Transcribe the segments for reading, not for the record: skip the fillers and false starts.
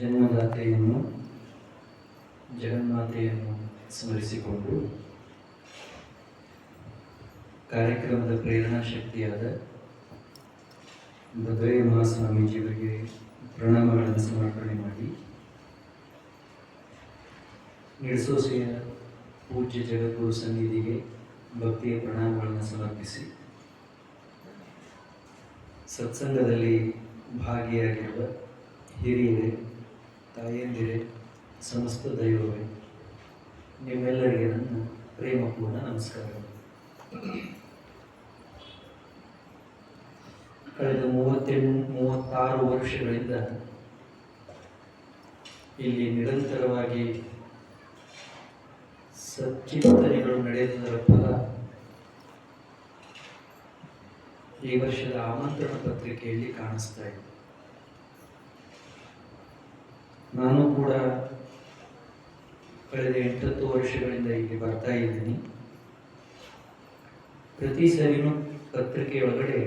ಜನ್ಮದಾತೆಯನ್ನು ಜಗನ್ಮಾತೆಯನ್ನು ಸ್ಮರಿಸಿಕೊಂಡು ಕಾರ್ಯಕ್ರಮದ ಪ್ರೇರಣಾ ಶಕ್ತಿಯಾದ ಭದ್ರಯ್ಯ ಮಹಾಸ್ವಾಮೀಜಿಯವರಿಗೆ ಪ್ರಣಾಮಗಳನ್ನು ಸಮರ್ಪಣೆ ಮಾಡಿ, ನಿಡ್ಸೋಸೆಯ ಪೂಜ್ಯ ಜಗದ್ಗುರು ಸನ್ನಿಧಿಗೆ ಭಕ್ತಿಯ ಪ್ರಣಾಮಗಳನ್ನು ಸಮರ್ಪಿಸಿ, ಸತ್ಸಂಗದಲ್ಲಿ ಭಾಗಿಯಾಗಿರುವ ಹಿರಿಯರೇ, ತಾಯಂದಿರೇ, ಸಮಸ್ತ ದೈವವೇ, ನಿಮ್ಮೆಲ್ಲರಿಗೆ ನನ್ನ ಪ್ರೇಮಪೂರ್ಣ ನಮಸ್ಕಾರ. ಕಳೆದ 36 ವರ್ಷಗಳಿಂದ ಇಲ್ಲಿ ನಿರಂತರವಾಗಿ ಸಚ್ಚಿಂತನೆಗಳು ನಡೆಯುವುದರ ಫಲ ಈ ವರ್ಷದ ಆಮಂತ್ರಣ ಪತ್ರಿಕೆಯಲ್ಲಿ ಕಾಣಿಸ್ತಾ ಇದೆ. ನಾನು ಕೂಡ ಕಳೆದ 8 ವರ್ಷಗಳಿಂದ ಇಲ್ಲಿ ಬರ್ತಾ ಇದ್ದೀನಿ. ಪ್ರತಿ ಸರಿನೂ ಪತ್ರಿಕೆಯೊಳಗಡೆ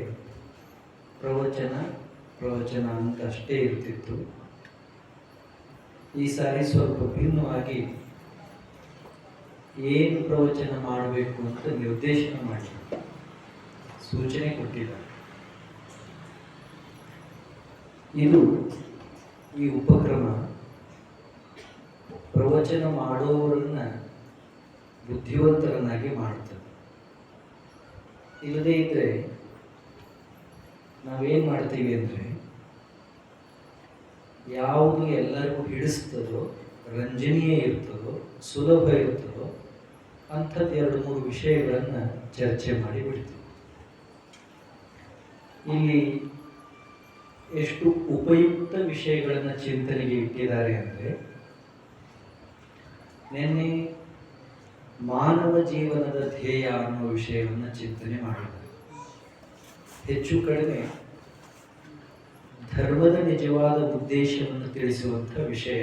ಪ್ರವಚನ ಅಂತ ಅಷ್ಟೇ ಇರ್ತಿತ್ತು. ಈ ಸಾರಿ ಸ್ವಲ್ಪ ಭಿನ್ನವಾಗಿ ಏನು ಪ್ರವಚನ ಮಾಡಬೇಕು ಅಂತ ನಿರ್ದೇಶನ ಮಾಡಿ ಸೂಚನೆ ಕೊಟ್ಟಿದ್ದಾರೆ. ಈ ಉಪಕ್ರಮ ಪ್ರವಚನ ಮಾಡೋರನ್ನ ಬುದ್ಧಿವಂತರನ್ನಾಗಿ ಮಾಡುತ್ತದೆ. ಇಲ್ಲದೇ ಇದ್ರೆ ನಾವೇನು ಮಾಡ್ತೀವಿ ಅಂದರೆ, ಯಾವುದು ಎಲ್ಲರಿಗೂ ಹಿಡಿಸ್ತದೋ, ರಂಜನೀಯ ಇರ್ತದೋ, ಸುಲಭ ಇರ್ತದೋ ಅಂಥದ್ದು 2-3 ವಿಷಯಗಳನ್ನು ಚರ್ಚೆ ಮಾಡಿ ಬಿಡ್ತೀವಿ. ಇಲ್ಲಿ ಎಷ್ಟು ಉಪಯುಕ್ತ ವಿಷಯಗಳನ್ನು ಚಿಂತನೆಗೆ ಇಟ್ಟಿದ್ದಾರೆ ಅಂದರೆ, ನಿನ್ನೆ ಮಾನವ ಜೀವನದ ಧ್ಯೇಯ ಅನ್ನುವ ವಿಷಯವನ್ನು ಚಿಂತನೆ ಮಾಡಿದ್ದಾರೆ. ಹೆಚ್ಚು ಕಡಿಮೆ ಧರ್ಮದ ನಿಜವಾದ ಉದ್ದೇಶವನ್ನು ತಿಳಿಸುವಂಥ ವಿಷಯ.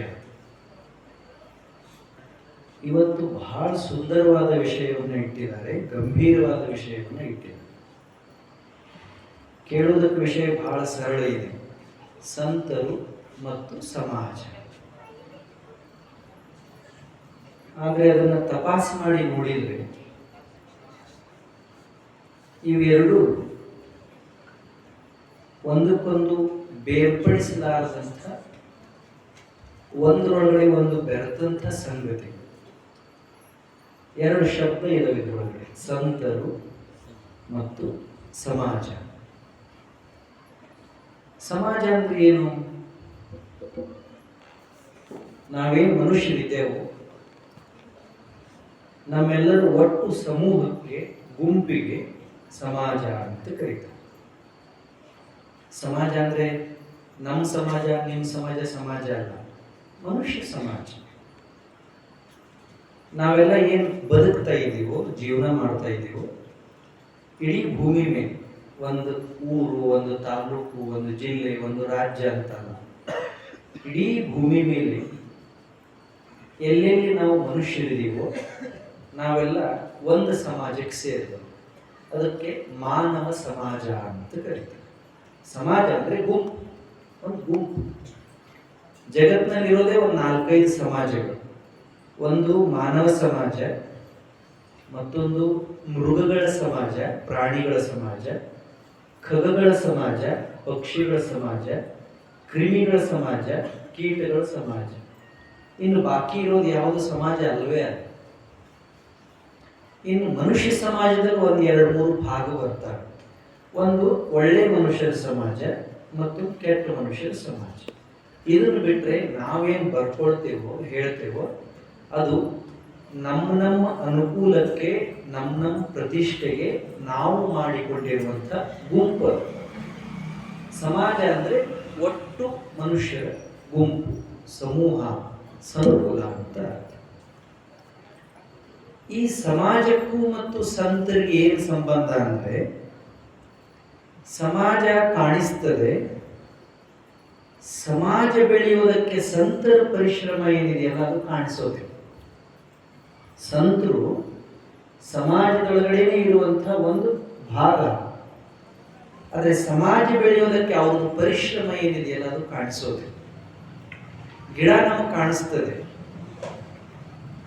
ಇವತ್ತು ಬಹಳ ಸುಂದರವಾದ ವಿಷಯವನ್ನು ಇಟ್ಟಿದ್ದಾರೆ, ಗಂಭೀರವಾದ ವಿಷಯವನ್ನು ಇಟ್ಟಿದ್ದಾರೆ. ಕೇಳುವುದಕ್ಕೆ ವಿಷಯ ಬಹಳ ಸರಳ ಇದೆ: ಸಂತರು ಮತ್ತು ಸಮಾಜ. ಆದರೆ ಅದನ್ನು ತಪಾಸು ಮಾಡಿ ನೋಡಿದರೆ ಇವೆರಡು ಒಂದಕ್ಕೊಂದು ಬೇರ್ಪಡಿಸಲಾರದಂಥ, ಒಂದರೊಳಗಡೆ ಒಂದು ಬೆರೆತಂಥ ಸಂಗತಿ. 2 ಶಬ್ದ ಇದಾವೆ ಇದರೊಳಗಡೆ: ಸಂತರು ಮತ್ತು ಸಮಾಜ. ಸಮಾಜ ಅಂದ್ರೆ ಏನು? ನಾವೇನು ಮನುಷ್ಯರಿದ್ದೇವೋ ನಮ್ಮೆಲ್ಲರೂ ಒಟ್ಟು ಸಮೂಹಕ್ಕೆ, ಗುಂಪಿಗೆ ಸಮಾಜ ಅಂತ ಕರೀತಾರೆ. ಸಮಾಜ ಅಂದ್ರೆ ನಮ್ಮ ಸಮಾಜ, ನಿಮ್ಮ ಸಮಾಜ ಅಲ್ಲ, ಮನುಷ್ಯ ಸಮಾಜ. ನಾವೆಲ್ಲ ಏನು ಬದುಕ್ತಾ ಇದ್ದೀವೋ, ಜೀವನ ಮಾಡ್ತಾ ಇದ್ದೀವೋ, ಇಡೀ ಭೂಮಿ ಮೇಲೆ ಒಂದು ಊರು, ಒಂದು ತಾಲೂಕು, ಒಂದು ಜಿಲ್ಲೆ, ಒಂದು ರಾಜ್ಯ ಅಂತಲ್ಲ, ಇಡೀ ಭೂಮಿ ಮೇಲೆ ಎಲ್ಲೆಲ್ಲಿ ನಾವು ಮನುಷ್ಯರಿದ್ದೀವೋ ನಾವೆಲ್ಲ ಒಂದು ಸಮಾಜಕ್ಕೆ ಸೇರಿದವು. ಅದಕ್ಕೆ ಮಾನವ ಸಮಾಜ ಅಂತ ಕರೀತಾರೆ. ಸಮಾಜ ಅಂದ್ರೆ ಗುಂಪು, ಒಂದು ಗುಂಪು. ಜಗತ್ತಿನಲ್ಲಿರೋದೇ ಒಂದು 4-5 ಸಮಾಜಗಳು. ಒಂದು ಮಾನವ ಸಮಾಜ, ಮತ್ತೊಂದು ಮೃಗಗಳ ಸಮಾಜ, ಪ್ರಾಣಿಗಳ ಸಮಾಜ, ಖಗಗಳ ಸಮಾಜ, ಪಕ್ಷಿಗಳ ಸಮಾಜ, ಕ್ರಿಮಿಗಳ ಸಮಾಜ, ಕೀಟಗಳ ಸಮಾಜ. ಇನ್ನು ಬಾಕಿ ಇರೋದು ಯಾವುದು ಸಮಾಜ ಅಲ್ವೇ ಅಲ್ಲ. ಇನ್ನು ಮನುಷ್ಯ ಸಮಾಜದಲ್ಲಿ 1-2-3 ಭಾಗ ಬರ್ತಾರೆ. ಒಂದು ಒಳ್ಳೆ ಮನುಷ್ಯರ ಸಮಾಜ ಮತ್ತು ಕೆಟ್ಟ ಮನುಷ್ಯರ ಸಮಾಜ. ಇದನ್ನು ಬಿಟ್ಟರೆ ನಾವೇನು ಬರ್ಕೊಳ್ತೇವೋ, ಹೇಳ್ತೇವೋ ಅದು ನಮ್ಮ ಅನುಕೂಲಕ್ಕೆ, ನಮ್ಮ ಪ್ರತಿಷ್ಠೆಗೆ ನಾವು ಮಾಡಿಕೊಂಡಿರುವಂಥ ಗುಂಪು. ಸಮಾಜ ಅಂದರೆ ಒಟ್ಟು ಮನುಷ್ಯರ ಗುಂಪು, ಸಮೂಹ, ಸಂಕುಲ ಅಂತ. ಈ ಸಮಾಜಕ್ಕೂ ಮತ್ತು ಸಂತರಿಗೆ ಏನು ಸಂಬಂಧ ಅಂದರೆ, ಸಮಾಜ ಕಾಣಿಸ್ತದೆ, ಸಮಾಜ ಬೆಳೆಯುವುದಕ್ಕೆ ಸಂತರ ಪರಿಶ್ರಮ ಏನಿದೆಯಲ್ಲ ಅದು ಕಾಣಿಸೋದಿಲ್ಲ. ಸಂತರು ಸಮಾಜದೊಳಗಡೆನೇ ಇರುವಂಥ ಒಂದು ಭಾಗ. ಆದರೆ ಸಮಾಜ ಬೆಳೆಯೋದಕ್ಕೆ ಅವ್ರ ಪರಿಶ್ರಮ ಏನಿದೆಯಲ್ಲ ಅದು ಕಾಣಿಸೋದಿಲ್ಲ. ಗಿಡ ನಮಗೆ ಕಾಣಿಸ್ತದೆ,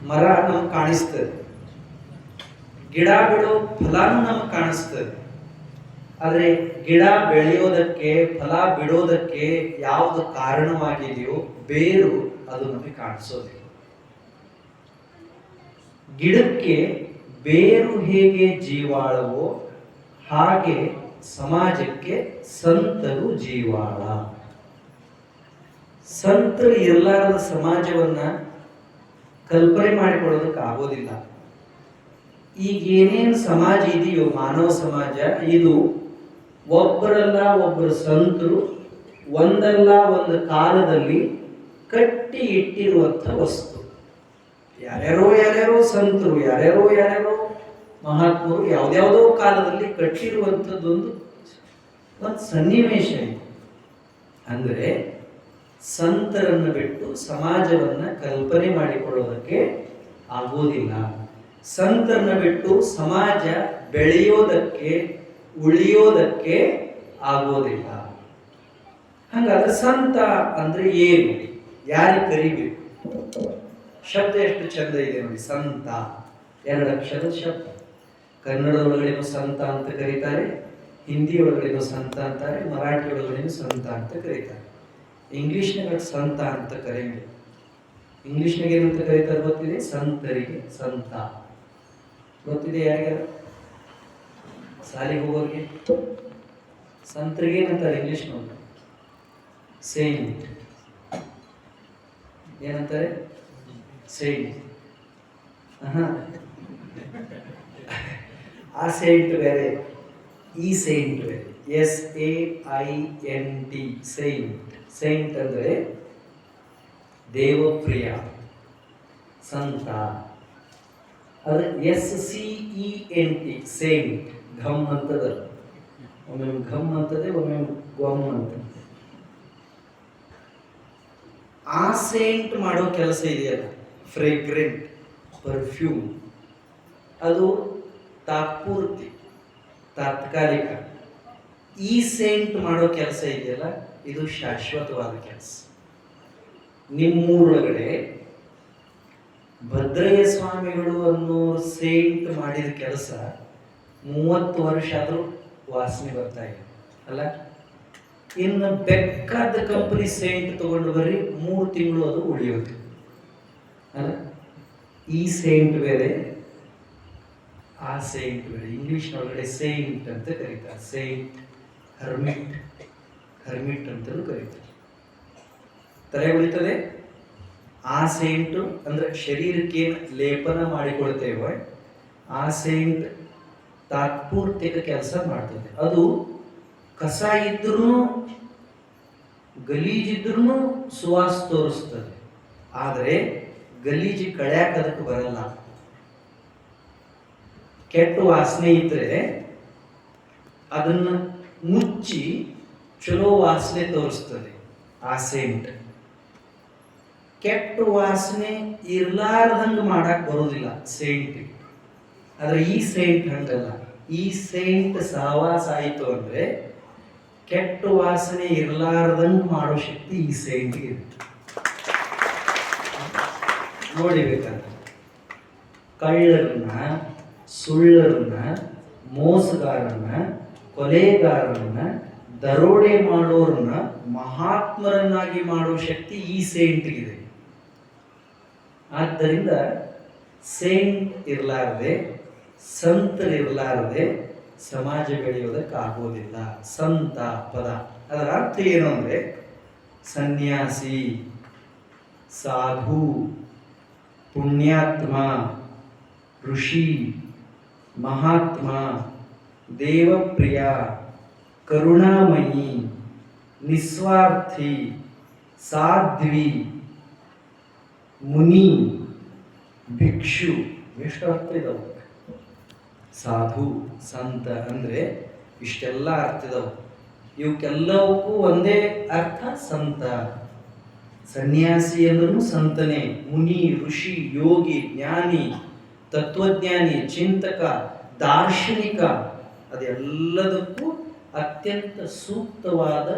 ಮರ ನಮಗೆ ಕಾಣಿಸ್ತದೆ, ಗಿಡ ಬಿಡೋ ಫಲಾನು ನಮಗೆ ಕಾಣಿಸ್ತದೆ. ಆದರೆ ಗಿಡ ಬೆಳೆಯೋದಕ್ಕೆ, ಫಲ ಬಿಡೋದಕ್ಕೆ ಯಾವುದು ಕಾರಣವಾಗಿದೆಯೋ ಬೇರು, ಅದು ನಮಗೆ ಕಾಣಿಸೋದಿಲ್ಲ. ಗಿಡಕ್ಕೆ ಬೇರು ಹೇಗೆ ಜೀವಾಳವೋ ಹಾಗೆ ಸಮಾಜಕ್ಕೆ ಸಂತರು ಜೀವಾಳ. ಸಂತರು ಇರಲಾರದ ಸಮಾಜವನ್ನ ಕಲ್ಪನೆ ಮಾಡಿಕೊಳ್ಳೋದಕ್ಕೆ ಆಗೋದಿಲ್ಲ. ಈಗ ಏನೇನು ಸಮಾಜ ಇದೆಯೋ ಮಾನವ ಸಮಾಜ, ಇದು ಒಬ್ಬರಲ್ಲ ಒಬ್ಬರು ಸಂತರು ಒಂದಲ್ಲ ಒಂದು ಕಾಲದಲ್ಲಿ ಕಟ್ಟಿ ಇಟ್ಟಿರುವಂಥ ವಸ್ತು. ಯಾರ್ಯಾರೋ ಸಂತರು, ಯಾರ್ಯಾರೋ ಮಹಾತ್ಮರು ಯಾವ್ದಾವುದೋ ಕಾಲದಲ್ಲಿ ಕಟ್ಟಿರುವಂಥದ್ದೊಂದು ಸನ್ನಿವೇಶ ಇದೆ. ಅಂದರೆ ಸಂತರನ್ನು ಬಿಟ್ಟು ಸಮಾಜವನ್ನ ಕಲ್ಪನೆ ಮಾಡಿಕೊಳ್ಳೋದಕ್ಕೆ ಆಗೋದಿಲ್ಲ. ಸಂತರನ್ನ ಬಿಟ್ಟು ಸಮಾಜ ಬೆಳೆಯೋದಕ್ಕೆ, ಉಳಿಯೋದಕ್ಕೆ ಆಗೋದಿಲ್ಲ. ಹಾಗಾದ್ರೆ ಸಂತ ಅಂದ್ರೆ ಏನು, ಯಾರಿಗೆ ಕರಿಬೇಕು? ಶಬ್ದ ಎಷ್ಟು ಚಂದ ಇದೆ ನೋಡಿ, ಸಂತ, 2 ಅಕ್ಷರದ ಶಬ್ದ. ಕನ್ನಡ ಒಳಗಡೆನೂ ಸಂತ ಅಂತ ಕರೀತಾರೆ, ಹಿಂದಿ ಒಳಗಡೆನೂ ಸಂತ ಅಂತಾರೆ, ಮರಾಠಿ ಒಳಗಡೆನೂ ಸಂತ ಅಂತ ಕರೀತಾರೆ. ಇಂಗ್ಲಿಷ್ನಾಗ ಸಂತ ಅಂತ ಕರೆಯಂಗಿಲ್ಲ. ಇಂಗ್ಲಿಷ್ನಾಗ ಏನಂತ ಕರೀತಾರೆ ಗೊತ್ತಿದೆ? ಸಂತರಿಗೆ ಸಂತ. ಗೊತ್ತಿದೆ ಯಾರ್ಯಾರ? ಸಾಲಿಗೆ ಹೋಗೋರಿಗೆ ಸಂತರಿಗೆ ಏನಂತಾರೆ ಇಂಗ್ಲಿಷ್ನವ್ರು? ಸೇಂಟ್. ಏನಂತಾರೆ? ಸೇಂಟ್. ಆ ಸೇಂಟ್ ಬೇರೆ, ಈ ಸೇಂಟ್ ಬೇರೆ. SAINT, Saint. ಸೇಂಟ್ ಅಂದರೆ ದೇವಪ್ರಿಯ, ಸಂತ. ಅದು SCENT, ಸೇಂಟ್. ಘಮ್ ಅಂತದ, ಒಮ್ಮೆ ಘಮ್ ಅಂತದೆ, ಒಮ್ಮೆ ಗೊಮ್ ಅಂತದೆ. ಆ ಸೇಂಟ್ ಮಾಡೋ ಕೆಲಸ ಇದೆಯಲ್ಲ, ಫ್ರೇಗ್ರೆಂಟ್ ಪರ್ಫ್ಯೂಮ್, ಅದು ತಾತ್ಪೂರ್ತಿ, ತಾತ್ಕಾಲಿಕ. ಈ ಸೇಂಟ್ ಮಾಡೋ ಕೆಲಸ ಇದೆಯಲ್ಲ, ಇದು ಶಾಶ್ವತವಾದ ಕೆಲಸ. ನಿಮ್ಮೂರೊಳಗಡೆ ಭದ್ರಯ್ಯ ಸ್ವಾಮಿಗಳು ಅನ್ನೋ ಸೇಂಟ್ ಮಾಡಿದ ಕೆಲಸ 30 ವರ್ಷ ಆದರೂ ವಾಸನೆ ಬರ್ತಾ ಇದೆ ಅಲ್ಲ. ಇನ್ನು ಬೇಕಾದ ಕಂಪನಿ ಸೇಂಟ್ ತಗೊಂಡು ಬರ್ರಿ, 3 ತಿಂಗಳು ಅದು ಉಳಿಯೋದು ಅಲ್ಲ. ಈ ಸೇಂಟ್ ಬೇರೆ, ಆ ಸೇಂಟ್ ಬೇರೆ. ಇಂಗ್ಲಿಷ್ನೊಳಗಡೆ ಸೇಂಟ್ ಅಂತ ಕರೀತಾರೆ, ಸೇಂಟ್, ಹರ್ಮಿಟ್, ಹರ್ಮಿಟ್ ಅಂತಲೂ ಕರೀತಾರೆ. ತಲೆ ಉಳಿತದೆ. ಆ ಸೇಂಟು ಅಂದ್ರೆ ಶರೀರಕ್ಕೆ ಏನು ಲೇಪನ ಮಾಡಿಕೊಳ್ತೇವೆ, ಆ ಸೇಂಟ್ ತಾತ್ಪೂರ್ತಿಕ ಕೆಲಸ ಮಾಡ್ತದೆ. ಅದು ಕಸ ಇದ್ರೂ ಗಲೀಜಿದ್ರೂ ಸುವಾಸ ತೋರಿಸ್ತದೆ, ಆದರೆ ಗಲೀಜಿ ಕಳ್ಯಾಕ ಅದಕ್ಕೆ ಬರಲ್ಲ. ಕೆಟ್ಟ ವಾಸನೆ ಇದ್ರೆ ಅದನ್ನ ಮುಚ್ಚಿ ಚಲೋ ವಾಸನೆ ತೋರಿಸ್ತದೆ ಆ ಸೇಂಟ್. ಕೆಟ್ಟ ವಾಸನೆ ಇರ್ಲಾರ್ದಂಗ ಮಾಡಕ್ ಬರೋದಿಲ್ಲ ಸೇಂಟ್. ಆದ್ರೆ ಈ ಸೇಂಟ್ ಹಂಗಲ್ಲ. ಈ ಸೇಂಟ್ ಸಹವಾಸ ಆಯಿತು ಅಂದ್ರೆ ಕೆಟ್ಟ ವಾಸನೆ ಇರ್ಲಾರ್ದಂಗ ಮಾಡೋ ಶಕ್ತಿ ಈ ಸೇಂಟ್ ಇರುತ್ತೆ. ನೋಡಿಬೇಕಂತ ಕಳ್ಳರನ್ನ, ಸುಳ್ಳರನ್ನ, ಮೋಸಗಾರನ್ನ, ಕೊಲೆಗಾರರನ್ನ, ದರೋಡೆ ಮಾಡೋರನ್ನ ಮಹಾತ್ಮರನ್ನಾಗಿ ಮಾಡೋ ಶಕ್ತಿ ಈ ಸೇಂಟ್ಗಿದೆ. ಆದ್ದರಿಂದ ಸೇಂಟ್ ಇರಲಾರದೆ, ಸಂತರಿರಲಾರದೆ ಸಮಾಜ ಬೆಳೆಯೋದಕ್ಕಾಗೋದಿಲ್ಲ. ಸಂತ ಪದ ಅದರ ಅರ್ಥ ಏನು ಅಂದರೆ ಸನ್ಯಾಸಿ, ಸಾಧು, ಪುಣ್ಯಾತ್ಮ, ಋಷಿ, ಮಹಾತ್ಮ, ದೇವಪ್ರಿಯ, ಕರುಣಾಮಯಿ, ನಿಸ್ವಾರ್ಥಿ, ಸಾಧ್ವಿ, ಮುನಿ, ಭಿಕ್ಷು. ಎಷ್ಟು ಅರ್ಥ ಇದಾವೆ. ಸಾಧು, ಸಂತ ಅಂದರೆ ಇಷ್ಟೆಲ್ಲ ಅರ್ಥ ಇದಾವೆ. ಇವಕ್ಕೆಲ್ಲವಕ್ಕೂ ಒಂದೇ ಅರ್ಥ ಸಂತ. ಸನ್ಯಾಸಿ ಅಂದ್ರೂ ಸಂತನೇ, ಮುನಿ, ಋಷಿ, ಯೋಗಿ, ಜ್ಞಾನಿ, ತತ್ವಜ್ಞಾನಿ, ಚಿಂತಕ, ದಾರ್ಶನಿಕ, ಅದೆಲ್ಲದಕ್ಕೂ ಅತ್ಯಂತ ಸೂಕ್ತವಾದ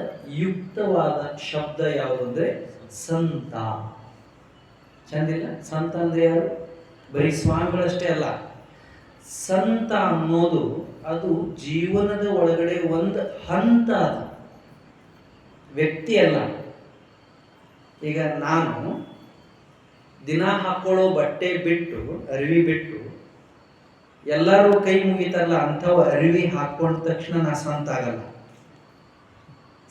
ಯುಕ್ತವಾದ ಶಬ್ದ ಯಾವುದಂದ್ರೆ ಸಂತ. ಚಂದಿಲ್ಲ? ಸಂತ ಅಂದ್ರೆ ಯಾರು? ಬರೀ ಸ್ವಾಮಿಗಳಷ್ಟೇ ಅಲ್ಲ. ಸಂತ ಅನ್ನೋದು ಅದು ಜೀವನದ ಒಳಗಡೆ ಒಂದು ಹಂತ, ಅದು ವ್ಯಕ್ತಿ ಅಲ್ಲ. ಈಗ ನಾನು ದಿನ ಹಾಕೊಳ್ಳೋ ಬಟ್ಟೆ ಬಿಟ್ಟು, ಅರಿವಿ ಬಿಟ್ಟು ಎಲ್ಲರೂ ಕೈ ಮುಗಿತಾರಲ್ಲ ಅಂಥವು ಅರಿವಿ ಹಾಕೊಂಡ ತಕ್ಷಣ ನಾ ಸಂತ ಆಗಲ್ಲ.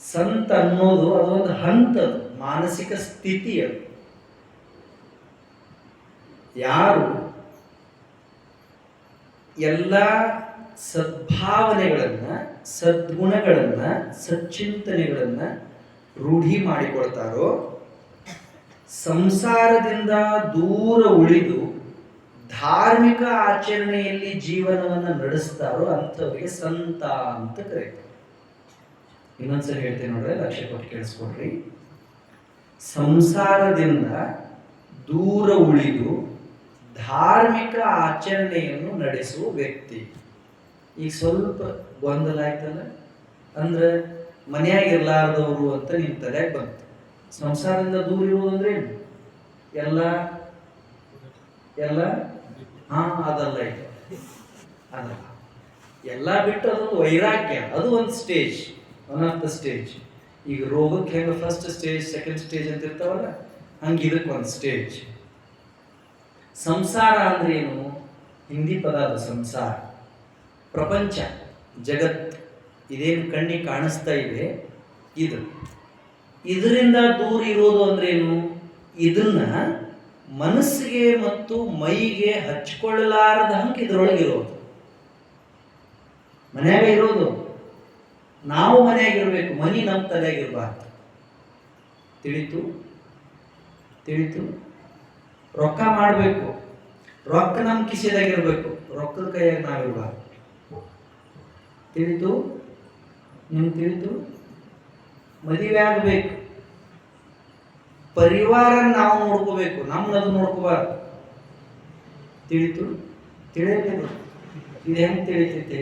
ಸಂತ ಅನ್ನೋದು ಅದೊಂದು ಹಂತ, ಮಾನಸಿಕ ಸ್ಥಿತಿ. ಅದು ಯಾರು ಎಲ್ಲ ಸದ್ಭಾವನೆಗಳನ್ನ, ಸದ್ಗುಣಗಳನ್ನ, ಸಚ್ಚಿಂತನೆಗಳನ್ನ ರೂಢಿ ಮಾಡಿಕೊಳ್ತಾರೋ, ಸಂಸಾರದಿಂದ ದೂರ ಉಳಿದು ಧಾರ್ಮಿಕ ಆಚರಣೆಯಲ್ಲಿ ಜೀವನವನ್ನು ನಡೆಸ್ತಾರೋ ಅಂಥವರಿಗೆ ಸಂತ ಅಂತ ಕರೀತಾರೆ. ಇನ್ನೊಂದ್ಸರಿ ಹೇಳ್ತೇನೆ ನೋಡ್ರೆ, ಲಕ್ಷ್ಯ ಕೊಟ್ಟು ಕೇಳಿಸ್ಕೊಡ್ರಿ. ಸಂಸಾರದಿಂದ ದೂರ ಉಳಿದು ಧಾರ್ಮಿಕ ಆಚರಣೆಯನ್ನು ನಡೆಸುವ ವ್ಯಕ್ತಿ. ಈಗ ಸ್ವಲ್ಪ ಗೊಂದಲ ಆಯ್ತಲ್ಲ, ಅಂದ್ರೆ ಮನೆಯಾಗಿರ್ಲಾರ್ದವರು ಅಂತ ನಿಮ್ ತಲೆಗೆ ಬಂತು. ಸಂಸಾರದಿಂದ ದೂರ ಇರುವುದು ಅಂದ್ರೆ ಏನು? ಎಲ್ಲ ಅದಲ್ಲ, ಇದು ಅದಲ್ಲ. ಎಲ್ಲ ಬಿಟ್ಟು ಅದೊಂದು ವೈರಾಗ್ಯ, ಅದು ಒಂದು stage, one of the stage. ಈಗ ರೋಗಕ್ಕೆ ಹೆಂಗೆ ಫಸ್ಟ್ ಸ್ಟೇಜ್, ಸೆಕೆಂಡ್ ಸ್ಟೇಜ್ ಅಂತ ಇರ್ತಾವಲ್ಲ, ಹಂಗೆ ಇದಕ್ಕೆ ಒಂದು ಸ್ಟೇಜ್. ಸಂಸಾರ ಅಂದ್ರೆ ಏನು? ಹಿಂದಿ ಪದ ಅದು ಸಂಸಾರ. ಪ್ರಪಂಚ, ಜಗತ್, ಇದೇನು ಕಣ್ಣಿಗೆ ಕಾಣಿಸ್ತಾ ಇದೆ, ಇದರಿಂದ ದೂರ ಇರೋದು ಅಂದ್ರೆ ಏನು? ಇದನ್ನ ಮನಸ್ಸಿಗೆ ಮತ್ತು ಮೈಗೆ ಹಚ್ಕೊಳ್ಳಲಾರದ ಹಂಗೆ ಇದ್ರೊಳಗಿರೋದು. ಮನ್ಯಾಗ ಇರೋದು ನಾವು ಮನೆಯಾಗಿರ್ಬೇಕು, ಮನಿ ನಮ್ಮ ತಲೆಯಾಗಿರ್ಬಾರ್ದು. ತಿಳಿತು? ರೊಕ್ಕ ಮಾಡಬೇಕು, ರೊಕ್ಕ ನಮ್ಮ ಕಿಸೆದಾಗಿರ್ಬೇಕು, ರೊಕ್ಕದ ಕೈಯಾಗ ನಾವಿರ್ಬಾರ್ದು. ತಿಳಿತು? ಮದುವೆ ಆಗಬೇಕು, ಪರಿವಾರ ನಾವು ನೋಡ್ಕೋಬೇಕು, ನಮ್ಮನ್ನದು ನೋಡ್ಕೋಬಾರ್ದು. ತಿಳಿತು? ತಿಳಿಯಬೇಕು. ಇದು ಹೆಂಗೆ ತಿಳಿತೈತೆ?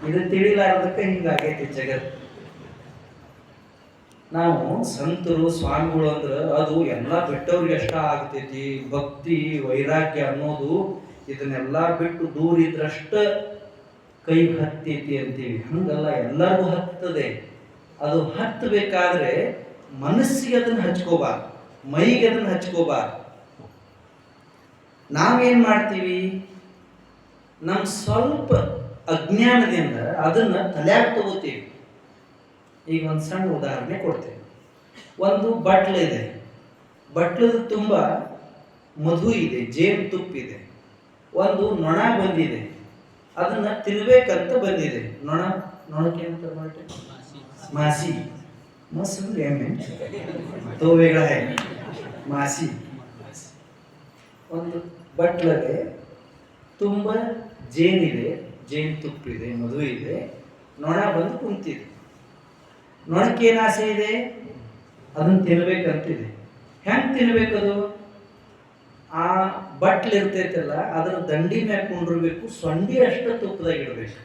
ಇದು ತಿಳಿಲಾರದಕ್ಕೆ ಹಿಂಗಾಗೈತಿ ಜಗತ್ತು. ನಾವು ಸಂತರು, ಸ್ವಾಮಿಗಳು ಅಂದ್ರೆ ಅದು ಎಲ್ಲ ಬಿಟ್ಟವ್ರಿಗೆ ಅಷ್ಟ ಆಗ್ತೈತಿ. ಭಕ್ತಿ, ವೈರಾಗ್ಯ ಅನ್ನೋದು ಇದನ್ನೆಲ್ಲ ಬಿಟ್ಟು ದೂರ ಇದ್ರಷ್ಟ ಕೈ ಹತ್ತೈತಿ ಅಂತೀವಿ. ಹಂಗಲ್ಲ, ಎಲ್ಲರಿಗೂ ಹತ್ತದೆ. ಅದು ಹತ್ತಬೇಕಾದ್ರೆ ಮನಸ್ಸಿಗೆ ಅದನ್ನ ಹಚ್ಕೋಬಾರ್ದು, ಮೈಗೆ ಅದನ್ನ ಹಚ್ಕೋಬಾರ್ದು. ನಾವೇನ್ ಮಾಡ್ತೀವಿ? ನಮ್ ಸ್ವಲ್ಪ ಅಜ್ಞಾನದಿಂದ ಅದನ್ನ ತಲೆಯಾಗ ತಗೋತೀವಿ. ಈಗ ಒಂದು ಸಣ್ಣ ಉದಾಹರಣೆ ಕೊಡ್ತೇವೆ. ಒಂದು ಬಟ್ಲಿದೆ, ಬಟ್ಲದ ತುಂಬ ಮಧು ಇದೆ, ಜೇನು ತುಪ್ಪ ಇದೆ. ಒಂದು ನೊಣ ಬಂದಿದೆ, ಅದನ್ನ ತಿನ್ಬೇಕಂತ ಬಂದಿದೆ. ನೊಣಕ್ಕೆ ಅಂತ ಮಾಸಿ ಅಂದ್ರೆ ಎಮ್ಮೆ, ತೋವೆಗಳ ಮಾಸಿ. ಒಂದು ಬಟ್ಲಗೆ ತುಂಬ ಜೇನಿದೆ, ಜೇನು ತುಪ್ಪಿದೆ, ಮಧು ಇದೆ. ನೊಣ ಬಂದು ಕುಂತಿದೆ. ನೊಣಕ್ಕೆ ಏನು ಆಸೆ ಇದೆ? ಅದನ್ನ ತಿನ್ಬೇಕಂತಿದೆ. ಹೆಂಗೆ ತಿನ್ಬೇಕದು? ಆ ಬಟ್ಲು ಇರ್ತೈತಲ್ಲ, ಅದರ ದಂಡಿ ಮ್ಯಾಗ ಕೊಂಡಿರ್ಬೇಕು, ಸೊಂಡಿ ಅಷ್ಟ ತುಪ್ಪದಾಗ ಇಡಬೇಕು.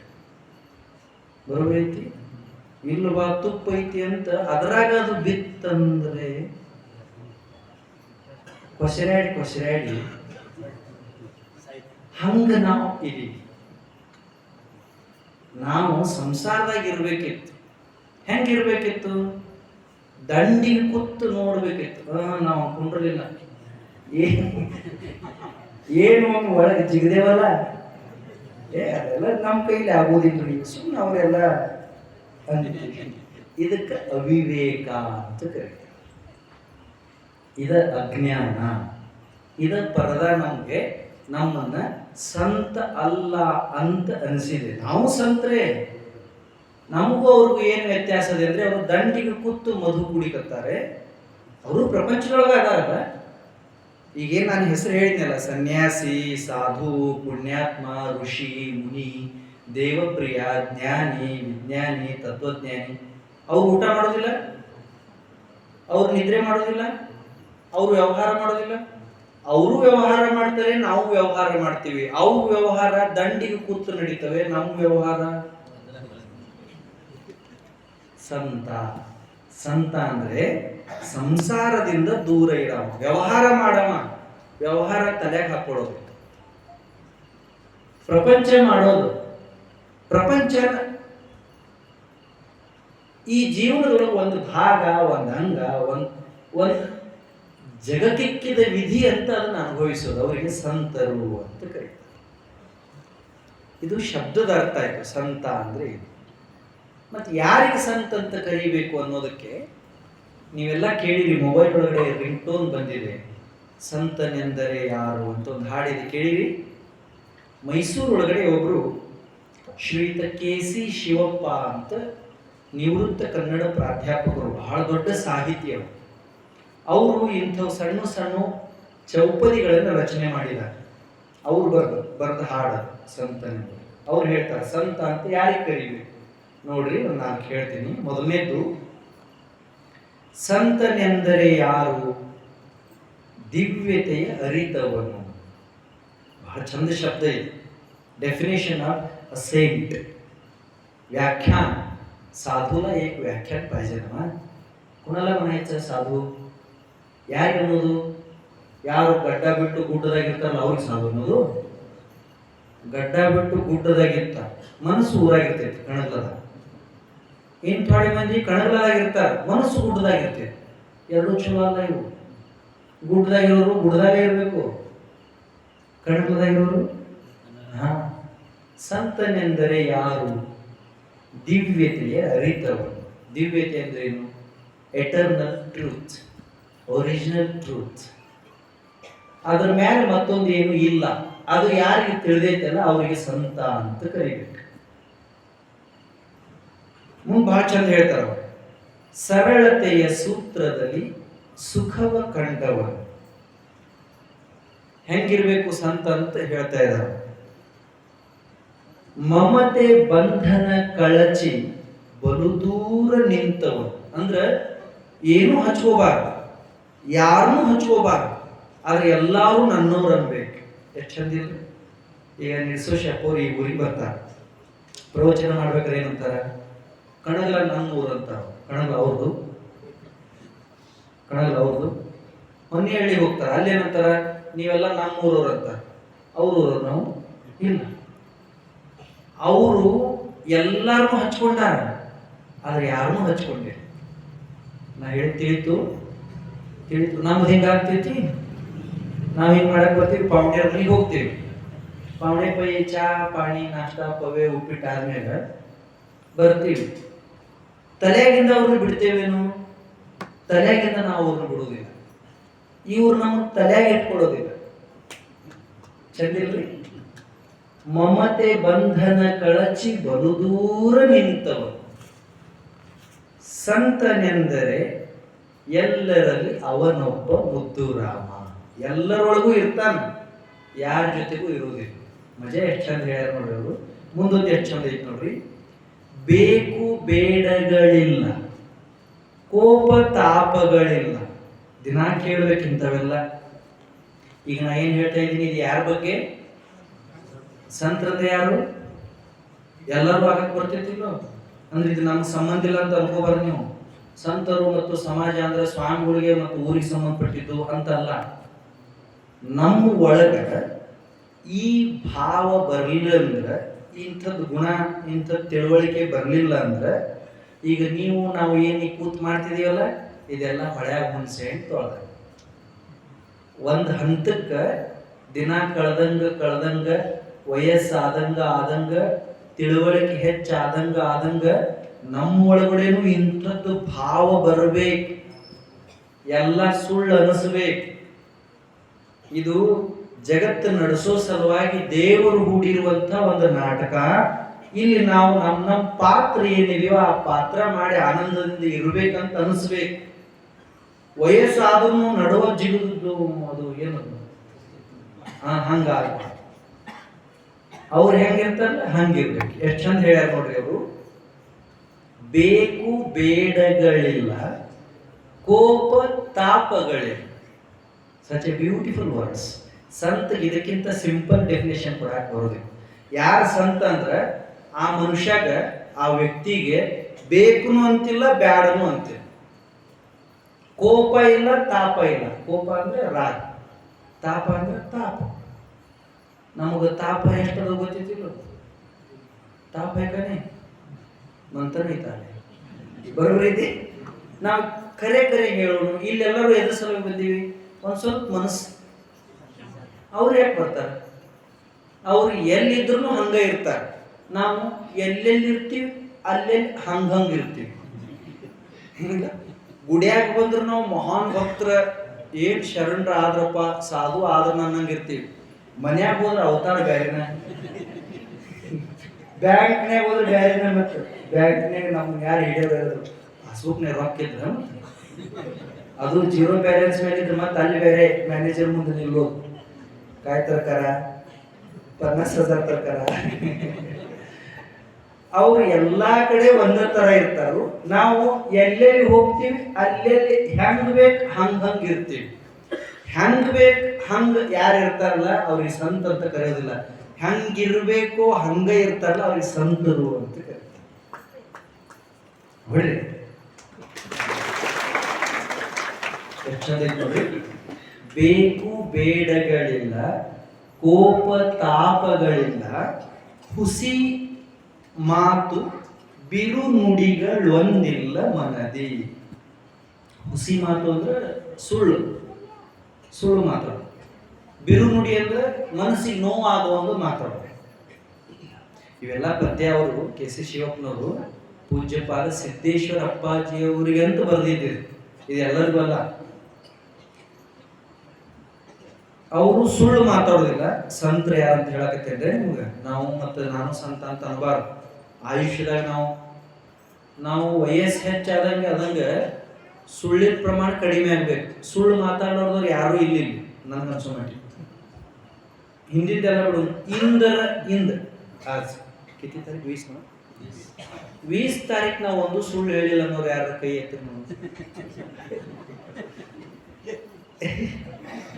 ಬರೋಬೈತಿ? ಇಲ್ಲವಾ ತುಪ್ಪ ಐತಿ ಅಂತ ಅದ್ರಾಗ ಅದು ಬಿತ್ತಂದ್ರೆ ಕೊಸರಾಡಿ ಹಂಗ ನಾವು ಇದೀವಿ. ನಾವು ಸಂಸಾರದಾಗ ಇರ್ಬೇಕಿತ್ತು. ಹೆಂಗಿರ್ಬೇಕಿತ್ತು? ದಂಡಿಗೆ ಕೂತು ನೋಡ್ಬೇಕಿತ್ತು. ನಾವು ಕುಂಡ್ರಲಿಲ್ಲ, ಏನು ಒಳಗೆ ಜಿಗದೇವಲ್ಲ, ಅದೆಲ್ಲ ನಮ್ಮ ಕೈಲಿ ಆಗೋದಿಲ್ಲ. ಸುಮ್ಮನೆ ಅವರೆಲ್ಲ ಇದಕ್ಕೆ ಅವಿವೇಕ ಅಂತ ಕರೀತಾರೆ. ಇದ ಅಜ್ಞಾನ. ಇದ ಪರದ ನಮ್ಗೆ ನಮ್ಮನ್ನ ಸಂತ ಅಲ್ಲ ಅಂತ ಅನಿಸಿದೆ. ನಾವು ಸಂತರೇ. ನಮಗೂ ಅವ್ರಿಗೂ ಏನು ವ್ಯತ್ಯಾಸ ಇದೆ ಅಂದ್ರೆ, ಅವರು ದಂಡಿಗೆ ಕೂತು ಮಧು ಕುಡಿಕತ್ತಾರೆ, ಅವರು ಪ್ರಪಂಚದೊಳಗೆ ಅದಾರಲ್ಲ. ಈಗೇನು ನಾನು ಹೆಸರು ಹೇಳಿದ್ನಲ್ಲ, ಸನ್ಯಾಸಿ, ಸಾಧು, ಪುಣ್ಯಾತ್ಮ, ಋಷಿ, ಮುನಿ, ದೇವಪ್ರಿಯ, ಜ್ಞಾನಿ, ವಿಜ್ಞಾನಿ, ತತ್ವಜ್ಞಾನಿ. ಅವ್ರು ಊಟ ಮಾಡೋದಿಲ್ಲ, ಅವ್ರು ನಿದ್ರೆ ಮಾಡೋದಿಲ್ಲ, ಅವ್ರು ವ್ಯವಹಾರ ಮಾಡೋದಿಲ್ಲ. ಅವರು ವ್ಯವಹಾರ ಮಾಡ್ತಾರೆ, ನಾವು ವ್ಯವಹಾರ ಮಾಡ್ತೀವಿ. ಅವ್ರ ವ್ಯವಹಾರ ದಂಡಿಗೆ ಕೂತು ನಡೀತವೆ, ನಮ್ಮ ವ್ಯವಹಾರ ಸಂತ. ಸಂತ ಅಂದ್ರೆ ಸಂಸಾರದಿಂದ ದೂರ ಇಡವ, ವ್ಯವಹಾರ ಮಾಡವ, ವ್ಯವಹಾರ ತಲೆಗೆ ಹಾಕೊಳ್ಳೋದು, ಪ್ರಪಂಚ ಮಾಡೋದು, ಪ್ರಪಂಚ ಈ ಜೀವನದೊಳಗೆ ಒಂದು ಭಾಗ, ಒಂದು ಅಂಗ, ಒಂದು ಜಗಕ್ಕಿಕ್ಕಿದ ವಿಧಿ ಅಂತ ಅದನ್ನು ಅನುಭವಿಸೋದು ಅವರಿಗೆ ಸಂತರು ಅಂತ ಕರೀತಾರೆ. ಇದು ಶಬ್ದದ ಅರ್ಥ ಆಯ್ತು, ಸಂತ ಅಂದ್ರೆ ಇದು. ಮತ್ತೆ ಯಾರಿಗೆ ಸಂತ ಅಂತ ಕರೀಬೇಕು ಅನ್ನೋದಕ್ಕೆ ನೀವೆಲ್ಲ ಕೇಳಿರಿ, ಮೊಬೈಲ್ ಒಳಗಡೆ ರಿಂಗ್ ಟೋನ್ ಬಂದಿದೆ, ಸಂತನೆಂದರೆ ಯಾರು ಅಂತ ಒಂದು ಹಾಡಿದೆ, ಕೇಳಿರಿ. ಮೈಸೂರು ಒಳಗಡೆ ಒಬ್ರು ಶ್ರೀಯುತ ಕೆ.ಸಿ. ಶಿವಪ್ಪ ಅಂತ ನಿವೃತ್ತ ಕನ್ನಡ ಪ್ರಾಧ್ಯಾಪಕರು, ಬಹಳ ದೊಡ್ಡ ಸಾಹಿತಿಯರು. ಅವರು ಇಂಥವು ಸಣ್ಣ ಸಣ್ಣ ಚೌಪದಿಗಳನ್ನು ರಚನೆ ಮಾಡಿದ್ದಾರೆ. ಅವರು ಬರೆದ ಹಾಡು ಸಂತನೆಂದು. ಅವ್ರು ಹೇಳ್ತಾರೆ ಸಂತ ಅಂತ ಯಾರಿಗೆ ಕರೀಬೇಕು ನೋಡ್ರಿ, ನಾನು ಹೇಳ್ತೀನಿ. ಮೊದಲನೇದು, ಸಂತನೆಂದರೆ ಯಾರು? ದಿವ್ಯತೆಯ ಅರಿತವನು. ಬಹಳ ಚಂದ ಶಬ್ದ ಇದೆ. ಡೆಫಿನೇशन ऑफ अ सेंट, व्याख्यान. साधूला एक व्याख्यान पाहिजे ना. कुणाला म्हणायचं साधू? ಯಾರಿಗೆ ಅನ್ನೋದು? ಯಾರು ಗಡ್ಡ ಬಿಟ್ಟು ಗುಡ್ಡದಾಗಿರ್ತಾರಲ್ಲ ಅವ್ರಿಗೆ ಸಾಧು ಅನ್ನೋದು. ಗಡ್ಡ ಬಿಟ್ಟು ಗುಡ್ಡದಾಗಿರ್ತಾರೆ, ಮನಸ್ಸು ಊರಾಗಿರ್ತೈತಿ ಕಣಗ್ಲದ. ಇನ್ ಥೋಡೆ ಮಂದಿ ಕಣಗ್ಲದಾಗಿರ್ತಾರೆ, ಮನಸ್ಸು ಗುಡ್ಡದಾಗಿರ್ತೈತಿ. ಎರಡೂ ಚಲೋ ಅಲ್ಲ ಇವು. ಗುಡ್ಡದಾಗಿರೋರು ಗುಡ್ಡದಾಗೇ ಇರಬೇಕು, ಕಣಗ್ಲದಾಗಿರೋರು. ಸಂತನೆಂದರೆ ಯಾರು? ದಿವ್ಯತೆಯ ಅರಿತವನು. ದಿವ್ಯತೆ ಅಂದ್ರೆ ಏನು? Eternal truth, original truth. ಅದ್ರ ಮೇಲೆ ಮತ್ತೊಂದು ಏನು ಇಲ್ಲ. ಅದು ಯಾರಿಗೆ ತಿಳಿದೈತಲ್ಲ ಅವರಿಗೆ ಸಂತ ಅಂತ ಕರಿಬೇಕು. ಮುಂದೆ ಬಹಳ ಚಂದ ಹೇಳ್ತಾರ ಅವರು, ಸರಳತೆಯ ಸೂತ್ರದಲ್ಲಿ ಸುಖವ ಕಂಡವ. ಹೆಂಗಿರ್ಬೇಕು ಸಂತ ಅಂತ ಹೇಳ್ತಾ ಇದ್ದಾರೆ. ಮಮತೆ ಬಂಧನ ಕಳಚಿ ಬಲು ದೂರ ನಿಂತವ. ಅಂದ್ರೆ ಏನೂ ಹಚ್ಕೋಬಾರ್ದು, ಯಾರನ್ನೂ ಹಚ್ಕೋಬಾರ್ದು, ಆದ್ರೆ ಎಲ್ಲರೂ ನನ್ನವ್ರು ಅನ್ಬೇಕು. ಎಷ್ಟು ಚಂದಿಲ್ಲ. ಈಗ ನಿಡ್ಸೋ ಶಪ್ಪೋರು ಈ ಊರಿಗೆ ಬರ್ತಾರೆ, ಪ್ರವಚನ ಮಾಡ್ಬೇಕಾದ್ರೆ ಏನಂತಾರ? ಕಣಗಲ ನಮ್ಮೂರು ಅಂತಾರ. ಕಣಗಲ ಅವ್ರದ್ದು, ಕಣಗಲ ಅವ್ರದ್ದು. ಹೊನ್ನೇಹಳ್ಳಿ ಹೋಗ್ತಾರೆ, ಅಲ್ಲೇನಂತಾರ? ನೀವೆಲ್ಲ ನಮ್ಮೂರವ್ರು ಅಂತಾರೆ. ಅವ್ರವ್ರು ನಾವು ಇಲ್ಲ. ಅವರು ಎಲ್ಲಾರನ್ನೂ ಹಚ್ಕೊಂಡಾರ, ಆದ್ರೆ ಯಾರನ್ನೂ ಹಚ್ಕೊಂಡಿಲ್ಲ. ನಾ ಹೇಳಿ ತಿಳಿತು ನಮ್ದು ಹಿಂಗಾಗ್ತೈತಿ. ನಾವು ಹಿಂಗೆ ಮಾಡಕ್ ಬರ್ತೀವಿ, ಪಾವಣೆ ಮನೆಗೆ ಹೋಗ್ತೀವಿ. ಪಾವಣೆ ಪೈ ಚಾ ಪಾಣಿ ನಾಷ್ಟ ಪವೆ ಉಪ್ಪಿಟ್ಟು ಆದ್ಮೇಲೆ ಬರ್ತೀವಿ. ತಲೆಯಾಗಿಂದ ಅವ್ರನ್ನ ಬಿಡ್ತೇವೇನು? ತಲೆಯಾಗಿಂದ ನಾವು ಅವ್ರನ್ನ ಬಿಡೋದಿಲ್ಲ. ಇವ್ರು ನಮ್ಮ ತಲೆಯಾಗ ಇಟ್ಕೊಳ್ಳೋದಿಲ್ಲ. ಚಂದಿಲ್ರಿ. ಮಮತೆ ಬಂಧನ ಕಳಚಿ ಬಲು ದೂರ ನಿಂತವ. ಸಂತನೆಂದರೆ ಎಲ್ಲರಲ್ಲಿ ಅವನೊಬ್ಬ ಮುದ್ದು ರಾಮ. ಎಲ್ಲರೊಳಗೂ ಇರ್ತಾನ, ಯಾರ ಜೊತೆಗೂ ಇರುವುದಿಲ್ಲ. ಮಜಾ ಎಷ್ಟು ಚಂದ ಹೇಳ್ಯಾರ ನೋಡ್ರಿ ಅವರು. ಮುಂದೊಂದು ಎಷ್ಟು ಚಂದ ಐತಿ ನೋಡ್ರಿ. ಬೇಕು ಬೇಡಗಳಿಲ್ಲ, ಕೋಪ ತಾಪಗಳಿಲ್ಲ. ದಿನಾ ಕೇಳ್ಬೇಕಿಂತವೆಲ್ಲ. ಈಗ ನಾ ಏನ್ ಹೇಳ್ತಾ ಇದ್ದೀನಿ, ಇದು ಯಾರ ಬಗ್ಗೆ? ಸಂತರತೆ ಯಾರು? ಎಲ್ಲರೂ ಆಗಕ್ಕೆ ಬರ್ತೈತಿಲ್ಲ ಅಂದ್ರೆ ಇದು ನಮ್ಗೆ ಸಂಬಂಧ ಇಲ್ಲ ಅಂತ ಅನ್ಕೋಬಾರ್ದು ನೀವು. ಸಂತರು ಮತ್ತು ಸಮಾಜ ಅಂದ್ರೆ ಸ್ವಾಮಿಗಳಿಗೆ ಮತ್ತು ಊರಿಗೆ ಸಂಬಂಧಪಟ್ಟಿದ್ದು ಅಂತಲ್ಲ. ನಮ್ಮ ಒಳಗ ಈ ಭಾವ ಬರಲಿಲ್ಲ ಅಂದ್ರೆ, ಇಂಥದ್ದು ಗುಣ, ಇಂಥದ್ದು ತಿಳುವಳಿಕೆ ಬರಲಿಲ್ಲ ಅಂದ್ರೆ, ಈಗ ನೀವು ನಾವು ಏನು ಕೂತ್ ಮಾಡ್ತಿದೀವಲ್ಲ, ಇದೆಲ್ಲ ಹೊಳ್ಯಾಗ ಹುಣಸೆ ಹಣ್ಣು ತೊಳೆದ. ಒಂದು ಹಂತಕ್ಕೆ ದಿನ ಕಳ್ದಂಗ ವಯಸ್ಸಾದಂಗ ತಿಳುವಳಿಕೆ ಹೆಚ್ಚಾದಂಗ ನಮ್ಮೊಳಗಡೆನು ಇಂಥದ್ದು ಭಾವ ಬರಬೇಕು, ಎಲ್ಲ ಸುಳ್ಳು ಅನಿಸ್ಬೇಕು. ಇದು ಜಗತ್ತು ನಡೆಸೋ ಸಲುವಾಗಿ ದೇವರು ಹೂಡಿರುವಂತ ಒಂದು ನಾಟಕ. ಇಲ್ಲಿ ನಾವು ನಮ್ಮ ಪಾತ್ರ ಏನಿದೆಯೋ ಆ ಪಾತ್ರ ಮಾಡಿ ಆನಂದದಿಂದ ಇರ್ಬೇಕಂತ ಅನಿಸ್ಬೇಕು. ವಯಸ್ಸಾದ್ರೂ ನಡುವ ಜಿಗುದು ಅದು ಏನದು ಹಂಗಾಗ ಅವ್ರು ಹೆಂಗಿರ್ತಾರಲ್ಲ ಹಂಗಿರ್ಬೇಕು. ಎಷ್ಟು ಚಂದ ಹೇಳ್ಯಾರ ನೋಡ್ರಿ ಅವರು. ಬೇಕು ಬೇಡಗಳಿಲ್ಲ, ಕೋಪ ತಾಪಗಳಿಲ್ಲ. Such a beautiful words. ಸಂತ ಇದಕ್ಕಿಂತ ಸಿಂಪಲ್ ಡೆಫಿನೇಷನ್ ಕೊಡಕ್ಕೆ ಬರೋದಿಲ್ಲ. ಯಾರ ಸಂತ ಅಂದ್ರೆ ಆ ಮನುಷ್ಯಾಗ, ಆ ವ್ಯಕ್ತಿಗೆ ಬೇಕುನು ಅಂತಿಲ್ಲ, ಬ್ಯಾಡನು ಅಂತಿಲ್ಲ. ಕೋಪ ಇಲ್ಲ ತಾಪ ಇಲ್ಲ. ಕೋಪ ಅಂದ್ರೆ ರಾಗ, ತಾಪ ಅಂದ್ರೆ ತಾಪ. ನಮಗೆ ತಾಪ ಎಷ್ಟದ ಗೊತ್ತಿಲ್ಲ. ತಾಪ ಯಾಕನೆ ಮಂತನ ಇದ್ದಾನೆ ಬರೋರೀತಿ. ನಾವು ಕರೆ ಹೇಳೋಣ. ಇಲ್ಲೆಲ್ಲರೂ ಎದ್ರ ಸಲುವಾಗಿ ಬಂದೀವಿ? ಒಂದು ಸ್ವಲ್ಪ ಮನಸ್ಸು. ಅವ್ರು ಯಾಕೆ ಬರ್ತಾರೆ? ಅವ್ರು ಎಲ್ಲಿದ್ರು ಹಂಗ ಇರ್ತಾರೆ. ನಾವು ಎಲ್ಲೆಲ್ಲಿ ಇರ್ತೀವಿ ಅಲ್ಲೆಲ್ಲಿ ಹಂಗಂಗೆ ಇರ್ತೀವಿ. ಹಿಂಗ ಗುಡಿಯಾಗ ಬಂದ್ರೆ ನಾವು ಮಹಾನ್ ಭಕ್ತರ, ಏನ್ ಶರಣರ ಆದ್ರಪ್ಪ, ಸಾಧು ಆದ್ರ ನನ್ನಂಗೆ ಇರ್ತೀವಿ. ಮನ್ಯಾಗ ಹೋದ್ರೆ ಅವತಾರ ಬ್ಯಾರಿನ, ಬ್ಯಾಂಕ್ನಾಗ ಹೋದ್ರೆ ಬ್ಯಾರಿನ. ಮತ್ತೆ ಬ್ಯಾಂಕ್ನಾಗ ನಮ್ಗೆ ಯಾರು ಹಿಡಿಯೋದು? ಪಾಸ್ಬುಕ್ನಾಗ ರೊಕ್ಕ ಇದ್ರ ಅದು ಜೀರೋ ಬ್ಯಾಲೆನ್ಸ್ ಮೇಲೆ ಇದ್ರೆ ಮತ್ತೆ ಅಲ್ಲಿ ಬೇರೆ ಮ್ಯಾನೇಜರ್ ಮುಂದೆ ನಿಲ್ಲೋದು. ಕಾಯ್ ತರ್ಕಾರ 50,000 ತರ್ಕಾರ. ಅವ್ರು ಎಲ್ಲಾ ಕಡೆ ಒಂದೇ ತರ ಇರ್ತಾರು. ನಾವು ಎಲ್ಲೆಲ್ಲಿ ಹೋಗ್ತೀವಿ ಅಲ್ಲೆಲ್ಲಿ ಹೆಂಗ್ ಬೇಕು ಹಂಗ್ ಇರ್ತೀವಿ. ಹೆಂಗ್ ಬೇಕು ಹಂಗ ಯಾರು ಇರ್ತಾರಲ್ಲ ಅವ್ರಿಗೆ ಸಂತ ಅಂತ ಕರೆಯೋದಿಲ್ಲ. ಹೆಂಗಿರ್ಬೇಕು ಹಂಗ ಇರ್ತಾರಲ್ಲ ಅವ್ರಿಗೆ ಸಂತರು ಅಂತ ಕರೀತಾರೆ. ಹೊಳ್ಳಿ ಬೇಕು ಬೇಡಗಳಿಲ್ಲ, ಕೋಪ ತಾಪಗಳಿಲ್ಲ, ಹುಸಿ ಮಾತು ಬಿರು ನುಡಿಗಳೊಂದಿಲ್ಲ ಮನದಿ. ಹುಸಿ ಮಾತು ಅಂದ್ರೆ ಸುಳ್ಳು ಮಾತಾಡೋದು. ಬಿರು ನುಡಿ ಅಂದ್ರೆ ಮನಸ್ಸಿಗೆ ನೋವಾಗುವಂದು ಮಾತಾಡೋದು. ಇವೆಲ್ಲ ಪದ್ಯ ಅವರು ಕೆ ಸಿ ಶಿವಪ್ಪನವರು ಪೂಜ್ಯಪಾದ ಸಿದ್ದೇಶ್ವರ ಅಪ್ಪಾಜಿಯವರಿಗೆ ಅಂತ ಬರೆದಿದ್ದೀರಿ. ಇದೆಲ್ಲರಿಗೂ ಅಲ್ಲ. ಅವರು ಸುಳ್ಳು ಮಾತಾಡೋದಿಲ್ಲ. ಸಂತರ ಯಾರಂತ ಹೇಳಕತ್ತಿದ್ರೆ ನಿಮ್ಗೆ, ನಾವು ಮತ್ತೆ ನಾನು ಸಂತ ಅಂತ ಅನ್ಬಾರ್ದು. ಆಯುಷ್ಯದಾಗ ನಾವು ವಯಸ್ಸು ಹೆಚ್ಚಾದಂಗೆ ಸುಳ್ಳಿನ ಪ್ರಮಾಣ ಕಡಿಮೆ ಆಗ್ಬೇಕು. ಸುಳ್ಳು ಮಾತಾಡೋರು ಯಾರು ಇಲ್ಲಿ ನನ್ಗೆ ಅನ್ಸೋ ಮಾಡಿ. ಹಿಂದಿಂದೆಲ್ಲ ಬಿಡು. ಇಂದ ಆಜ್ ಕಿತಿ ತಾರೀಕು 20 ತಾರೀಕು ನಾವು ಒಂದು ಸುಳ್ಳು ಹೇಳಿಲ್ಲ ಅನ್ನೋರು ಯಾರ ಕೈ ಎತ್ತಿರ ನಾವು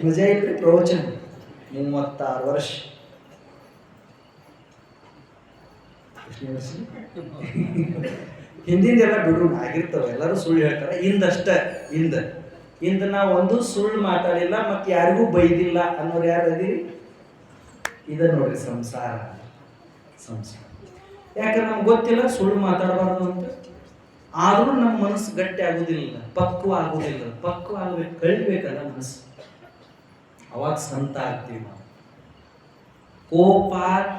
ಮಜಾ ಇಲ್ರಿ. ಪ್ರವಚನ 36 ವರ್ಷ ಹಿಂದಿಂದೆಲ್ಲ ಬಿಡು ಆಗಿರ್ತಾವ. ಎಲ್ಲರೂ ಸುಳ್ಳು ಹೇಳ್ತಾರೆ. ಇಂದ ನಾವು ಒಂದು ಸುಳ್ಳು ಮಾತಾಡಿಲ್ಲ, ಮತ್ತೆ ಯಾರಿಗೂ ಬೈದಿಲ್ಲ ಅನ್ನೋರು ಯಾರು ಅದೀರಿ? ಇದ ನೋಡ್ರಿ ಸಂಸಾರ. ಯಾಕಂದ್ರೆ ನಮ್ಗೆ ಗೊತ್ತಿಲ್ಲ ಸುಳ್ಳು ಮಾತಾಡಬಾರ್ದು ಅಂತ. ಆದ್ರೂ ನಮ್ಮ ಮನಸ್ಸು ಗಟ್ಟಿ ಆಗುದಿಲ್ಲ, ಪಕ್ವ ಆಗ್ಬೇಕು, ಕಳಿಬೇಕಲ್ಲ ಮನಸ್ಸು. ಅವಾಗ ಸಂತ ಆಗ್ತೀವಿ ನಾವು. ಕೋಪ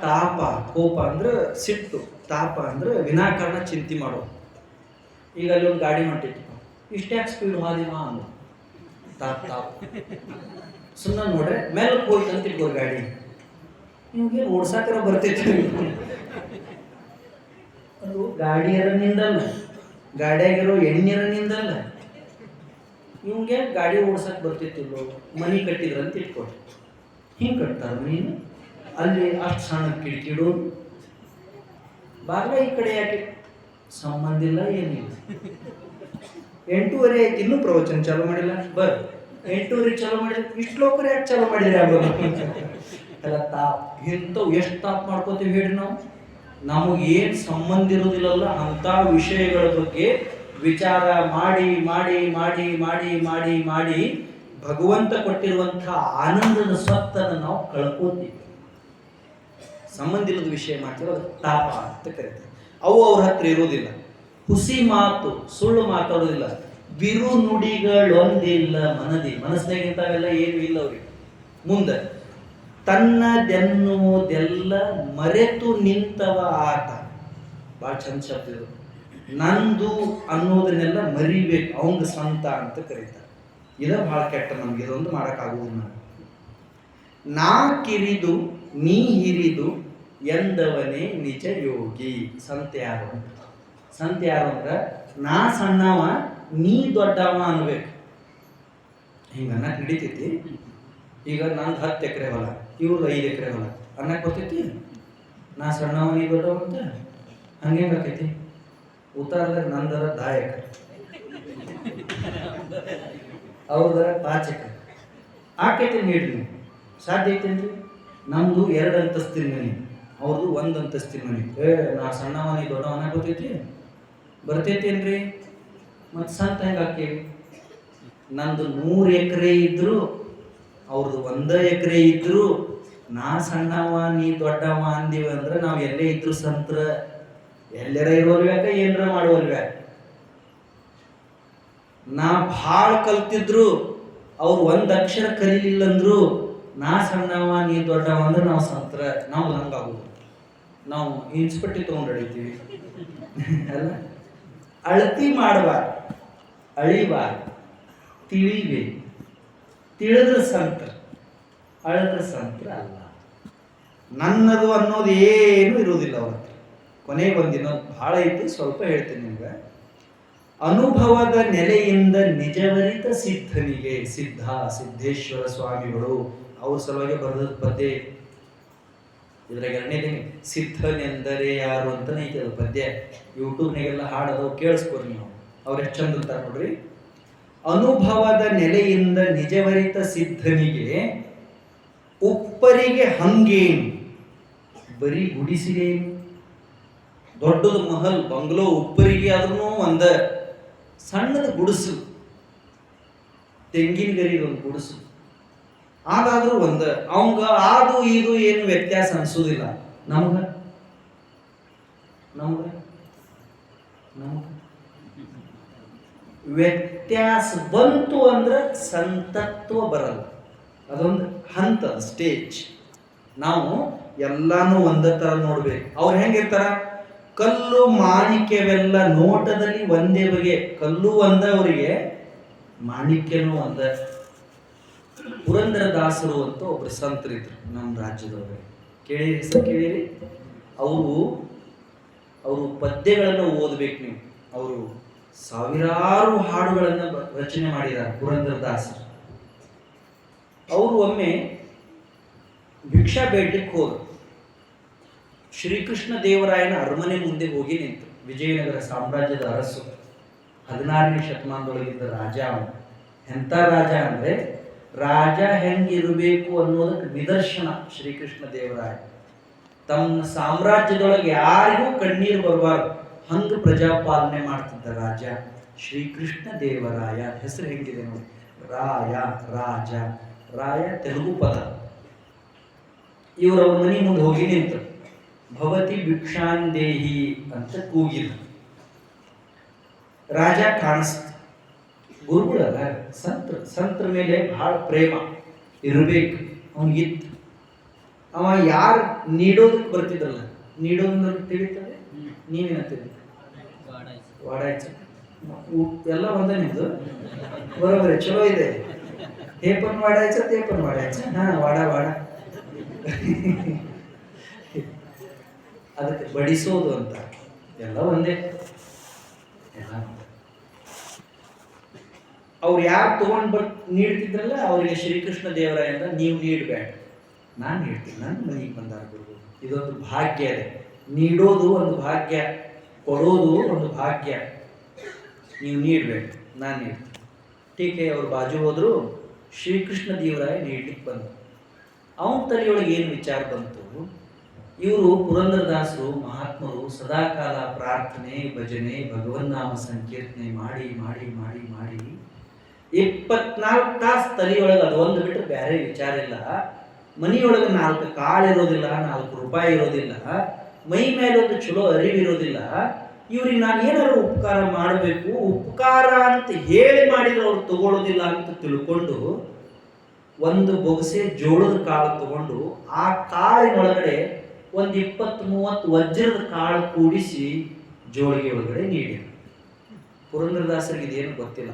ತಾಪ. ಕೋಪ ಅಂದ್ರೆ ಸಿಟ್ಟು, ತಾಪ ಅಂದ್ರೆ ವಿನಾಕಾರಣ ಚಿಂತೆ ಮಾಡೋದು. ಈಗ ಅಲ್ಲಿ ಒಂದು ಗಾಡಿ ಹೊಂಟಿತ್ತು, ಇಷ್ಟ್ಯಾಕೆ ಸ್ಪೀಡ್ ಹೋದಿವ ಅಂದು ತಾಪ ಸುಮ್ಮನೆ ನೋಡ್ರೆ ಮೇಲೆ ಹೋಯ್ತು ಅಂತ ಇಟ್ಕೋರು ಗಾಡಿ. ನಿಮ್ಗೆ ಓಡ್ಸಾಕರ ಬರ್ತೈತಿ. ಅದು ಗಾಡಿಯರ ನಿಂದಲ್ಲ, ಗಾಡಿಯಾಗಿರೋ ಎಣ್ಣೆರ ನಿಂದಲ್ಲ. ಇವ್ಗೆ ಗಾಡಿ ಓಡ್ಸಕ್ ಬರ್ತಿತ್ತಿಲ್ಲೋ, ಮನಿ ಕಟ್ಟಿದ್ರಂತ ಇಟ್ಕೊಟ್ರಿ. ಹಿಂಗೆ ಕಟ್ತಾರ ಮೀನು. ಅಲ್ಲಿ ಅಷ್ಟು ಸಣ್ಣ ಕಿಟಕಿಡೋದು, ಬಾಗ್ಲ ಈ ಕಡೆ ಯಾಕೆ ಸಂಬಂಧ ಇಲ್ಲ, ಏನಿಲ್ಲ. 8:30 ಆಯ್ತು, ಇನ್ನೂ ಪ್ರವಚನ ಚಾಲೂ ಮಾಡಿಲ್ಲ. 8:30 ಚಾಲೂ ಮಾಡಿಲ್ಲ. ಇಷ್ಟು ಲೋಕರು ಯಾಕೆ ಚಾಲೂ ಮಾಡಿದ್ರಿ? ಎಲ್ಲ ತಾಪ್. ಇಂಥವು ಎಷ್ಟು ತಾಪ್ ಮಾಡ್ಕೋತೀವಿ ಹೇಳಿ ನಾವು. ನಮಗೇನು ಸಂಬಂಧ ಇರೋದಿಲ್ಲಲ್ಲ ಅಂಥ ವಿಷಯಗಳ ಬಗ್ಗೆ ವಿಚಾರ ಮಾಡಿ ಮಾಡಿ ಮಾಡಿ ಮಾಡಿ ಮಾಡಿ ಮಾಡಿ ಭಗವಂತ ಕೊಟ್ಟಿರುವಂತಹ ಆನಂದದ ಸ್ವತ್ತನ್ನು ನಾವು ಕಳ್ಕೋತೀವಿ. ಸಂಬಂಧ ಇಲ್ಲದ ವಿಷಯ ಮಾಡ್ತೀವಿ, ಅದು ತಾಪ ಅಂತ ಕರೀತಾರೆ. ಅವು ಅವ್ರ ಹತ್ರ ಇರೋದಿಲ್ಲ. ಹುಸಿ ಮಾತು, ಸುಳ್ಳು ಮಾತಾಡೋದಿಲ್ಲ. ಬಿರು ನುಡಿಗಳೊಂದಿಲ್ಲ ಮನದಿ. ಮನಸ್ಸಿನಾಗಿಂತಾವೆಲ್ಲ ಏನು ಇಲ್ಲ ಅವ್ರಿಗೆ. ಮುಂದೆ ತನ್ನದೆನ್ನುವುದೆಲ್ಲ ಮರೆತು ನಿಂತವ ಆತ. ಭಾಳ ಚಂದ ಶಬ್ದ ಇದು. ನಂದು ಅನ್ನೋದನ್ನೆಲ್ಲ ಮರಿಬೇಕು, ಅವಂಗ ಸ್ವಂತ ಅಂತ ಕರೀತಾರೆ. ಇದ ಭಾಳ ಕೆಟ್ಟ. ನಮ್ಗೆ ಇದೊಂದು ಮಾಡೋಕ್ಕಾಗುವುದಿಲ್ಲ. ನಾ ಕಿರಿದು ನೀ ಹಿರಿದು ಎಂದವನೇ ನಿಜ ಯೋಗಿ. ಸಂತ ಯಾರು ಅಂದ್ರೆ ನಾ ಸಣ್ಣವ ನೀ ದೊಡ್ಡವ ಅನ್ಬೇಕು. ಹಿಂಗ ಅನ್ನಕ್ ನಡೀತೈತಿ. ಈಗ ನಂದು 10 ಎಕರೆ ಹೊಲ, ಇವ್ರದ್ದು 5 ಎಕರೆ ಹೊಲ ಅನ್ನಕ್ ಬರ್ತೈತಿ. ನಾ ಸಣ್ಣವ ನೀ ದೊಡ್ಡವ ಅಂತ ಹಂಗೆ ಆಕೈತಿ. ಉತ್ತರದಾಗ ನಂದರ 10 ಎಕರೆ, ಅವ್ರದರ 5 ಎಕರೆ ಆಕೈತಿ. ನೀಡ್ರಿ ಸಾಧ್ಯ ಐತೇನ್ರಿ? ನಮ್ದು 2 ಅಂತಸ್ತಿನ ಮನೆ, ಅವ್ರದ್ದು 1 ಅಂತಸ್ತಿನ ಮನೆ. ನಾ ಸಣ್ಣವ ನೀ ದೊಡ್ಡವನ ಗೊತ್ತೈತಿ? ಬರ್ತೈತೇನ್ರಿ? ಮತ್ತು ಸಂತ ಹೆಂಗೆ ಹಾಕೇವಿ? ನಂದು 100 ಎಕರೆ ಇದ್ರು ಅವ್ರದ್ದು 1 ಎಕರೆ ಇದ್ರು ನಾ ಸಣ್ಣವ ನೀ ದೊಡ್ಡವ ಅಂದಿವ ಅಂದ್ರೆ ನಾವು ಎಲ್ಲೇ ಇದ್ರು ಸಂತ್ರ ಎಲ್ಲರ ಇರೋಲ್ವ್ಯಾಕ ಏನರ ಮಾಡುವಲ್ವ್ಯಾಕ. ನಾ ಭಾಳ ಕಲ್ತಿದ್ರು ಅವ್ರು 1 ಅಕ್ಷರ ಕಲೀಲಿಲ್ಲಂದ್ರು ನಾ ಸಣ್ಣವ ನೀ ದೊಡ್ಡವ ಅಂದ್ರೆ ನಾವು ಸಂತ್ರ ನಾವು ಹಂಗಾಗುದು. ನಾವು ಇನ್ಸ್ಪೆಕ್ಟಿ ತಗೊಂಡು ಹಿಡಿತೀವಿ ಅಲ್ಲ. ಅಳತಿ ಮಾಡಬಾರ್ದು, ಅಳಿಬಾರ್ದು, ತಿಳಿಬೇಕು. ತಿಳಿದ್ರ ಸಂತ್ರ, ಅಳದ್ರ ಸಂತ್ರ ಅಲ್ಲ. ನನ್ನದು ಅನ್ನೋದು ಏನು ಇರುವುದಿಲ್ಲ ಅವ್ರ ಹತ್ರ. ಕೊನೆಗೆ ಒಂದಿನ ಬಹಳ ಐತಿ, ಸ್ವಲ್ಪ ಹೇಳ್ತೀನಿ ನಿಮ್ಗೆ. ಅನುಭವದ ನೆಲೆಯಿಂದ ನಿಜವರಿತ ಸಿದ್ಧನಿಗೆ, ಸಿದ್ದೇಶ್ವರ ಸ್ವಾಮಿಗಳು ಅವ್ರ ಸಲುವಾಗಿ ಬರೆದ ಪದ್ಯ. ಇದ್ರಾಗ 2ನೇ ಸಿದ್ಧನೆಂದರೆ ಯಾರು ಅಂತಾನೆ ಐತಿ ಅದು ಪದ್ಯ. ಯೂಟ್ಯೂಬ್ನಾಗೆಲ್ಲ ಹಾಡೋದು ಕೇಳಿಸ್ಕೊರಿ ನೀವು, ಅವ್ರು ಎಷ್ಟು ಚಂದ ಅಂತಾರೆ ನೋಡ್ರಿ. ಅನುಭವದ ನೆಲೆಯಿಂದ ನಿಜವರಿತ ಸಿದ್ಧನಿಗೆ ಉಪ್ಪರಿಗೆ ಹಂಗೇನು, ಬರೀ ಗುಡಿಸಿಗೇನು. ದೊಡ್ಡದು ಮಹಲ್ ಬಂಗ್ಲೋ ಉಪ್ಪರಿಗೆ ಆದ್ರೂ ಒಂದ ಸಣ್ಣದ ಗುಡಿಸು, ತೆಂಗಿನ ಗರಿ ಒಂದು ಗುಡಿಸು, ಅದಾದ್ರೂ ಒಂದ. ಅವಂಗ ಅದು ಇದು ಏನು ವ್ಯತ್ಯಾಸ ಅನ್ಸೋದಿಲ್ಲ. ನಮ್ಗ ನಮ್ಗ ನಮ್ಗ ವ್ಯತ್ಯಾಸ ಬಂತು ಅಂದ್ರೆ ಸಂತತ್ವ ಬರಲ್ಲ. ಅದೊಂದು ಹಂತ, ಸ್ಟೇಜ್. ನಾವು ಎಲ್ಲಾನು ಒಂದೇ ತರ ನೋಡ್ಬೇಕು. ಅವ್ರು ಹೆಂಗಿರ್ತಾರ, ಕಲ್ಲು ಮಾಣಿಕ್ಯವೆಲ್ಲ ನೋಟದಲ್ಲಿ ಒಂದೇ ಬಗೆ. ಕಲ್ಲು ಒಂದ, ಅವರಿಗೆ ಮಾಣಿಕ್ಯನೂ ಒಂದ. ಪುರಂದರದಾಸರು ಅಂತ ಒಬ್ರು ಸಂತರಿದ್ರು ನಮ್ಮ ರಾಜ್ಯದವ್ರಿಗೆ. ಕೇಳಿರಿ, ಹೆಸರು ಕೇಳಿರಿ. ಅವರು ಪದ್ಯಗಳನ್ನು ಓದ್ಬೇಕು ನೀವು. ಅವರು ಸಾವಿರಾರು ಹಾಡುಗಳನ್ನು ರಚನೆ ಮಾಡಿದ್ದಾರೆ ಪುರಂದರದಾಸರು. ಅವರು ಒಮ್ಮೆ ಭಿಕ್ಷಾ ಬೇಡ್ಲಿಕ್ಕೆ ಹೋದರು. ಶ್ರೀಕೃಷ್ಣ ದೇವರಾಯನ ಅರಮನೆ ಮುಂದೆ ಹೋಗಿ ನಿಂತು. ವಿಜಯನಗರ ಸಾಮ್ರಾಜ್ಯದ ಅರಸು, 16ನೇ ಶತಮಾನದೊಳಗಿದ್ದ ರಾಜ. ಅವನು ಎಂಥ ರಾಜ ಅಂದ್ರೆ ರಾಜ ಹೆಂಗಿರಬೇಕು ಅನ್ನೋದಕ್ಕೆ ನಿದರ್ಶನ ಶ್ರೀಕೃಷ್ಣ ದೇವರಾಯ. ತಮ್ಮ ಸಾಮ್ರಾಜ್ಯದೊಳಗೆ ಯಾರಿಗೂ ಕಣ್ಣೀರು ಬರಬಾರ್ದು ಹಂಗ ಪ್ರಜಾಪಾಲನೆ ಮಾಡ್ತಿದ್ದ ರಾಜ ಶ್ರೀಕೃಷ್ಣ ದೇವರಾಯ. ಹೆಸರು ಹೆಂಗಿದೆ ನೋಡಿ, ರಾಯ, ರಾಜ. ರಾಯ ತೆಲುಗು ಪದ. ಇವರು ಅವ್ರ ಮನೆ ಮುಂದೆ ಹೋಗಿ ನಿಂತರು. ಭವತಿ ಭಿಕ್ಷಾಂದೇಹಿ ಅಂತ ಕೂಗಿದ್ರು. ರಾಜ ಕಾಣಿಸ್ತು. ಗುರುಗಳಲ್ಲ, ಸಂತರ ಮೇಲೆ ಬಹಳ ಪ್ರೇಮ ಇರಬೇಕು ಅವನಿಗಿತ್ತು. ಅವ ಯಾರು ನೀಡೋದಕ್ಕೆ ಬರ್ತಿದ್ರಲ್ಲ, ನೀಡೋದ್ರ ತಿಳಿತದೆ. ನೀವೇನಂತೀರಿ? ವಾಡಾಯ್ತು ಎಲ್ಲ ಒಂದೇ ನಿಮ್ದು. ಬರೋಬರಿ, ಚಲೋ ಇದೆ. ಹೇಪನ್ ವಾಡಾಯ್ಚ, ತೇಪನ್ ವಾಡಾಯ್ಚ. ಹಾ, ವಾಡ ಅದಕ್ಕೆ ಬಡಿಸೋದು ಅಂತ ಎಲ್ಲ ಒಂದೇ. ಎಲ್ಲ ಅವ್ರು ಯಾರು ತಗೊಂಡ್ ನೀಡ್ತಿದ್ರಲ್ಲ ಅವರಿಗೆ ಶ್ರೀಕೃಷ್ಣ ದೇವರಾಯಂದ ನೀವು ನೀಡಬೇಡ, ನಾನು ನೀಡ್ತೀನಿ, ನನ್ನ ಮನೆಗೆ ಬಂದಾರ ಗುರು. ಇದೊಂದು ಭಾಗ್ಯ. ನೀಡೋದು ಒಂದು ಭಾಗ್ಯ, ಕೊಡೋದು ಒಂದು ಭಾಗ್ಯ. ನೀವು ನೀಡಬೇಡ, ನಾನು ನೀಡ್ತೀನಿ. ಟೀಕೆ ಅವ್ರು ಬಾಜು ಹೋದ್ರು. ಶ್ರೀಕೃಷ್ಣ ದೇವರಾಯ ನೀಡ್ಲಿಕ್ಕೆ ಬಂತು. ಅವನ ತಲೆಯೊಳಗೆ ಏನು ವಿಚಾರ ಬಂತು, ಇವರು ಪುರಂದರದಾಸರು ಮಹಾತ್ಮರು ಸದಾಕಾಲ ಪ್ರಾರ್ಥನೆ, ಭಜನೆ, ಭಗವನ್ನಾಮ ಸಂಕೀರ್ತನೆ ಮಾಡಿ ಮಾಡಿ ಮಾಡಿ ಮಾಡಿ 24 ತಾಸು ತಲೆಯೊಳಗೆ ಅದೊಂದು ಬಿಟ್ಟರೆ ಬೇರೆ ವಿಚಾರ ಇಲ್ಲ. ಮನೆಯೊಳಗೆ 4 ಕಾಳು ಇರೋದಿಲ್ಲ, 4 ರೂಪಾಯಿ ಇರೋದಿಲ್ಲ, ಮೈ ಮೇಲೆ ಒಂದು ಚಲೋ ಅರಿವಿರೋದಿಲ್ಲ. ಇವ್ರಿಗೆ ನಾನು ಏನಾದ್ರು ಉಪಕಾರ ಮಾಡಬೇಕು, ಉಪಕಾರ ಅಂತ ಹೇಳಿ ಮಾಡಿದ್ರೆ ಅವ್ರು ತಗೊಳ್ಳೋದಿಲ್ಲ ಅಂತ ತಿಳ್ಕೊಂಡು ಒಂದು ಬೊಗಸೆ ಜೋಳದ ಕಾಳು ತಗೊಂಡು ಆ ಕಾಳಿನೊಳಗಡೆ ಒಂದು 20-30 ವಜ್ರದ ಕಾಳು ಕೂಡಿಸಿ ಜೋಳಿಗೆ ಒಳಗಡೆ ನೀಡಿದರು. ಪುರಂದರದಾಸರಿಗೆ ಇದೇನು ಗೊತ್ತಿಲ್ಲ.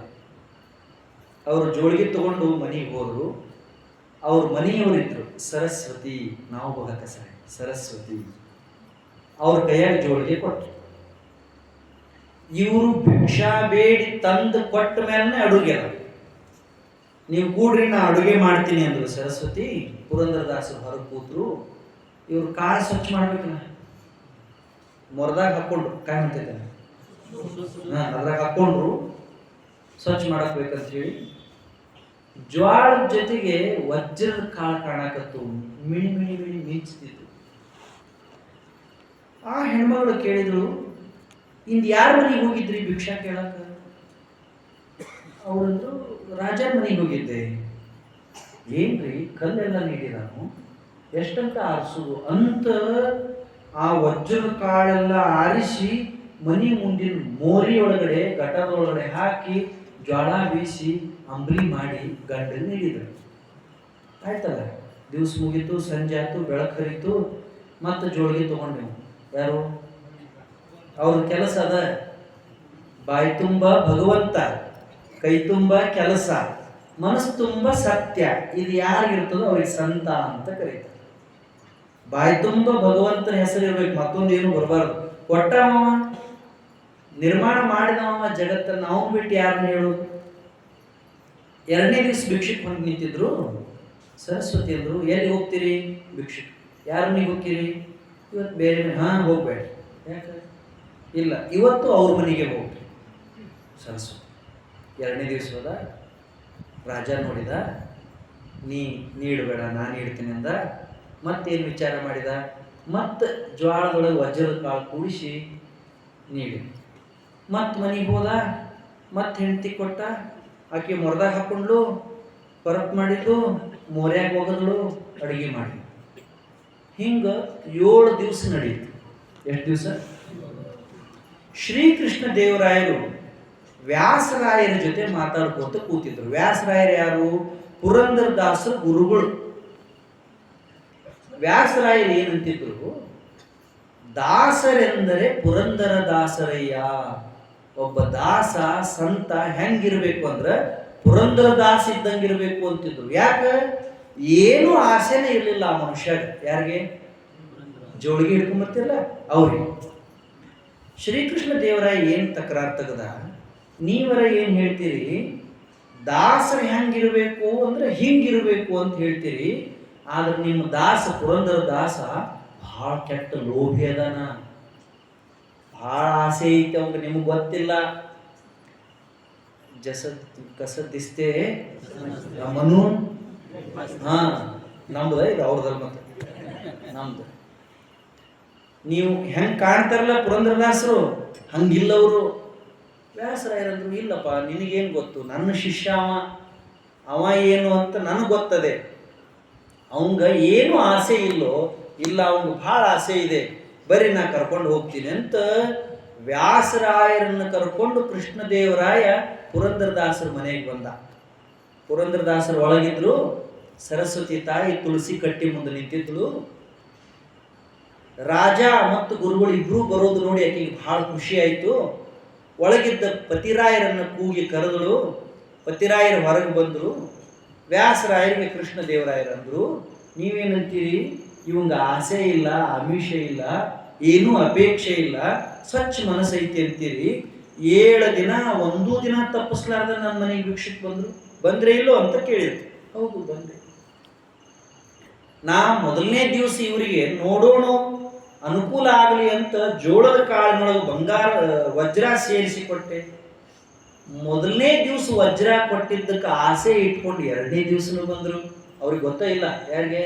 ಅವರು ಜೋಳಿಗೆ ತಗೊಂಡು ಮನೆಗೆ ಹೋದರು. ಅವ್ರ ಮನೆಯವರಿದ್ರು ಸರಸ್ವತಿ, ನಾವು ಭಗತ ಸರಸ್ವತಿ. ಅವ್ರ ಕೈಯಾಗ ಜೋಳಿಗೆ ಕೊಟ್ಟರು. ಇವರು ಭಿಕ್ಷಾ ಬೇಡಿ ತಂದು ಕೊಟ್ಟ ಮೇಲೆ ಅಡುಗೆ, ನೀವು ಕೂಡ್ರಿ ನಾ ಅಡುಗೆ ಮಾಡ್ತೀನಿ ಅಂದ್ರು ಸರಸ್ವತಿ. ಪುರಂದರದಾಸರು ಹೊರಗೆ ಕೂತ್ರು. ಇವ್ರು ಕಾಳು ಸ್ವಚ್ಛ ಮಾಡ್ಬೇಕಲ್ಲ, ಮೊರದಾಗ ಹಾಕೊಂಡ್ರು. ಕಾಯಿ ಮಾಡ್ತಿದ್ದಾನೆ ಅದ್ರಾಗ ಹಾಕೊಂಡ್ರು, ಸ್ವಚ್ಛ ಮಾಡಕ್ಬೇಕಂತ ಹೇಳಿ. ಜ್ವಾಳದ ಜೊತೆಗೆ ವಜ್ರದ ಕಾಳು ಕಾಣಕತ್ತು, ಮಿಣಿ ಮಿಣಿ ಮಿಣಿ ಮಿಂಚ್ತಿತ್ತು. ಆ ಹೆಣ್ಮಗಳು ಕೇಳಿದ್ರು, ಇಂದು ಯಾರ ಮನೆಗೆ ಹೋಗಿದ್ರಿ ಭಿಕ್ಷಾ ಕೇಳಕ? ಅವರಂದ್ರು ರಾಜನ ಮನೆಗೆ ಹೋಗಿದ್ದೆ. ಏನ್ರಿ ಕಲ್ಲೆಲ್ಲ ನೀಡಿ ನಾನು ಎಷ್ಟಂತ ಆರಿಸುದು ಅಂತ ಆ ವಜ್ರದ ಕಾಳೆಲ್ಲ ಆರಿಸಿ ಮನಿ ಮುಂದಿನ ಮೋರಿ ಒಳಗಡೆ ಗಟರದೊಳಗಡೆ ಹಾಕಿ ಜ್ವಾಳ ಬೀಸಿ ಅಂಬ್ಲಿ ಮಾಡಿ ಗಂಡನ ನೀಡಿದರು. ಆಯ್ತಲ್ಲ, ದಿವ್ಸ ಮುಗೀತು, ಸಂಜೆ ಆಯ್ತು, ಬೆಳಕು ಹರಿತು, ಮತ್ತೆ ಜೋಳಿಗೆ ತಗೊಂಡೆವು. ಯಾರು? ಅವ್ರ ಕೆಲಸ ಅದ, ಬಾಯಿ ತುಂಬ ಭಗವಂತ, ಕೈ ತುಂಬ ಕೆಲಸ, ಮನಸ್ಸು ತುಂಬ ಸತ್ಯ. ಇದು ಯಾರಿಗಿರ್ತದೋ ಅವ್ರಿಗೆ ಸಂತ ಅಂತ ಕರೀತಾರೆ. ಬಾಯಿ ತುಂಬ ಭಗವಂತನ ಹೆಸರು ಇರ್ಬೇಕು, ಮತ್ತೊಂದೇನು ಬರಬಾರ್ದು. ಕೊಟ್ಟವ, ನಿರ್ಮಾಣ ಮಾಡಿದವ ಜಗತ್ತನ್ನು, ಅವನು ಬಿಟ್ಟು ಯಾರನ್ನ ಹೇಳು? ಎರಡನೇ ದಿವಸ ಭಿಕ್ಷಕ್ಕೆ ಹೊಂದು ನಿಂತಿದ್ರು. ಸರಸ್ವತಿ ಅಂದ್ರು, ಎಲ್ಲಿ ಹೋಗ್ತೀರಿ? ಭಿಕ್ಷಕ್ಕೆ. ಯಾರ ಮನೆಗೆ ಹೋಗ್ತೀರಿ? ಇವತ್ತು ಬೇರೆ ಮನೆ. ಹಾಂ, ಹೋಗ್ಬೇಡ. ಯಾಕೆ? ಇಲ್ಲ, ಇವತ್ತು ಅವ್ರ ಮನೆಗೆ ಹೋಗ್ರಿ. ಸರಸ್ವತಿ ಎರಡನೇ ದಿವಸ ಹೋದ. ರಾಜ ನೋಡಿದ, ನೀಡಬೇಡ, ನಾನು ನೀಡ್ತೀನಿ ಅಂದ. ಮತ್ತೇನು ವಿಚಾರ ಮಾಡಿದ? ಮತ್ತೆ ಜ್ವಾಳದೊಳಗೆ ವಜ್ರದ ಕಾಳು ಕೂಡಿಸಿ ನೀಡಿ. ಮತ್ತೆ ಮನೆಗೆ ಹೋದ, ಮತ್ತೆ ಹೆಂಡತಿ ಕೊಟ್ಟ. ಆಕೆ ಮೊರದಾಗ ಹಾಕೊಂಡ್ಲು, ಪರಪ್ ಮಾಡಿದ್ಲು, ಮೋರ್ಯಾಗ ಹೋಗದ್ಲು, ಅಡುಗೆ ಮಾಡಿ. ಹಿಂಗೆ 7 ದಿವಸ ನಡೀತು. ಎಷ್ಟು ದಿವಸ? ಶ್ರೀಕೃಷ್ಣ ದೇವರಾಯರು ವ್ಯಾಸರಾಯರ ಜೊತೆ ಮಾತಾಡ್ಕೋತ ಕೂತಿದ್ರು. ವ್ಯಾಸರಾಯರು ಯಾರು? ಪುರಂದರದಾಸರ ಗುರುಗಳು. ವ್ಯಾಸರಾಯರು ಏನಂತಿದ್ರು? ದಾಸರೆಂದರೆ ಪುರಂದರ ದಾಸರಯ್ಯ. ಒಬ್ಬ ದಾಸ ಸಂತ ಹೆಂಗಿರ್ಬೇಕು ಅಂದ್ರೆ ಪುರಂದರ ದಾಸ ಇದ್ದಂಗಿರ್ಬೇಕು ಅಂತಿದ್ರು. ಯಾಕೆ? ಏನು ಆಸೆನೇ ಇರಲಿಲ್ಲ ಆ ಮನುಷ್ಯ. ಯಾರಿಗೆ? ಜೋಳಿಗೆ ಹಿಡ್ಕೊಂಬರ್ತಿರಲ್ಲ ಅವ್ರಿಗೆ. ಶ್ರೀಕೃಷ್ಣ ದೇವರಾಯ ಏನು ತಕರಾರು ತೆಗೆದ? ನೀವರ ಏನು ಹೇಳ್ತೀರಿ? ದಾಸರು ಹೆಂಗಿರ್ಬೇಕು ಅಂದ್ರೆ ಹಿಂಗಿರ್ಬೇಕು ಅಂತ ಹೇಳ್ತೀರಿ. ಆದ್ರೆ ನಿಮ್ಮ ದಾಸ ಪುರಂದರ ದಾಸ ಭಾಳ ಕೆಟ್ಟ ಲೋಭಿ ಅದಾನ, ಭಾಳ ಆಸೆ ಐತೆ ಅವಂಗ. ನಿಮಗೆ ಗೊತ್ತಿಲ್ಲ. ಕಸದಿಸ್ತೇ ಮನು. ಹಾ, ನಮ್ದು ಇದು ಅವ್ರದಲ್ಲ, ಮತ್ತೆ ನಮ್ದು. ನೀವು ಹೆಂಗ್ ಕಾಣ್ತಾರಲ್ಲ ಪುರಂದರದಾಸರು, ಹಂಗಿಲ್ಲವರು. ವ್ಯಾಸರಾಯರಂದ್ರು, ಇಲ್ಲಪ್ಪ, ನಿನಗೇನು ಗೊತ್ತು? ನನ್ನ ಶಿಷ್ಯ ಅವ ಏನು ಅಂತ ನನಗೆ ಗೊತ್ತದೆ. ಅವಂಗ ಏನು ಆಸೆ ಇಲ್ಲೋ, ಇಲ್ಲ ಅವಂಗ ಭಾಳ ಆಸೆ ಇದೆ, ಬರೀ ನಾ ಕರ್ಕೊಂಡು ಹೋಗ್ತೀನಿ ಅಂತ ವ್ಯಾಸರಾಯರನ್ನು ಕರ್ಕೊಂಡು ಕೃಷ್ಣದೇವರಾಯ ಪುರಂದರದಾಸರ ಮನೆಗೆ ಬಂದ. ಪುರಂದರದಾಸರು ಒಳಗಿದ್ರು. ಸರಸ್ವತಿ ತಾಯಿ ತುಳಸಿ ಕಟ್ಟಿ ಮುಂದೆ ನಿಂತಿದ್ಳು. ರಾಜ ಮತ್ತು ಗುರುಗಳು ಇಬ್ರು ಬರೋದು ನೋಡಿ ಆಕೆಗೆ ಬಹಳ ಖುಷಿ ಆಯಿತು. ಒಳಗಿದ್ದ ಪತಿರಾಯರನ್ನು ಕೂಗಿ ಕರೆದಳು. ಪತಿರಾಯರು ಹೊರಗೆ ಬಂದರು. ವ್ಯಾಸರಾಯರಿಗೆ ಕೃಷ್ಣದೇವರಾಯರಂದ್ರು, ನೀವೇನಂತೀರಿ? ಇವಂಗ ಆಸೆ ಇಲ್ಲ, ಆಮಿಷ ಇಲ್ಲ, ಏನೂ ಅಪೇಕ್ಷೆ ಇಲ್ಲ, ಸ್ವಚ್ಛ ಮನಸ್ಸೈತಿ ಅಂತೀರಿ. 7 ದಿನ ಒಂದೂ ದಿನ ತಪ್ಪಿಸ್ಲಾರ್ದ ನನ್ನ ಮನೆಗೆ ಭಿಕ್ಷಕ್ಕೆ ಬಂದ್ರೆ ಇಲ್ಲೋ ಅಂತ ಕೇಳಿದ್ರು. ಹೌದು, ಬಂದೆ. ನಾ ಮೊದಲನೇ ದಿವಸ ಇವರಿಗೆ ನೋಡೋಣ ಅನುಕೂಲ ಆಗಲಿ ಅಂತ ಜೋಳದ ಕಾಳಿನೊಳಗೆ ಬಂಗಾರ ವಜ್ರ ಸೇರಿಸಿ ಕೊಟ್ಟೆ. ಮೊದಲನೇ ದಿವಸ ವಜ್ರ ಕೊಟ್ಟಿದ್ದಕ್ಕೆ ಆಸೆ ಇಟ್ಕೊಂಡು 2ನೇ ದಿವಸನೂ ಬಂದರು. ಅವ್ರಿಗೆ ಗೊತ್ತ ಇಲ್ಲ. ಯಾರಿಗೆ?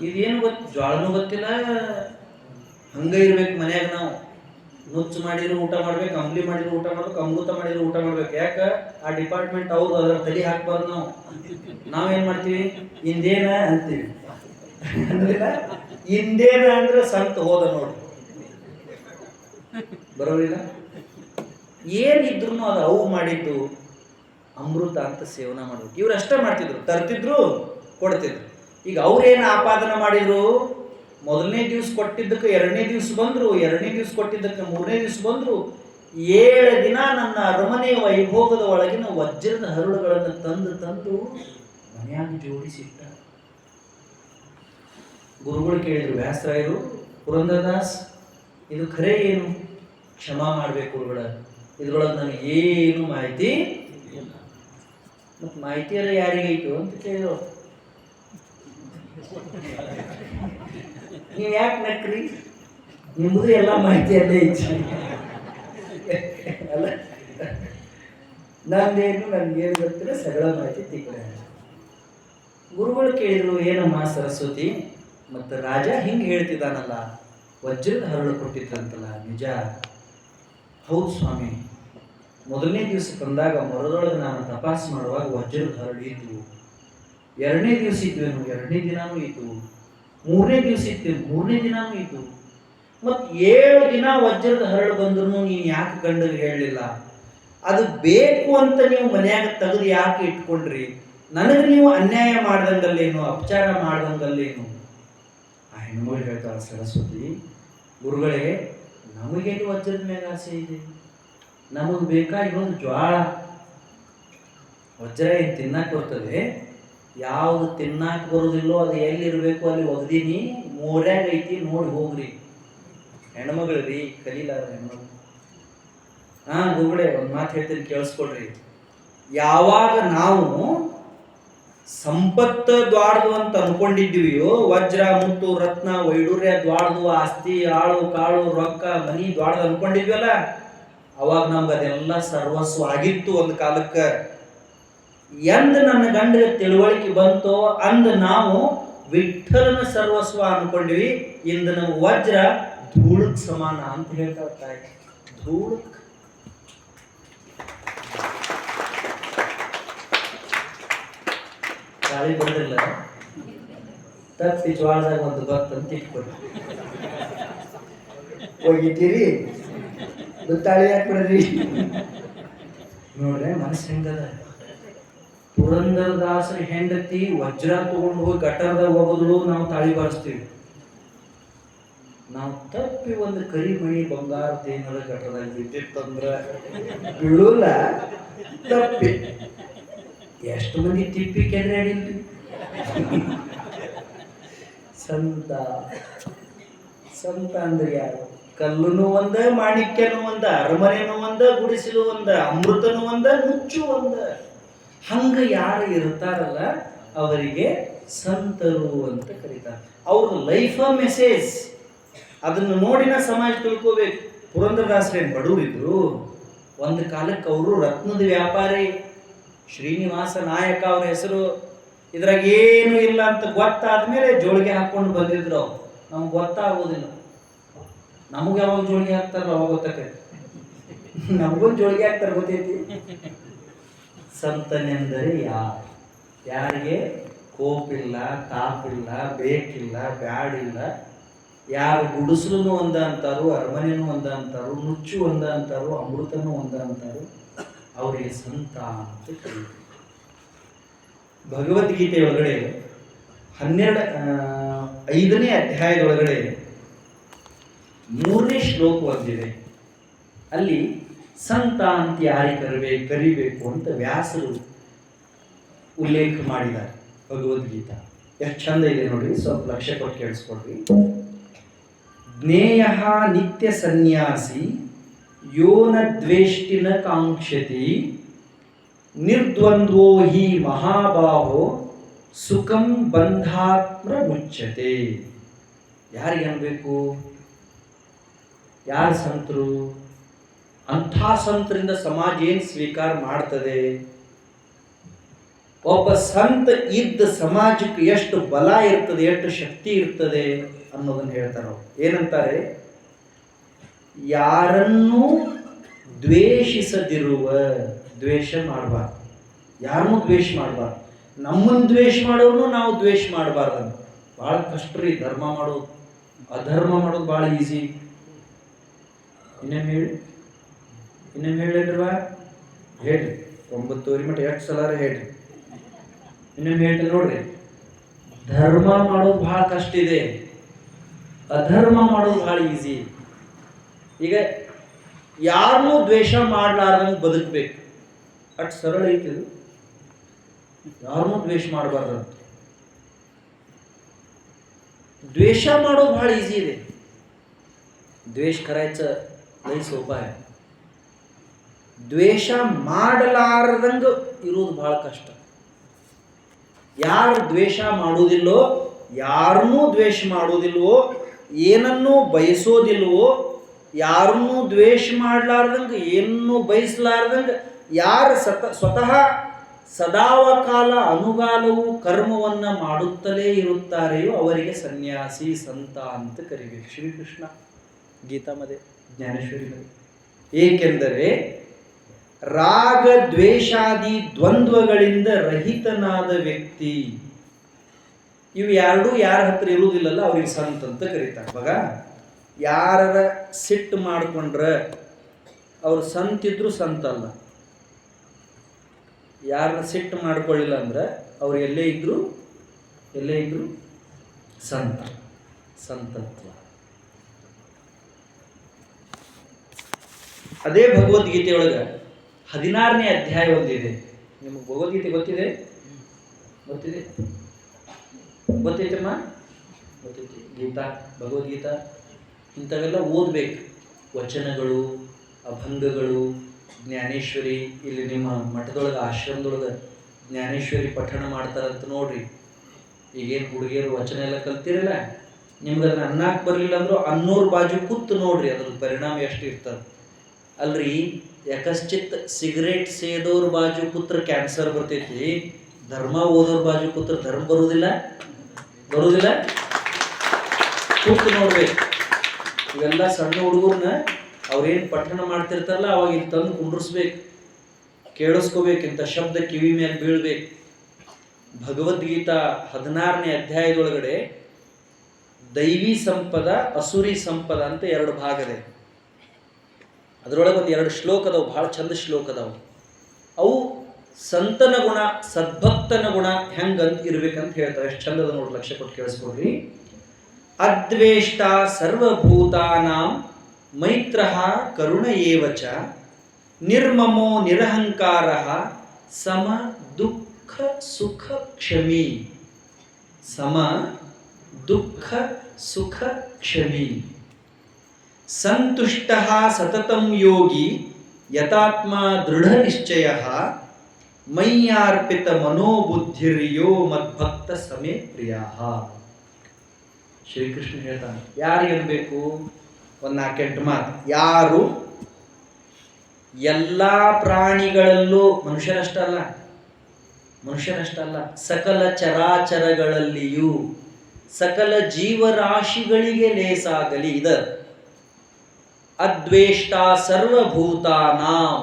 ಇದೇನು ಗೊತ್ತು? ಜ್ವಾಳನೂ ಗೊತ್ತಿಲ್ಲ. ಹಂಗ ಇರ್ಬೇಕು ಮನ್ಯಾಗ. ನಾವು ನುಚ್ಚು ಮಾಡಿದ್ರು ಊಟ ಮಾಡ್ಬೇಕು, ಅಂಬ್ಲಿ ಮಾಡಿದ್ರು ಊಟ ಮಾಡ್ಬೇಕು, ಅಮೃತ ಮಾಡಿದ್ರು ಊಟ ಮಾಡ್ಬೇಕು. ಯಾಕ? ಆ ಡಿಪಾರ್ಟ್ಮೆಂಟ್ ಅವ್ರು ಅದರ ತಲೆ ಹಾಕ್ಬಾರ್ದು. ನಾವೇನ್ ಮಾಡ್ತೀವಿ? ಇಂದೇನ ಅಂತೀವಿ. ಇಂದೇನ ಅಂದ್ರೆ ಸಂತ ಹೋದ ನೋಡಿ, ಬರೋದಿಲ್ಲ. ಏನಿದ್ರು ಅದು ಅವು ಮಾಡಿದ್ದು ಅಮೃತ ಅಂತ ಸೇವನೆ ಮಾಡ್ಬೇಕು. ಇವ್ರು ಅಷ್ಟೇ ಮಾಡ್ತಿದ್ರು, ತರ್ತಿದ್ರು, ಕೊಡ್ತಿದ್ರು. ಈಗ ಅವ್ರೇನು ಆಪಾದನ ಮಾಡಿದ್ರು? ಮೊದಲನೇ ದಿವಸ ಕೊಟ್ಟಿದ್ದಕ್ಕೆ 2ನೇ ದಿವಸ ಬಂದ್ರು, 2ನೇ ದಿವಸ ಕೊಟ್ಟಿದ್ದಕ್ಕೆ 3ನೇ ದಿವಸ ಬಂದ್ರು. 7 ದಿನ ನನ್ನ ಅರಮನೆಯ ವೈಭೋಗದ ಒಳಗಿನ ವಜ್ರದ ಹರಳುಗಳನ್ನು ತಂದು ಮನೆಯಾಗ ಜೋಡಿಸಿಟ್ಟ. ಗುರುಗಳು ಕೇಳಿದ್ರು ವ್ಯಾಸರಾಯರು, ಪುರಂದರದಾಸ್ ಇದು ಖರೆ ಏನು? ಕ್ಷಮಾ ಮಾಡ್ಬೇಕು ಗುರುಗಳ, ಇದ್ರೊಳಗೆ ನನಗೆ ಏನು ಮಾಹಿತಿ ಇಲ್ಲ. ಮತ್ತು ಮಾಹಿತಿ ಎಲ್ಲ ಯಾರಿಗೈತು ಅಂತ ಕೇಳಿದ್ರು. ನೀವು ಯಾಕೆ ನಕ್ರಿ? ನಿಮ್ಮದು ಎಲ್ಲ ಮಾಹಿತಿ ಅಲ್ಲೇ ಐತಿ ಅಲ್ಲ. ನನ್ಗೇನು ಗೊತ್ತಿಲ್ಲ, ಸರಳ ಮಾಹಿತಿ ತಿಳ್ಕೊಂಡೆ. ಗುರುಗಳು ಕೇಳಿದ್ರು, ಏನಮ್ಮ ಸರಸ್ವತಿ, ಮತ್ತು ರಾಜ ಹಿಂಗೆ ಹೇಳ್ತಿದ್ದಾನಲ್ಲ, ವಜ್ರದ ಹರಳು ಕೊಟ್ಟಿದ್ರಂತಲ್ಲ, ನಿಜ? ಹೌದು ಸ್ವಾಮಿ, ಮೊದಲನೇ ದಿವಸ ಬಂದಾಗ ಮರದೊಳಗೆ ನಾನು ತಪಾಸ್ ಮಾಡುವಾಗ ವಜ್ರದ ಹರಡಿದ್ವು. ಎರಡನೇ ದಿವಸ ಇದ್ವೇನು, ಎರಡನೇ ದಿನಾನೂ ಇದ್ವು. ಮೂರನೇ ದಿವಸ ಇತ್ತು, ಮೂರನೇ ದಿನಾನೂ ಇದ್ವು. ಮತ್ತು 7 ದಿನ ವಜ್ರದ ಹರಳು ಬಂದ್ರು ನೀನು ಯಾಕೆ ಗಂಡಗೆ ಹೇಳಲಿಲ್ಲ? ಅದು ಬೇಕು ಅಂತ ನೀವು ಮನ್ಯಾಗ ತೆಗೆದು ಯಾಕೆ ಇಟ್ಕೊಂಡ್ರಿ? ನನಗೆ ನೀವು ಅನ್ಯಾಯ ಮಾಡ್ದಂಗಲ್ಲೇನು, ಅಪಚಾರ ಮಾಡ್ದಂಗಲ್ಲೇನು? ಆ ಹೆಣ್ಮಗಳು ಹೇಳ್ತಾಳೆ, ಸರಸ್ವತಿ ಗುರುಗಳೇ, ನಮಗೇನು ವಜ್ರದ ಮೇಲೆ ಆಸೆ ಇದೆ? ನಮಗೆ ಬೇಕಾಗಿರೋದು ಜ್ವಾಳ. ವಜ್ರ ಏನು ತಿನ್ನಕ್ಕೆ ಬರ್ತದೆ? ಯಾವುದು ತಿನ್ನಕ್ಕೆ ಬರೋದಿಲ್ಲೋ ಅದು ಎಲ್ಲಿರಬೇಕು ಅಲ್ಲಿ ಒಗ್ದೀನಿ, ಮೋರ್ಯಾಗ ಐತಿ, ನೋಡಿ ಹೋಗ್ರಿ. ಹೆಣ್ಮಗಳು ರೀ, ಕಲೀಲಾರ ಹೆಣ್ಮಗಳು. ಗುರುಗಳೇ ಒಂದು ಮಾತು ಹೇಳ್ತೀನಿ, ಕೇಳಿಸ್ಕೊಳ್ರಿ. ಯಾವಾಗ ನಾವು ಸಂಪತ್ತು ದ್ವಾಡ್ದು ಅಂತ ಅನ್ಕೊಂಡಿದ್ದೀವಿಯೋ, ವಜ್ರ ಮುತ್ತು ರತ್ನ ವೈಡೂರ್ಯ ದ್ವಾಡ್ದು, ಆಸ್ತಿ ಆಳು ಕಾಳು ರೊಕ್ಕ ಮನಿ ದ್ವಾಡ್ದು ಅನ್ಕೊಂಡಿದ್ವಲ್ಲ, ಅವಾಗ ನಮ್ಗೆ ಅದೆಲ್ಲ ಸರ್ವಸ್ವ ಆಗಿತ್ತು ಒಂದು ಕಾಲಕ್ಕೆ. ಎಂದ ನನ್ನ ಗಂಡಿಗೆ ತಿಳುವಳಿಕೆ ಬಂತೋ ಅಂದ ನಾವು ವಿಠಲನ ಸರ್ವಸ್ವ ಅನ್ಕೊಂಡಿವಿ. ಇಂದ ನಮ್ಮ ವಜ್ರ ಧೂಳಕ್ ಸಮಾನ ಅಂತ ಹೇಳ್ತಾ ತಾಯಿ. ಧೂಳಕ್ ಗಾಳಿ ಬರೋದಿಲ್ಲ, ತಪ್ಪಿ ಜ್ವಾಳದಾಗ ಒಂದು ಬರ್ತಂತ ಇಟ್ಕೊಡಿ. ಹೋಗಿದ್ದೀರಿ ತಾಳಿ ಯಾಕೆ ಬಿಡ್ರಿ? ನೋಡ್ರೆ ಮನಸ್ಸು ಹೆಂಗದ. ಪುರಂದರದಾಸರ ಹೆಂಡತಿ ವಜ್ರ ತಗೊಂಡು ಹೋಗಿ ಗಟ್ಟರದಾಗ ಹೋಗೋದು, ನಾವು ತಾಳಿ ಬಾರಿಸ್ತೀವಿ. ನಾವು ತಪ್ಪಿ ಒಂದು ಕರಿ ಮಣಿ ಬಂಗಾರದ ಏನಾರ ಗಟ್ಟರದಾಗ ಬಿದ್ದಿತ್ತಂದ್ರ ಬೀಳಲ್ಲ, ತಪ್ಪಿ. ಎಷ್ಟು ಮಂದಿ ತಿಪ್ಪಿ ಕೆರೆಯಾಡಿಲ್ರಿ? ಸಂತ ಸಂತ ಅಂದ್ರೆ ಯಾರು? ಕಲ್ಲುನು ಒಂದ, ಮಾಣಿಕ್ಯನು ಒಂದ, ಅರಮನೆನೂ ಒಂದ, ಗುಡಿಸಲು ಒಂದ, ಅಮೃತನು ಒಂದ, ಮುಚ್ಚು ಒಂದ. ಹಂಗ ಯಾರು ಇರ್ತಾರಲ್ಲ ಅವರಿಗೆ ಸಂತರು ಅಂತ ಕರೀತಾರೆ. ಅವ್ರ ಲೈಫ್ ಮೆಸೇಜ್ ಅದನ್ನು ನೋಡಿನ ಸಮಾಜ ತಿಳ್ಕೋಬೇಕು. ಪುರಂದರದಾಸರೇನು ಬಡವರಿದ್ರು? ಒಂದು ಕಾಲಕ್ಕೆ ಅವರು ರತ್ನದ ವ್ಯಾಪಾರಿ, ಶ್ರೀನಿವಾಸ ನಾಯಕ ಅವ್ರ ಹೆಸರು. ಇದ್ರಾಗ ಏನು ಇಲ್ಲ ಅಂತ ಗೊತ್ತಾದ ಮೇಲೆ ಜೋಳಿಗೆ ಹಾಕೊಂಡು ಬಂದಿದ್ರು. ಅವ್ರು ನಮ್ಗೆ ಗೊತ್ತಾಗೋದಿಲ್ಲ. ನಮಗೆ ಯಾವಾಗ ಜೋಳಿಗೆ ಹಾಕ್ತಾರಲ್ಲ ಅವಾಗ ಗೊತ್ತಾಗೈತಿ. ನಮಗೊಂದು ಜೋಳಿಗೆ ಹಾಕ್ತಾರೆ, ಗೊತ್ತೈತಿ. ಸಂತನೆಂದರೆ ಯಾರು? ಯಾರಿಗೆ ಕೋಪಿಲ್ಲ, ತಾಪಿಲ್ಲ, ಬೇಕಿಲ್ಲ, ಬ್ಯಾಡಿಲ್ಲ. ಯಾರು ಗುಡಿಸಲು ಒಂದ ಅಂತಾರು, ಅರಮನೆನೂ ಒಂದ ಅಂತಾರು, ನುಚ್ಚು ಒಂದ ಅಂತಾರು, ಅಮೃತನೂ ಒಂದ ಅಂತಾರು, ಅವರಿಗೆ ಸಂತ ಅಂತ ಕರೀತಾರೆ. ಭಗವದ್ಗೀತೆ ಒಳಗಡೆ 5ನೇ ಅಧ್ಯಾಯದೊಳಗಡೆ 3ನೇ ಶ್ಲೋಕ ಒಂದಿದೆ. ಅಲ್ಲಿ ಸಂತ ಅಂತ ಯಾರಿಗೆ ಕರಿಬೇಕು ಅಂತ ವ್ಯಾಸರು ಉಲ್ಲೇಖ ಮಾಡಿದ್ದಾರೆ. ಭಗವದ್ಗೀತಾ ಎಷ್ಟು ಚಂದ ಇದೆ ನೋಡಿ, ಸ್ವಲ್ಪ ಲಕ್ಷ್ಯ ಕೊಟ್ಟು ಕೇಳಿಸ್ಕೊಡ್ರಿ. ಜ್ಞೇಯ ನಿತ್ಯ ಸನ್ಯಾಸಿ ಯೋನ ದ್ವೇಷ್ಟಿನ ಕಾಂಕ್ಷತಿ ನಿರ್ದ್ವಂದ್ವೋ ಹಿ ಮಹಾಬಾಹೋ ಸುಖಂ ಬಂಧಾತ್ಮ ಮುಚ್ಚತೆ. ಯಾರಿಗೆ ಅನ್ಬೇಕು? ಯಾರು ಸಂತರು? ಅಂಥ ಸಂತರಿಂದ ಸಮಾಜ ಏನು ಸ್ವೀಕಾರ ಮಾಡ್ತದೆ? ಒಬ್ಬ ಸಂತ ಇದ್ದ ಸಮಾಜಕ್ಕೆ ಎಷ್ಟು ಬಲ ಇರ್ತದೆ, ಎಷ್ಟು ಶಕ್ತಿ ಇರ್ತದೆ ಅನ್ನೋದನ್ನು ಹೇಳ್ತಾರೆ. ಅವರು ಏನಂತಾರೆ? ಯಾರನ್ನೂ ದ್ವೇಷಿಸದಿರುವ, ದ್ವೇಷ ಮಾಡಬಾರ್ದು, ಯಾರನ್ನೂ ದ್ವೇಷ ಮಾಡಬಾರ್ದು. ನಮ್ಮನ್ನು ದ್ವೇಷ ಮಾಡೋನು ನಾವು ದ್ವೇಷ ಮಾಡಬಾರ್ದು. ಭಾಳ ಕಷ್ಟ ರೀ ಧರ್ಮ ಮಾಡೋದು. ಅಧರ್ಮ ಮಾಡೋದು ಭಾಳ ಈಸಿ. ಇನ್ನೇನು ಹೇಳಿಲ್ವಾ? ಹೇಳ್ರಿ, 9 ಮಟ್ಟ ಎಷ್ಟು ಸಲಾರ ಹೇಳ್ರಿ. ಇನ್ನೇನು ಹೇಳ್ರಿ ನೋಡ್ರಿ. ಧರ್ಮ ಮಾಡೋದು ಭಾಳ ಕಷ್ಟ ಇದೆ, ಅಧರ್ಮ ಮಾಡೋದು ಭಾಳ ಈಸಿ. ಈಗ ಯಾರನ್ನೂ ದ್ವೇಷ ಮಾಡಲಾರ್ದಂಗೆ ಬದುಕಬೇಕು, ಅಷ್ಟು ಸರಳ ಐತಿ. ಯಾರನ್ನೂ ದ್ವೇಷ ಮಾಡಬಾರ್ದು. ದ್ವೇಷ ಮಾಡೋದು ಭಾಳ ಈಸಿ ಇದೆ. ದ್ವೇಷ करायचं लई सोपं आहे. ದ್ವೇಷ ಮಾಡಲಾರದಂಗೆ ಇರೋದು ಭಾಳ ಕಷ್ಟ. ಯಾರು ದ್ವೇಷ ಮಾಡುವುದಿಲ್ಲೋ, ಯಾರನ್ನೂ ದ್ವೇಷ ಮಾಡುವುದಿಲ್ವೋ, ಏನನ್ನೂ ಬಯಸೋದಿಲ್ವೋ, ಯಾರನ್ನೂ ದ್ವೇಷ ಮಾಡಲಾರ್ದಂಗೆ, ಏನನ್ನೂ ಬಯಸಲಾರ್ದಂಗೆ ಯಾರು ಸ್ವತಃ ಸದಾವಕಾಲ ಅನುಗಾಲವು ಕರ್ಮವನ್ನು ಮಾಡುತ್ತಲೇ ಇರುತ್ತಾರೆಯೋ ಅವರಿಗೆ ಸನ್ಯಾಸಿ ಸಂತ ಅಂತ ಕರಿಬೇಕು. ಶ್ರೀಕೃಷ್ಣ ಗೀತಾमध्ये, ಜ್ಞಾನೇಶ್ವರಿमध्ये. ಏಕೆಂದರೆ ರಾಗ ದ್ವೇಷಾದಿ ದ್ವಂದ್ವಗಳಿಂದ ರಹಿತನಾದ ವ್ಯಕ್ತಿ. ಇವು ಎರಡೂ ಯಾರ ಹತ್ರ ಇರುವುದಿಲ್ಲಲ್ಲ ಅವ್ರಿಗೆ ಸಂತ ಅಂತ ಕರೀತಾರೆ. ಮಗ ಯಾರ ಸಿಟ್ಟು ಮಾಡಿಕೊಂಡ್ರ ಅವ್ರು ಸಂತಿದ್ರು ಸಂತ ಅಲ್ಲ. ಯಾರನ್ನ ಸಿಟ್ಟು ಮಾಡ್ಕೊಳ್ಳಿಲ್ಲ ಅಂದ್ರೆ ಅವ್ರು ಎಲ್ಲೇ ಇದ್ರು ಸಂತ, ಸಂತತ್ವ. ಅದೇ ಭಗವದ್ಗೀತೆಯೊಳಗೆ 16ನೇ ಅಧ್ಯಾಯ ಒಂದಿದೆ. ನಿಮಗೆ ಭಗವದ್ಗೀತೆ ಗೊತ್ತಿದೆ? ಗೊತ್ತೈತಮ್ಮ? ಗೊತ್ತೈತಿ. ಗೀತಾ, ಭಗವದ್ಗೀತಾ ಇಂಥವೆಲ್ಲ ಓದ್ಬೇಕು. ವಚನಗಳು, ಅಭಂಗಗಳು, ಜ್ಞಾನೇಶ್ವರಿ. ಇಲ್ಲಿ ನಿಮ್ಮ ಮಠದೊಳಗೆ ಆಶ್ರಮದೊಳಗೆ ಜ್ಞಾನೇಶ್ವರಿ ಪಠಣ ಮಾಡ್ತಾರಂತ ನೋಡ್ರಿ. ಈಗೇನು ಹುಡುಗಿಯರು ವಚನ ಎಲ್ಲ ಕಲ್ತಿರಲ್ಲ, ನಿಮ್ಗೆ ಅದನ್ನ ಅನ್ನಕ್ಕೆ ಬರಲಿಲ್ಲ ಅಂದ್ರೂ ಅನ್ನೋರ್ ಬಾಜು ಕೂತು ನೋಡ್ರಿ, ಅದ್ರ ಪರಿಣಾಮ ಎಷ್ಟು ಇರ್ತದೆ. ಅಲ್ರಿ, ಯಾಕಶ್ಚಿತ್ ಸಿಗರೇಟ್ ಸೇದೋರ್ ಬಾಜು ಕೂತ್ರ ಕ್ಯಾನ್ಸರ್ ಬರ್ತೈತಿ, ಧರ್ಮ ಓದೋರ್ ಬಾಜು ಕೂತ್ರ ಧರ್ಮ ಬರುವುದಿಲ್ಲ. ಕೂತು ನೋಡ್ಬೇಕು. ಇವೆಲ್ಲ ಸಣ್ಣ ಹುಡುಗರ್ನ ಅವ್ರೇನು ಪಠಣ ಮಾಡ್ತಿರ್ತಾರಲ್ಲ ಅವಾಗ ಇಲ್ಲಿ ತಂದು ಕುಂಡ್ರಿಸ್ಬೇಕು, ಕೇಳಿಸ್ಕೋಬೇಕು, ಇಂಥ ಶಬ್ದ ಕಿವಿ ಮೇಲೆ ಬೀಳ್ಬೇಕು. ಭಗವದ್ಗೀತಾ 16ನೇ ಅಧ್ಯಾಯದೊಳಗಡೆ ದೈವಿ ಸಂಪದ, ಅಸುರಿ ಸಂಪದ ಅಂತ 2 ಭಾಗ ಇದೆ. ಅದರೊಳಗೆ ಒಂದು 2 ಶ್ಲೋಕ ಅದಾವು, ಭಾಳ ಚಂದ ಶ್ಲೋಕ ಅದಾವು. ಅವು ಸಂತನ ಗುಣ, ಸದ್ಭಕ್ತನ ಗುಣ ಹೆಂಗಂತ ಇರ್ಬೇಕಂತ ಹೇಳ್ತಾರೆ. ಎಷ್ಟು ಚಂದದ ನೋಡಿ, ಲಕ್ಷ್ಯ ಕೊಟ್ಟು ಕೇಳಿಸ್ಕೊಡ್ರಿ. ಅದ್ವೇಷ್ಟ ಸರ್ವಭೂತಾನಾಂ ಮೈತ್ರಃ ಕರುಣ ಏವಚ ನಿರ್ಮಮೋ ನಿರಹಂಕಾರಃ ಸಮ ದುಃಖ ಸುಖ ಕ್ಷಮಿ. ಸಮ ದುಃಖ ಸುಖ ಕ್ಷಮಿ. ಸಂತುಷ್ಟಃ ಸತತಂ ಯೋಗಿ ಯತಾತ್ಮ ದೃಢ ನಿಶ್ಚಯಃ ಮಯ್ಯಾರ್ಪಿತ ಮನೋಬುದ್ಧಿರ್ಯೋ ಮದ್ಭಕ್ತ ಸಮೇ ಪ್ರಿಯಃ. ಶ್ರೀಕೃಷ್ಣ ಹೇಳ್ತಾನೆ, ಯಾರಿಗೆ ಅನ್ಬೇಕು? ಒಂದು 4-8 ಮಾತು. ಯಾರು ಎಲ್ಲ ಪ್ರಾಣಿಗಳಲ್ಲೂ, ಮನುಷ್ಯರಷ್ಟಲ್ಲ, ಸಕಲ ಚರಾಚರಗಳಲ್ಲಿಯೂ ಸಕಲ ಜೀವರಾಶಿಗಳಿಗೆ ಲೇಸಾಗಲಿ. ಇದ ಅದ್ವೇಷ್ಟ ಸರ್ವಭೂತಾನಾಂ.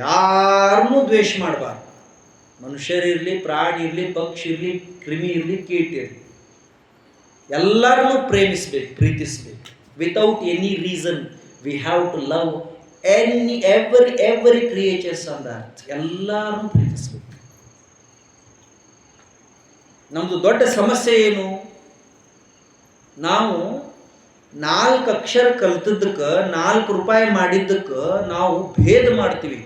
ಯಾರನ್ನೂ ದ್ವೇಷ ಮಾಡಬಾರ್ದು. ಮನುಷ್ಯರಿರ್ಲಿ, ಪ್ರಾಣಿ ಇರ್ಲಿ, ಪಕ್ಷಿ ಇರ್ಲಿ, ಕ್ರಿಮಿ ಇರ್ಲಿ, ಕೀಟ ಇರ್ಲಿ, ಎಲ್ಲರನ್ನೂ ಪ್ರೀತಿಸ್ಬೇಕು. Without any reason we have to love every creatures on the earth. ಎಲ್ಲರನ್ನೂ ಪ್ರೀತಿಸ್ಬೇಕು. ನಮ್ದು ದೊಡ್ಡ ಸಮಸ್ಯೆ ಏನು? ನಾವು 4 ಅಕ್ಷರ ಕಲ್ತದ್ದಕ್ಕೆ, 4 ರೂಪಾಯಿ ಮಾಡಿದ್ದಕ್ಕೆ ನಾವು ಭೇದ ಮಾಡ್ತೀವಿ.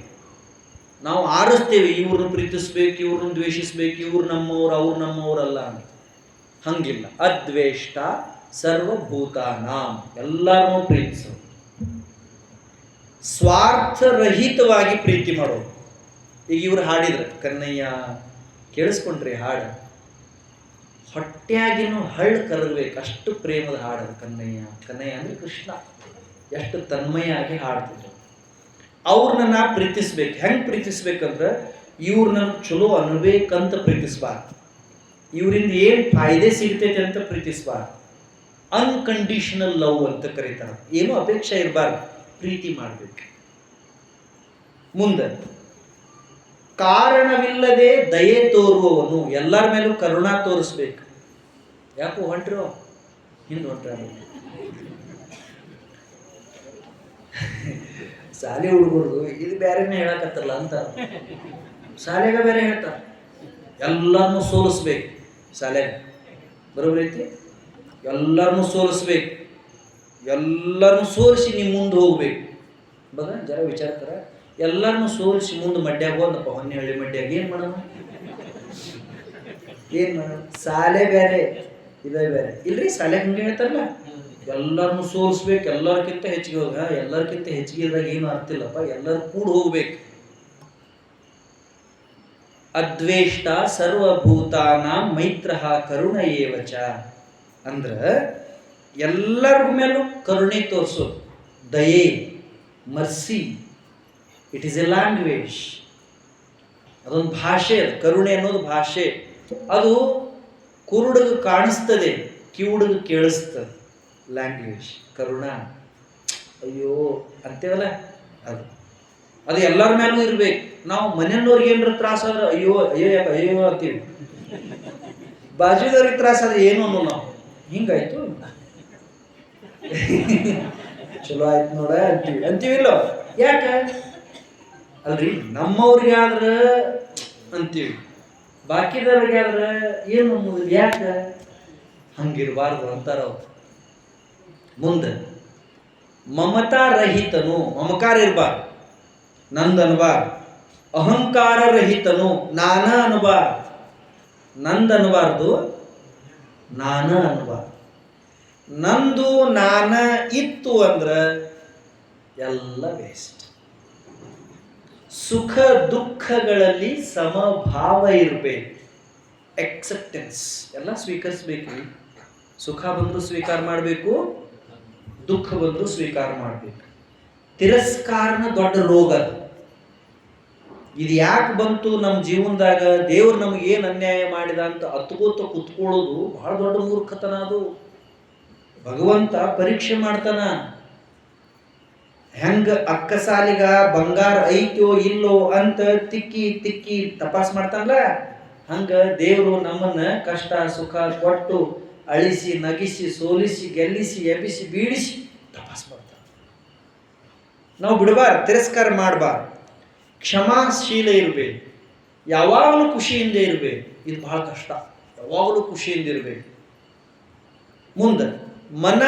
ನಾವು ಆರಿಸ್ತೀವಿ, ಇವ್ರನ್ನ ಪ್ರೀತಿಸ್ಬೇಕು, ಇವ್ರನ್ನ ದ್ವೇಷಿಸ್ಬೇಕು, ಇವ್ರು ನಮ್ಮವ್ರು, ಅವ್ರು ನಮ್ಮವ್ರಲ್ಲ ಅಂತ. ಹಂಗಿಲ್ಲ. ಅದ್ವೇಷ್ಟ ಸರ್ವಭೂತಾನಾಂ, ಎಲ್ಲರನ್ನೂ ಪ್ರೀತಿಸೋದು. ಸ್ವಾರ್ಥರಹಿತವಾಗಿ ಪ್ರೀತಿ ಮಾಡೋದು. ಈಗ ಇವ್ರು ಹಾಡಿದ್ರು, ಕನ್ನಯ್ಯ, ಕೇಳಿಸ್ಕೊಂಡ್ರಿ ಹಾಡು? ಹೊಟ್ಟೆಯಾಗಿನೂ ಹಳ್ಳ ಕರಗಬೇಕು, ಅಷ್ಟು ಪ್ರೇಮದ ಹಾಡದು ಕನ್ನಯ್ಯ. ಕನ್ನಯ್ಯ ಅಂದ್ರೆ ಕೃಷ್ಣ. ಎಷ್ಟು ತನ್ಮಯಾಗಿ ಹಾಡ್ತಿದ್ರು. ಅವ್ರನ್ನ ನಾ ಪ್ರೀತಿಸ್ಬೇಕು. ಹೆಂಗೆ ಪ್ರೀತಿಸ್ಬೇಕಂದ್ರೆ, ಇವ್ರನ್ನ ಚಲೋ ಅನ್ಬೇಕಂತ ಪ್ರೀತಿಸ್ಬಾರ್ದು, ಇವರಿಂದ ಏನು ಫಾಯ್ದೆ ಸಿಗ್ತೈತೆ ಅಂತ ಪ್ರೀತಿಸ್ಬಾರ್ದು. ಅನ್ಕಂಡೀಷನಲ್ ಲವ್ ಅಂತ ಕರೀತಾರೆ. ಏನೂ ಅಪೇಕ್ಷೆ ಇರಬಾರ್ದು, ಪ್ರೀತಿ ಮಾಡಬೇಕು. ಮುಂದೆ ಕಾರಣವಿಲ್ಲದೆ ದಯೆ ತೋರುವವನು, ಎಲ್ಲರ ಮೇಲೂ ಕರುಣಾ ತೋರಿಸ್ಬೇಕು. ಯಾಕೋ ಹೊಂಟ್ರೋ ಹಿಂದೆ ಹೊಂಟ್ರ ಶಾಲೆ ಹುಡುಗರು ಇದು ಬೇರೆನೇ ಹೇಳಕತ್ತಲ್ಲ ಅಂತ ಶಾಲೆಗ ಬೇರೆ ಹೇಳ್ತಾರೆ. ಎಲ್ಲರನ್ನೂ ಸೋಲಿಸ್ಬೇಕು ಶಾಲೆಗ, ಬರೋಬ್ರಿ ಐತಿ? ಎಲ್ಲರನ್ನೂ ಸೋಲಿಸ್ಬೇಕು, ಎಲ್ಲರನ್ನೂ ಸೋಲಿಸಿ ನಿಮ್ಮ ಮುಂದೆ ಹೋಗ್ಬೇಕು. ಬಗ ಜರ ವಿಚಾರಕರ, ಎಲ್ಲರನ್ನೂ ಸೋಲಿಸಿ ಮುಂದೆ ಮಡ್ಯಾಗ ಹೋದಪ್ಪ, ಹೊನ್ನೆಹಳ್ಳಿ ಮಡ್ಯಾಗ ಏನು ಮಾಡೋಣ? ಶಾಲೆ ಬೇರೆ, ಇದೇ ಬೇರೆ. ಇಲ್ರಿ, ಶಾಲೆಗೆ ಹಂಗೆ ಹೇಳ್ತಾರಲ್ಲ, ಎಲ್ಲರನ್ನೂ ಸೋಲಿಸ್ಬೇಕು, ಎಲ್ಲರಿಗಿಂತ ಹೆಚ್ಚಿಗೆ ಹೋಗ. ಎಲ್ಲರಿಗಿಂತ ಹೆಚ್ಚಿಗೆ ಇದ್ದಾಗ ಏನು ಅರ್ಥ ಇಲ್ಲಪ್ಪ, ಎಲ್ಲರೂ ಕೂಡ ಹೋಗ್ಬೇಕು. ಅದ್ವೇಷ್ಟ ಸರ್ವಭೂತಾನಾಂ ಮೈತ್ರಃ ಕರುಣ ಏವಚ ಅಂದ್ರೆ ಎಲ್ಲರಿಗೂ ಮೇಲೂ ಕರುಣೆ ತೋರಿಸೋದು. ದಯೆ, mercy. It is A language. ಅದೊಂದು ಭಾಷೆ. ಅದು ಕರುಣೆ ಅನ್ನೋದು ಭಾಷೆ. ಅದು ಕುರುಡಿಗೆ ಕಾಣಿಸ್ತದೆ, ಕಿವುಡಿಗೆ ಕೇಳಿಸ್ತದೆ. ಲ್ಯಾಂಗ್ವೇಜ್ ಕರುಣ. ಅಯ್ಯೋ ಅಂತೇವಲ್ಲ ಅದು. ಅದು ಎಲ್ಲರ ಮೇಲೂ ಇರ್ಬೇಕು. ನಾವು ಮನೆಯವ್ರಿಗೆ ಏನಾರ ತ್ರಾಸ ಆದ್ರೆ ಅಯ್ಯೋ ಅಯ್ಯೋ ಅಯ್ಯೋ ಅಂತೀವಿ, ಬಾಜುದವ್ರಿಗೆ ತ್ರಾಸ ಆದ್ರೆ ಏನು ಅನ್ನೋ ನಾವು, ಹಿಂಗಾಯ್ತು ಚಲೋ ಆಯ್ತು ನೋಡ ಅಂತೀವಿಲ್ಲೋ. ಯಾಕ ಅಲ್ರಿ, ನಮ್ಮವ್ರಿಗೆ ಆದ್ರ ಅಂತೀವಿ, ಬಾಕಿದವ್ರಿಗೆ ಆದ್ರ ಏನು ಅನ್ನೋದು. ಯಾಕ ಹಂಗಿರ್ಬಾರ್ದು ಅಂತಾರ ಅವ್ರು. ಮುಂದೆ ಮಮತಾ ರಹಿತನು, ಮಮಕಾರ ಇರ್ಬಾರ್ದು, ನಂದ್ ಅನ್ಬಾರ್ದು. ಅಹಂಕಾರ ರಹಿತನು, ನಾನ ಅನ್ಬಾರ್ದು, ನಂದ್ ಅನ್ಬಾರ್ದು, ನಾನ ಅನ್ಬಾರ್ದು. ನಂದು ನಾನ ಇತ್ತು ಅಂದ್ರ ಎಲ್ಲ ವೇಸ್ಟ್. ಸುಖ ದುಃಖಗಳಲ್ಲಿ ಸಮಭಾವ ಇರಬೇಕು, ಎಕ್ಸೆಪ್ಟೆನ್ಸ್, ಎಲ್ಲ ಸ್ವೀಕರಿಸ್ಬೇಕು. ಸುಖ ಬಂದರೂ ಸ್ವೀಕಾರ ಮಾಡಬೇಕು, ದುಃಖ ಬಂದರೂ ಸ್ವೀಕಾರ ಮಾಡಬೇಕು. ತಿರಸ್ಕಾರನ ದೊಡ್ಡ ರೋಗ. ಇದು ಯಾಕೆ ಬಂತು ನಮ್ಮ ಜೀವನದಾಗ, ದೇವ್ರು ನಮ್ಗೆ ಏನು ಅನ್ಯಾಯ ಮಾಡಿದ ಅಂತ ಅತ್ಕೋತ ಕುತ್ಕೊಳ್ಳೋದು ಬಹಳ ದೊಡ್ಡ ಮೂರ್ಖತನ. ಅದು ಭಗವಂತ ಪರೀಕ್ಷೆ ಮಾಡ್ತಾನ. ಹೆಂಗ ಅಕ್ಕಸಾಲಿಗ ಬಂಗಾರ ಐತೋ ಇಲ್ಲೋ ಅಂತ ತಿಕ್ಕಿ ತಿಕ್ಕಿ ತಪಾಸ್ ಮಾಡ್ತಾನಲ್ಲ, ಹಂಗ ದೇವರು ನಮ್ಮನ್ನ ಕಷ್ಟ ಸುಖ ಕೊಟ್ಟು ಅಳಿಸಿ ನಗಿಸಿ ಸೋಲಿಸಿ ಗೆಲ್ಲಿಸಿ ಎಬ್ಬಿಸಿ ಬೀಳಿಸಿ ತಪಾಸ್ ಮಾಡ್ತಾನೆ. ನಾವು ಬಿಡಬಾರ್ದು, ತಿರಸ್ಕಾರ ಮಾಡಬಾರ್ದು, ಕ್ಷಮಾಶೀಲ ಇರಬೇಕು, ಯಾವಾಗಲೂ ಖುಷಿಯಿಂದ ಇರಬೇಕು. ಇದು ಬಹಳ ಕಷ್ಟ, ಯಾವಾಗಲೂ ಖುಷಿಯಿಂದ ಇರಬೇಕು. ಮುಂದೆ ಮನ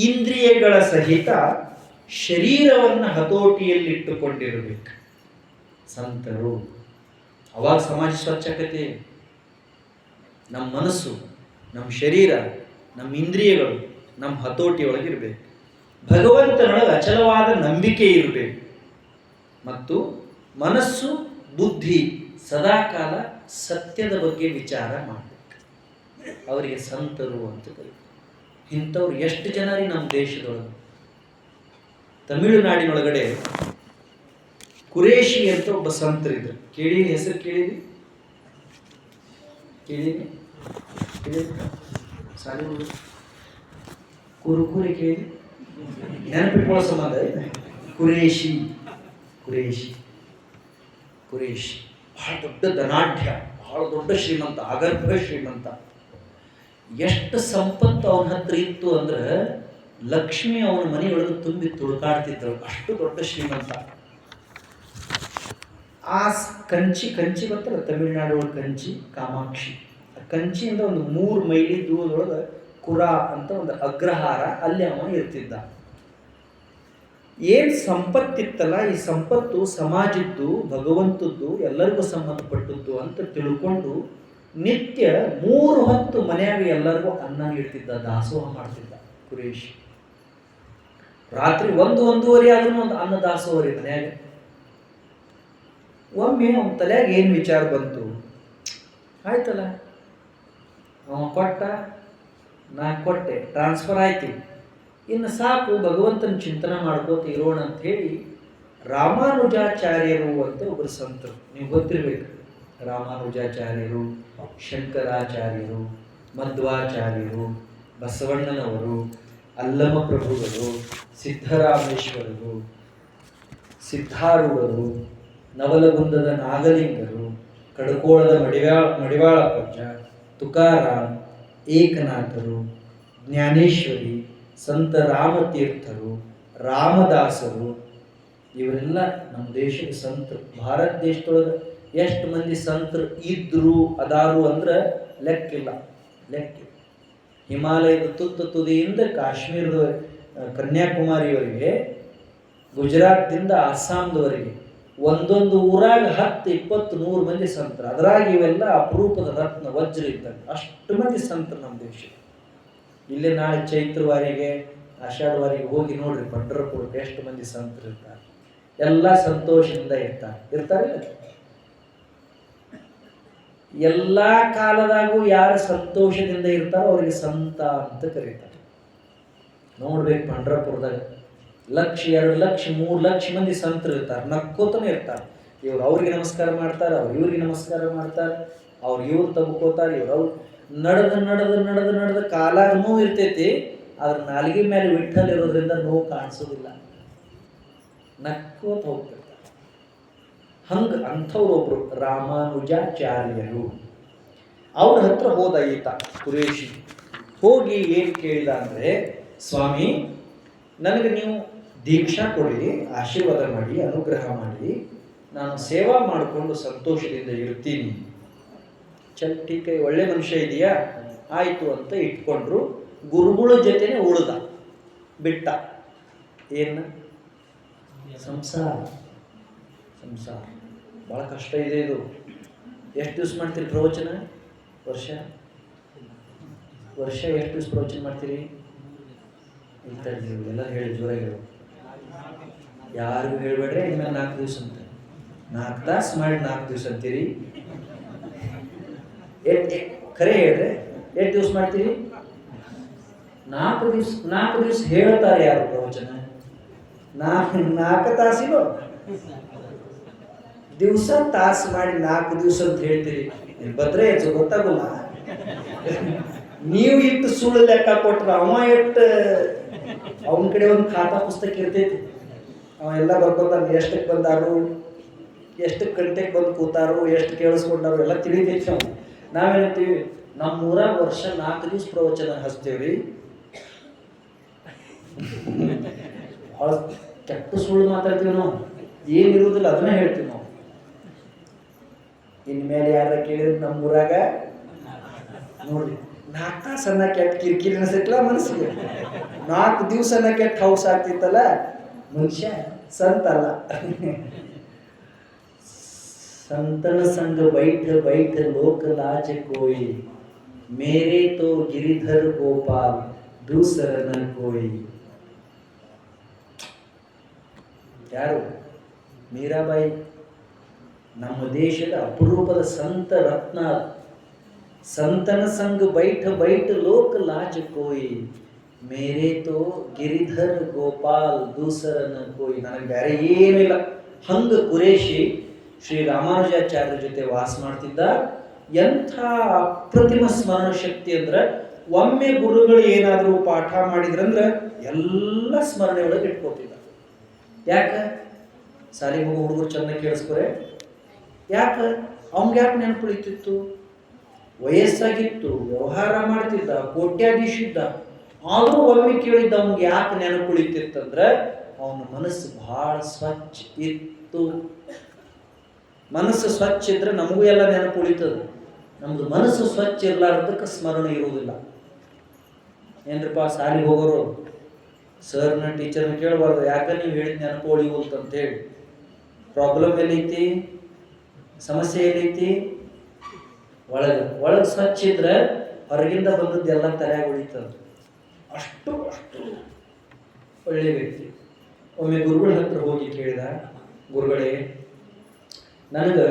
ಇಂದ್ರಿಯಗಳ ಸಹಿತ ಶರೀರವನ್ನು ಹತೋಟಿಯಲ್ಲಿಟ್ಟುಕೊಂಡಿರಬೇಕು ಸಂತರು. ಅವಾಗ ಸಮಾಜ ಸ್ವಚ್ಛತೆ. ನಮ್ಮ ಮನಸ್ಸು, ನಮ್ಮ ಶರೀರ, ನಮ್ಮ ಇಂದ್ರಿಯಗಳು ನಮ್ಮ ಹತೋಟಿಯೊಳಗಿರಬೇಕು. ಭಗವಂತನೊಳಗೆ ಅಚಲವಾದ ನಂಬಿಕೆ ಇರಬೇಕು. ಮತ್ತು ಮನಸ್ಸು ಬುದ್ಧಿ ಸದಾಕಾಲ ಸತ್ಯದ ಬಗ್ಗೆ ವಿಚಾರ ಮಾಡಬೇಕು. ಅವರಿಗೆ ಸಂತರು ಅಂತ ಕರೀತಾರೆ. ಇಂಥವ್ರು ಎಷ್ಟು ಜನ ರೀ ನಮ್ಮ ದೇಶದೊಳಗೆ. ತಮಿಳುನಾಡಿನೊಳಗಡೆ ಕುರೇಶಿ ಅಂತ ಒಬ್ಬ ಸಂತರಿದ್ರು. ಕೇಳಿ, ಹೆಸರು ಕೇಳಿದ್ರಿ? ಕೇಳಿದ್ರಿ? ಸಾಲಿ ಕುರುಕುರಿ ಕೇಳಿ ನೆನಪಿಟ್ಕೊಳ್ಳೋ ಸಂಬಂಧ. ಕುರೇಶಿ ಕುರೇಶಿ ಕುರೇಶಿ ಬಹಳ ದೊಡ್ಡ ಧನಾಢ್ಯ, ಬಹಳ ದೊಡ್ಡ ಶ್ರೀಮಂತ, ಅಗರ್ಭ ಶ್ರೀಮಂತ. ಎಷ್ಟು ಸಂಪತ್ತು ಅವನ ಹತ್ರ ಇತ್ತು ಅಂದ್ರೆ ಲಕ್ಷ್ಮಿ ಅವನ ಮನೆಯೊಳಗೆ ತುಂಬಿ ತುಳುಕಾಡ್ತಿದ್ದಳು, ಅಷ್ಟು ದೊಡ್ಡ ಶ್ರೀಮಂತ. ಆ ಕಂಚಿ ಗೊತ್ತಲ್ಲ, ತಮಿಳುನಾಡು ಒಳಗೆ ಕಂಚಿ, ಕಾಮಾಕ್ಷಿ. ಆ ಕಂಚಿಯಿಂದ ಒಂದು 3 ಮೈಲಿ ದೂರದೊಳಗೆ ಕುರಾ ಅಂತ ಒಂದು ಅಗ್ರಹಾರ, ಅಲ್ಲಿ ಅವ ಇರ್ತಿದ್ದ. ಏನು ಸಂಪತ್ತಿತ್ತಲ್ಲ, ಈ ಸಂಪತ್ತು ಸಮಾಜದ್ದು, ಭಗವಂತದ್ದು, ಎಲ್ಲರಿಗೂ ಸಂಬಂಧಪಟ್ಟದ್ದು ಅಂತ ತಿಳ್ಕೊಂಡು ನಿತ್ಯ 3 ಹೊತ್ತು ಮನೆಯಾಗ ಎಲ್ಲರಿಗೂ ಅನ್ನ ಇಡ್ತಿದ್ದ, ದಾಸೋಹ ಮಾಡ್ತಿದ್ದ ಕುರೇಶ್. ರಾತ್ರಿ 1-1:30 ಆದ್ರೂ ಒಂದು ಅನ್ನ ದಾಸೋಹ ರೀ ಮನೆಯಾಗ. ಒಮ್ಮೆ ಅವನ ತಲೆಯಾಗ ಏನು ವಿಚಾರ ಬಂತು, ಆಯ್ತಲ್ಲ ಅವ ಕೊಟ್ಟ, ನಾ ಕೊಟ್ಟೆ, ಟ್ರಾನ್ಸ್ಫರ್ ಆಯ್ತು, ಇನ್ನು ಸಾಕು ಭಗವಂತನ ಚಿಂತನೆ ಮಾಡ್ಕೋತ ಇರೋಣ ಅಂತ ಹೇಳಿ ರಾಮಾನುಜಾಚಾರ್ಯರು ಅಂತ ಒಬ್ಬರು ಸಂತರು, ನೀವು ಗೊತ್ತಿರ್ಬೇಕು. ರಾಮಾನುಜಾಚಾರ್ಯರು, ಶಂಕರಾಚಾರ್ಯರು, ಮಧ್ವಾಚಾರ್ಯರು, ಬಸವಣ್ಣನವರು, ಅಲ್ಲಮ ಪ್ರಭುಗಳು, ಸಿದ್ದರಾಮೇಶ್ವರರು, ಸಿದ್ಧಾರೂಢರು, ನವಲಗುಂದದ ನಾಗಲಿಂಗರು, ಕಡಕೋಳದ ಮಡಿವಾಳ ಪಂಚ, ತುಕಾರಾಮ್, ಏಕನಾಥರು, ಜ್ಞಾನೇಶ್ವರಿ, ಸಂತ ರಾಮತೀರ್ಥರು, ರಾಮದಾಸರು, ಇವರೆಲ್ಲ ನಮ್ಮ ದೇಶದ ಸಂತರು. ಭಾರತ ದೇಶದೊಳಗೆ ಎಷ್ಟು ಮಂದಿ ಸಂತರು ಇದ್ರು ಅದಾರು ಅಂದ್ರೆ ಲೆಕ್ಕಿಲ್ಲ. ಹಿಮಾಲಯದ ತುದಿಯಿಂದ ಕಾಶ್ಮೀರದ ಕನ್ಯಾಕುಮಾರಿಯವರೆಗೆ, ಗುಜರಾತ್ದಿಂದ ಅಸ್ಸಾಂದವರೆಗೆ ಒಂದೊಂದು ಊರಾಗ 10-20-100 ಮಂದಿ ಸಂತರು. ಅದರಾಗ ಇವೆಲ್ಲ ಅಪರೂಪದ ರತ್ನ ವಜ್ರ ಇದ್ದಂಗೆ ಅಷ್ಟು ಮಂದಿ ಸಂತರು ನಮ್ಮ ದೇಶ. ಇಲ್ಲೇ ನಾಳೆ ಚೈತ್ರವಾರಿಗೆ, ಆಷಾಢವಾರಿಗೆ ಹೋಗಿ ನೋಡ್ರಿ ಪಂಢರಪುರಕ್ಕೆ ಎಷ್ಟು ಮಂದಿ ಸಂತರು ಇರ್ತಾರೆ. ಎಲ್ಲ ಸಂತೋಷದಿಂದ ಇರ್ತಾರೆ. ಎಲ್ಲ ಕಾಲದಾಗೂ ಯಾರು ಸಂತೋಷದಿಂದ ಇರ್ತಾರೋ ಅವರಿಗೆ ಸಂತ ಅಂತ ಕರೀತಾರೆ. ನೋಡ್ಬೇಕು ಪಂಢರಪುರದಾಗ 1,00,000, 2 ಲಕ್ಷ, 3 ಲಕ್ಷ ಮಂದಿ ಸಂತರು ಇರ್ತಾರೆ, ನಕ್ಕೋತಾನೆ ಇರ್ತಾರೆ. ಇವ್ರು ಅವ್ರಿಗೆ ನಮಸ್ಕಾರ ಮಾಡ್ತಾರೆ, ಅವ್ರು ಇವ್ರಿಗೆ ನಮಸ್ಕಾರ ಮಾಡ್ತಾರೆ, ಅವ್ರು ಇವ್ರು ತಗೋತಾರೆ, ಇವ್ರು ನಡೆದ ಕಾಲಾಗ ನೋವು ಇರ್ತೈತಿ. ಅದ್ರ ನಾಲಿಗೆ ಮೇಲೆ ವಿಠಲ್ ಇರೋದ್ರಿಂದ ನೋವು ಕಾಣಿಸೋದಿಲ್ಲ, ನಕ್ಕೋತ ಹೋಗ್ತಿರ್ತಾರೆ. ಹಂಗೆ ಅಂಥವ್ರೊಬ್ರು ರಾಮಾನುಜಾಚಾರ್ಯರು. ಅವ್ರ ಹತ್ರ ಹೋದ ಈತ ಕುರೇಶಿ. ಹೋಗಿ ಏನು ಕೇಳಿದ ಅಂದರೆ, ಸ್ವಾಮಿ ನನಗೆ ನೀವು ದೀಕ್ಷಾ ಕೊಡಿ, ಆಶೀರ್ವಾದ ಮಾಡಿ, ಅನುಗ್ರಹ ಮಾಡಿ, ನಾನು ಸೇವಾ ಮಾಡಿಕೊಂಡು ಸಂತೋಷದಿಂದ ಇರ್ತೀನಿ. ಟೀಕೆ ಒಳ್ಳೆ ಮನುಷ್ಯ ಇದೆಯಾ, ಆಯಿತು ಅಂತ ಇಟ್ಕೊಂಡ್ರು. ಗುರುಗಳ ಜೊತೆನೆ ಉಳ್ದ, ಬಿಟ್ಟ. ಏನು ಸಂಸಾರ ಸಂಸಾರ ಭಾಳ ಕಷ್ಟ ಇದೆ ಇದು. ಎಷ್ಟು ದಿವಸ ಮಾಡ್ತೀರಿ ಪ್ರವಚನ? ವರ್ಷ ಎಷ್ಟು ದಿವಸ ಪ್ರವಚನ ಮಾಡ್ತೀರಿ? ಎಲ್ಲ ಹೇಳಿ ಜೋರಾಗಿ ಹೇಳು. ಯಾರು ಹೇಳ್ಬೇಡ್ರೆ ಇನ್ಮೇಲೆ 4 ದಿವಸ ಅಂತ. 4 ತಾಸು ಮಾಡಿ 4 ದಿವಸ ಅಂತೀರಿ. ಖರೆ ಹೇಳ್ರೆ ಎಷ್ಟು ದಿವಸ ಮಾಡ್ತೀರಿ? 4 ದಿವಸ. 4 ದಿವಸ ಹೇಳ್ತಾರೆ ಯಾರು ಪ್ರವಚನ? 4 ತಾಸಿಗೂ ದಿವಸ ತಾಸು ಮಾಡಿ 4 ದಿವಸ ಅಂತ ಹೇಳ್ತೀರಿ. ಬದ್ರೆ ಹೆಚ್ಚು ಗೊತ್ತಾಗಲ್ಲ. ನೀವು ಇಟ್ಟು ಸುಳ್ಳು ಲೆಕ್ಕ ಕೊಟ್ರ ಅವ ಇಟ್ಟು ಅವನ ಕಡೆ ಒಂದು ಖಾತಾ ಪುಸ್ತಕ ಇರ್ತೈತಿ. ಅವ ಎಲ್ಲ ಬರ್ಕೊತಾನೆ, ಎಷ್ಟಕ್ಕೆ ಬಂದಾರು, ಎಷ್ಟು ಗಂಟೆಗೆ ಬಂದು ಕೂತಾರು, ಎಷ್ಟು ಕೇಳಿಸ್ಕೊಂಡಾರು ಎಲ್ಲ ತಿಳಿತೈತಿ. ನಾವು ನಾವೇನಂತೀವಿ, ನಮ್ಮೂರಾಗ ವರ್ಷ 4 ದಿವಸ ಪ್ರವಚನ ಹಚ್ತೇವ್ರಿ. ಭಾಳ ಕೆಟ್ಟ ಸುಳ್ಳು ಮಾತಾಡ್ತೀವಿ ನಾವು. ಏನಿರುವುದಿಲ್ಲ ಅದನ್ನೇ ಹೇಳ್ತೀವಿ ನಾವು. ಇನ್ಮೇಲೆ ಯಾರ ಕೇಳಿದ್ರೆ ನಮ್ಮೂರಾಗ ನೋಡ್ರಿ 4 ತಾಸನ್ನ ಕೆಟ್ಟ ಕಿರಿಕಿರಿ ಅನಿಸೈತಲ್ಲ ಮನಸ್ಸಿಗೆ. 4 ದಿವಸನ ಕೆಟ್ಟ ಹೌಸ್ ಆಗ್ತಿತ್ತಲ್ಲ, ಮನುಷ್ಯ ಸಂತಲ್ಲ. ಸಂತನ ಸಂಗ ಬೈಠ ಬೈಠ ಲೋಕ लाज कोई, मेरे तो गिरिधर गोपाल दूसर न कोई. ಯಾರು? ಮೀರಾಬಾಯಿ. ನಮ್ಮ ದೇಶದ ಅಪರೂಪದ ಸಂತ ರತ್ನ. ಸಂತನ ಸಂಗ ಬೈಠ ಬೈಠ ಲೋಕ लाज कोई, ಮೇರೆ ತೋ ಗಿರಿಧರ್ ಗೋಪಾಲ್ ದೂಸರ ನ ಕೋಯಿ. ನನಗೆ ಬೇರೆ ಏನಿಲ್ಲ. ಹಂಗ ಕುರೇಶಿ ಶ್ರೀ ರಾಮಾನುಜಾಚಾರ್ಯರ ಜೊತೆ ವಾಸ ಮಾಡ್ತಿದ್ದ. ಎಂಥ ಅಪ್ರತಿಮ ಸ್ಮರಣ ಶಕ್ತಿ ಅಂದ್ರೆ, ಒಮ್ಮೆ ಗುರುಗಳು ಏನಾದರೂ ಪಾಠ ಮಾಡಿದ್ರಂದ್ರೆ ಎಲ್ಲ ಸ್ಮರಣೆ ಒಳಗೆ ಇಟ್ಕೋತಿದ್ದ. ಯಾಕೆ? ಸಾಲಿ ಮಗು ಹುಡುಗರು ಚೆನ್ನಾಗಿ ಕೇಳಿಸ್ಕೊರೆ. ಯಾಕೆ? ಅವ್ನಿಗೆ ಯಾಕೆ ನೆನಪುಳಿತಿತ್ತು? ವಯಸ್ಸಾಗಿತ್ತು, ವ್ಯವಹಾರ ಮಾಡ್ತಿದ್ದ, ಕೋಟ್ಯಾಧೀಶ ಇದ್ದ. ಆದರೂ ಒಮ್ಮೆ ಕೇಳಿದ್ದ ಅವ್ನಿಗೆ ಯಾಕೆ ನೆನಪುಳಿತಿತ್ತಂದ್ರೆ, ಅವನ ಮನಸ್ಸು ಬಹಳ ಸ್ವಚ್ಛ ಇತ್ತು. ಮನಸ್ಸು ಸ್ವಚ್ಛ ಇದ್ರೆ ನಮಗೂ ಎಲ್ಲ ನೆನಪು ಉಳಿತದೆ. ನಮ್ದು ಮನಸ್ಸು ಸ್ವಚ್ಛ ಇರಲಾರ್ದಕ್ಕೆ ಸ್ಮರಣೆ ಇರುವುದಿಲ್ಲ. ಏನ್ರಪ್ಪ ಸಾಲಿಗೆ ಹೋಗೋರು ಸರ್ನ ಟೀಚರ್ನ ಕೇಳಬಾರ್ದು, ಯಾಕೆ ನೀವು ಹೇಳಿದ ನೆನಪು ಉಳಿಯುವಂತ ಹೇಳಿ. ಪ್ರಾಬ್ಲಮ್ ಎಲ್ಲೈತಿ? ಸಮಸ್ಯೆ ಎಲ್ಲೈತಿ? ಒಳಗೆ ಸ್ವಚ್ಛ ಇದ್ರೆ ಹೊರಗಿಂದ ಬಂದದ್ದು ಎಲ್ಲ ತಲೆಯಾಗಿ ಉಳಿತದೆ. ಅಷ್ಟು ಒಳ್ಳೆ ವ್ಯಕ್ತಿ. ಒಮ್ಮೆ ಗುರುಗಳ ಹತ್ರ ಹೋಗಿ ಕೇಳಿದ, ಗುರುಗಳೇ ನನಗೆ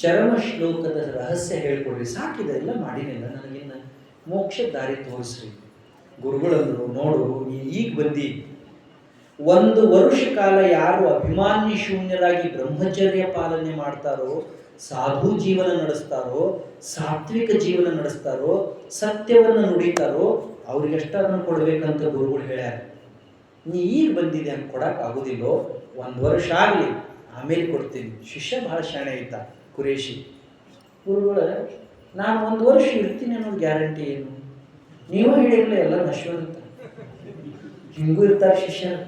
ಚರಮ ಶ್ಲೋಕದ ರಹಸ್ಯ ಹೇಳ್ಕೊಡ್ರಿ, ಸಾಕಿದೆ ಎಲ್ಲ ಮಾಡಿನಿಲ್ಲ, ನನಗಿನ್ನ ಮೋಕ್ಷ ದಾರಿ ತೋರಿಸ್ರಿ. ಗುರುಗಳಂದ್ರು, ನೋಡು ನೀ ಈಗ ಬಂದಿ, 1 ವರ್ಷ ಕಾಲ ಯಾರು ಅಭಿಮಾನ್ಯ ಶೂನ್ಯರಾಗಿ ಬ್ರಹ್ಮಚರ್ಯ ಪಾಲನೆ ಮಾಡ್ತಾರೋ, ಸಾಧು ಜೀವನ ನಡೆಸ್ತಾರೋ, ಸಾತ್ವಿಕ ಜೀವನ ನಡೆಸ್ತಾರೋ, ಸತ್ಯವನ್ನು ನುಡಿತಾರೋ ಅವ್ರಿಗೆಷ್ಟನ್ನು ಕೊಡ್ಬೇಕಂತ ಗುರುಗಳು ಹೇಳ್ಯಾರ. ನೀ ಈಗ ಬಂದಿದೆ ಅಂತ ಕೊಡಕ್ಕೆ ಆಗೋದಿಲ್ಲೋ, 1 ವರ್ಷ ಆಗಲಿ ಆಮೇಲೆ ಕೊಡ್ತೀನಿ. ಶಿಷ್ಯ ಭಾಳ ಶಾಣೆ ಐತ ಕುರೇಶಿ. ಗುರುಗಳ, ನಾನು 1 ವರ್ಷ ಇರ್ತೀನಿ ಅನ್ನೋದು ಗ್ಯಾರಂಟಿ ಏನು? ನೀವು ಹೇಳಿರಲಿಲ್ಲ ಎಲ್ಲ ನಶ್ವರ ಅಂತ. ಹಿಂಗೂ ಇರ್ತಾರೆ ಶಿಷ್ಯರು.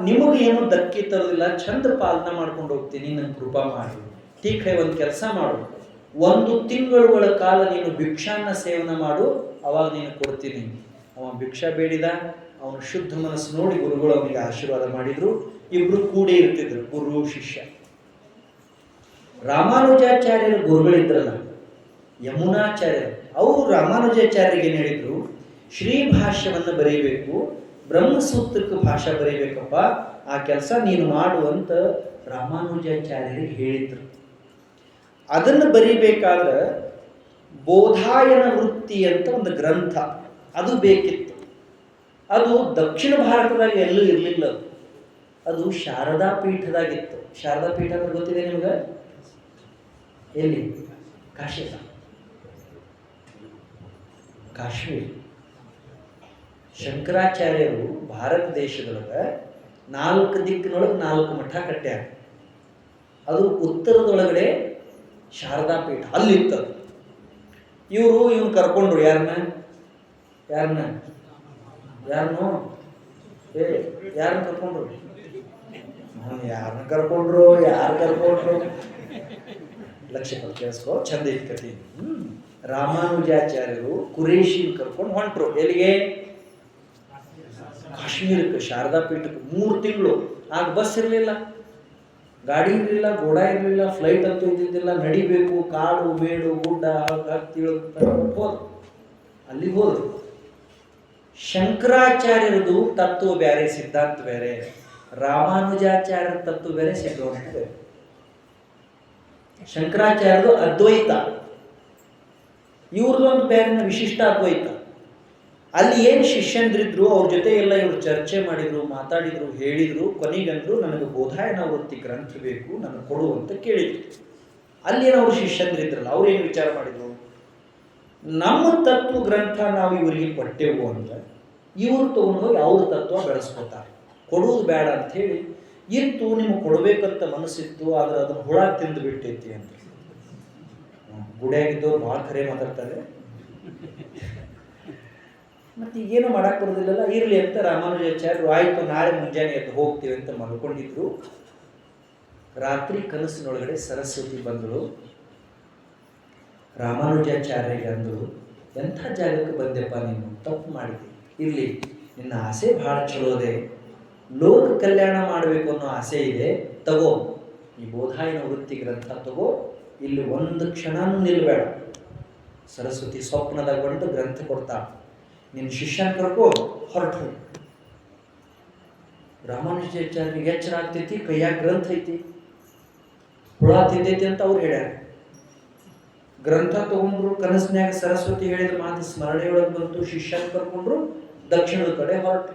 ನಿಮಗೆ ಏನು ಧಕ್ಕೆ ತರೋದಿಲ್ಲ, ಚಂದ ಪಾಲನೆ ಮಾಡ್ಕೊಂಡು ಹೋಗ್ತೀನಿ, ನನ್ನ ಕೃಪಾ ಮಾಡಿ. ಟೀಕ್ ಹೈ, ಒಂದು ಕೆಲಸ ಮಾಡು, 1 ತಿಂಗಳುಗಳ ಕಾಲ ನೀನು ಭಿಕ್ಷಾನ್ನ ಸೇವನೆ ಮಾಡು, ಅವಾಗ ನೀನು ಕೊಡ್ತೀನಿ. ಅವ ಭಿಕ್ಷಾ ಬೇಡಿದ. ಅವನು ಶುದ್ಧ ಮನಸ್ಸು ನೋಡಿ ಗುರುಗಳು ಅವನಿಗೆ ಆಶೀರ್ವಾದ ಮಾಡಿದ್ರು. ಇಬ್ರು ಕೂಡಿ ಇರ್ತಿದ್ರು, ಗುರು ಶಿಷ್ಯ. ರಾಮಾನುಜಾಚಾರ್ಯರ ಗುರುಗಳಿದ್ರಲ್ಲ, ಯಮುನಾಚಾರ್ಯರು, ಅವರು ರಾಮಾನುಜಾಚಾರ್ಯರಿಗೆ ಏನು ಹೇಳಿದ್ರು, ಶ್ರೀ ಭಾಷ್ಯವನ್ನು ಬರೀಬೇಕು, ಬ್ರಹ್ಮಸೂತ್ರಕ್ಕೆ ಭಾಷೆ ಬರೀಬೇಕಪ್ಪ, ಆ ಕೆಲಸ ನೀನು ಮಾಡುವಂತ ರಾಮಾನುಜಾಚಾರ್ಯರಿಗೆ ಹೇಳಿದ್ರು. ಅದನ್ನು ಬರೀಬೇಕಾದ್ರೆ ಬೋಧಾಯನ ವೃತ್ತಿ ಅಂತ ಒಂದು ಗ್ರಂಥ ಅದು ಬೇಕಿತ್ತು. ಅದು ದಕ್ಷಿಣ ಭಾರತದಾಗ ಎಲ್ಲೂ ಇರಲಿಲ್ಲ. ಅದು ಶಾರದಾ ಪೀಠದಾಗಿತ್ತು. ಶಾರದಾ ಪೀಠ ಅಂದ್ರೆ ಗೊತ್ತಿದೆ ನಿಮ್ಗೆ? ಎಲ್ಲಿ? ಕಾಶ್ಮೀರ. ಅದು ಉತ್ತರದೊಳಗಡೆ ಶಾರದಾ ಪೀಠ ಅಲ್ಲಿತ್ತು. ಇವನು ಕರ್ಕೊಂಡ್ರು ಯಾರನ್ನ ಯಾರನ್ನ ಕರ್ಕೊಂಡ್ರು? ಯಾರು ಕರ್ಕೊಂಡ್ರು ಲಕ್ಷ್ಯ ಕೇಳಿಸ್ಕೋ, ಚಂದ ಐತಿ ಕಥೆ. ರಾಮಾನುಜಾಚಾರ್ಯರು ಕುರೇಶಿನ ಕರ್ಕೊಂಡು ಹೊಂಟ್ರು. ಎಲ್ಲಿಗೆ? ಕಾಶ್ಮೀರಕ್ಕೆ, ಶಾರದಾ ಪೀಠಕ್ಕೆ. 3 ತಿಂಗಳು. ಆಗ ಬಸ್ ಇರಲಿಲ್ಲ, ಗಾಡಿ ಇರಲಿಲ್ಲ, ಗೋಡ ಇರಲಿಲ್ಲ, ಫ್ಲೈಟ್ ಅಂತೂ ಇದ್ದಿದ್ದಿಲ್ಲ. ನಡಿಬೇಕು, ಕಾಡು ಮೇಡು ಗುಡ್ಡ ಹೋದ್ರು. ಅಲ್ಲಿಗೆ ಹೋದ್ರು. ಶಂಕರಾಚಾರ್ಯರದು ತತ್ವ ಬೇರೆ, ಸಿದ್ಧಾಂತ ಬೇರೆ. ರಾಮಾನುಜಾಚಾರ್ಯರ ತತ್ವ ಬೇರೆ, ಸಿದ್ಧಾಂತ ಬೇರೆ. ಶಂಕರಾಚಾರ್ಯರು ಅದ್ವೈತ, ಇವ್ರದೊಂದು ಬೇರೆ ವಿಶಿಷ್ಟ ಅದ್ವೈತ. ಅಲ್ಲಿ ಏನು ಶಿಷ್ಯಂದ್ರಿದ್ರು, ಅವ್ರ ಜೊತೆ ಎಲ್ಲ ಇವರು ಚರ್ಚೆ ಮಾಡಿದ್ರು, ಮಾತಾಡಿದ್ರು, ಹೇಳಿದ್ರು. ಕೊನೆಗಂದ್ರು ನನಗೆ ಬೋಧಾಯನ ವೃತ್ತಿ ಗ್ರಂಥ ಬೇಕು, ನನಗೆ ಕೊಡು ಅಂತ ಕೇಳಿದ್ರು. ಅಲ್ಲೇನೋ ಅವ್ರು ಶಿಷ್ಯಂದ್ರಿದ್ರಲ್ಲ, ಅವ್ರೇನು ವಿಚಾರ ಮಾಡಿದ್ರು, ನಮ್ಮ ತತ್ವ ಗ್ರಂಥ ನಾವು ಇವರಿಗೆ ಕೊಟ್ಟೆವು ಅಂದ್ರೆ ಇವರು ತಗೊಂಡೋಗಿ ಅವ್ರ ತತ್ವ ಬೆಳೆಸ್ಕೊತಾರೆ, ಕೊಡುವುದು ಬೇಡ ಅಂತ ಹೇಳಿ ಇತ್ತು. ನಿಮ್ಗೆ ಕೊಡಬೇಕಂತ ಮನಸ್ಸಿತ್ತು, ಆದ್ರೆ ಅದನ್ನು ಹುಳ ತಿಂದು ಬಿಟ್ಟೈತಿ ಅಂತ. ಗುಡಿಯಾಗಿದ್ದವ್ರು ಭಾಳ ಖರೆ ಮಾತಾಡ್ತಾರೆ. ಮತ್ತೆ ಈಗೇನು ಮಾಡಕ್ಕೆ ಬರೋದಿಲ್ಲಲ್ಲ, ಇರಲಿ ಅಂತ ರಾಮಾನುಜಾಚಾರ್ಯರು ಆಯಿತು ನಾಳೆ ಮುಂಜಾನೆ ಎದ್ದು ಹೋಗ್ತೀವಿ ಅಂತ ಮಲ್ಕೊಂಡಿದ್ರು. ರಾತ್ರಿ ಕನಸಿನೊಳಗಡೆ ಸರಸ್ವತಿ ಬಂದಳು. ರಾಮಾನುಜಾಚಾರ್ಯರಿಗೆ ಅಂದರು, ಎಂಥ ಜಾಗಕ್ಕೆ ಬಂದೆಪ್ಪ ನೀನು, ತಪ್ಪು ಮಾಡಿದೆ. ಇರಲಿ, ನಿನ್ನ ಆಸೆ ಭಾಳ ಚಲೋದೆ, ಲೋಕ ಕಲ್ಯಾಣ ಮಾಡಬೇಕು ಅನ್ನೋ ಆಸೆ ಇದೆ, ತಗೋ ಈ ಬೋಧಾಯನ ವೃತ್ತಿ ಗ್ರಂಥ ತಗೋ, ಇಲ್ಲಿ ಒಂದು ಕ್ಷಣನೂ ನಿಲ್ಬೇಡ. ಸರಸ್ವತಿ ಸ್ವಪ್ನದಾಗ ಬಂದು ಗ್ರಂಥ ಕೊಡ್ತಾ, ನಿನ್ನ ಶಿಷ್ಯನ ಕರ್ಕೋ, ಹೊರಟು. ರಾಮಾನುಜಾಚಾರ್ಯರಿಗೆ ಎಚ್ಚರ ಆಗ್ತೈತಿ, ಕೈಯಾಗ ಗ್ರಂಥ ಐತಿ, ಹುಳ ತಿಂದೈತಿ ಅಂತ ಅವ್ರು ಹೇಳ್ಯಾರ. ಗ್ರಂಥ ತಗೊಂಡ್ರು. ಕನಸಿನ್ಯಾಗ ಸರಸ್ವತಿ ಹೇಳಿದ ಮಾತು ಸ್ಮರಣೆಯೊಳಗೆ ಬಂತು. ಶಿಷ್ಯನ ಕರ್ಕೊಂಡ್ರು, ದಕ್ಷಿಣದ ಕಡೆ ಹೊರಟು.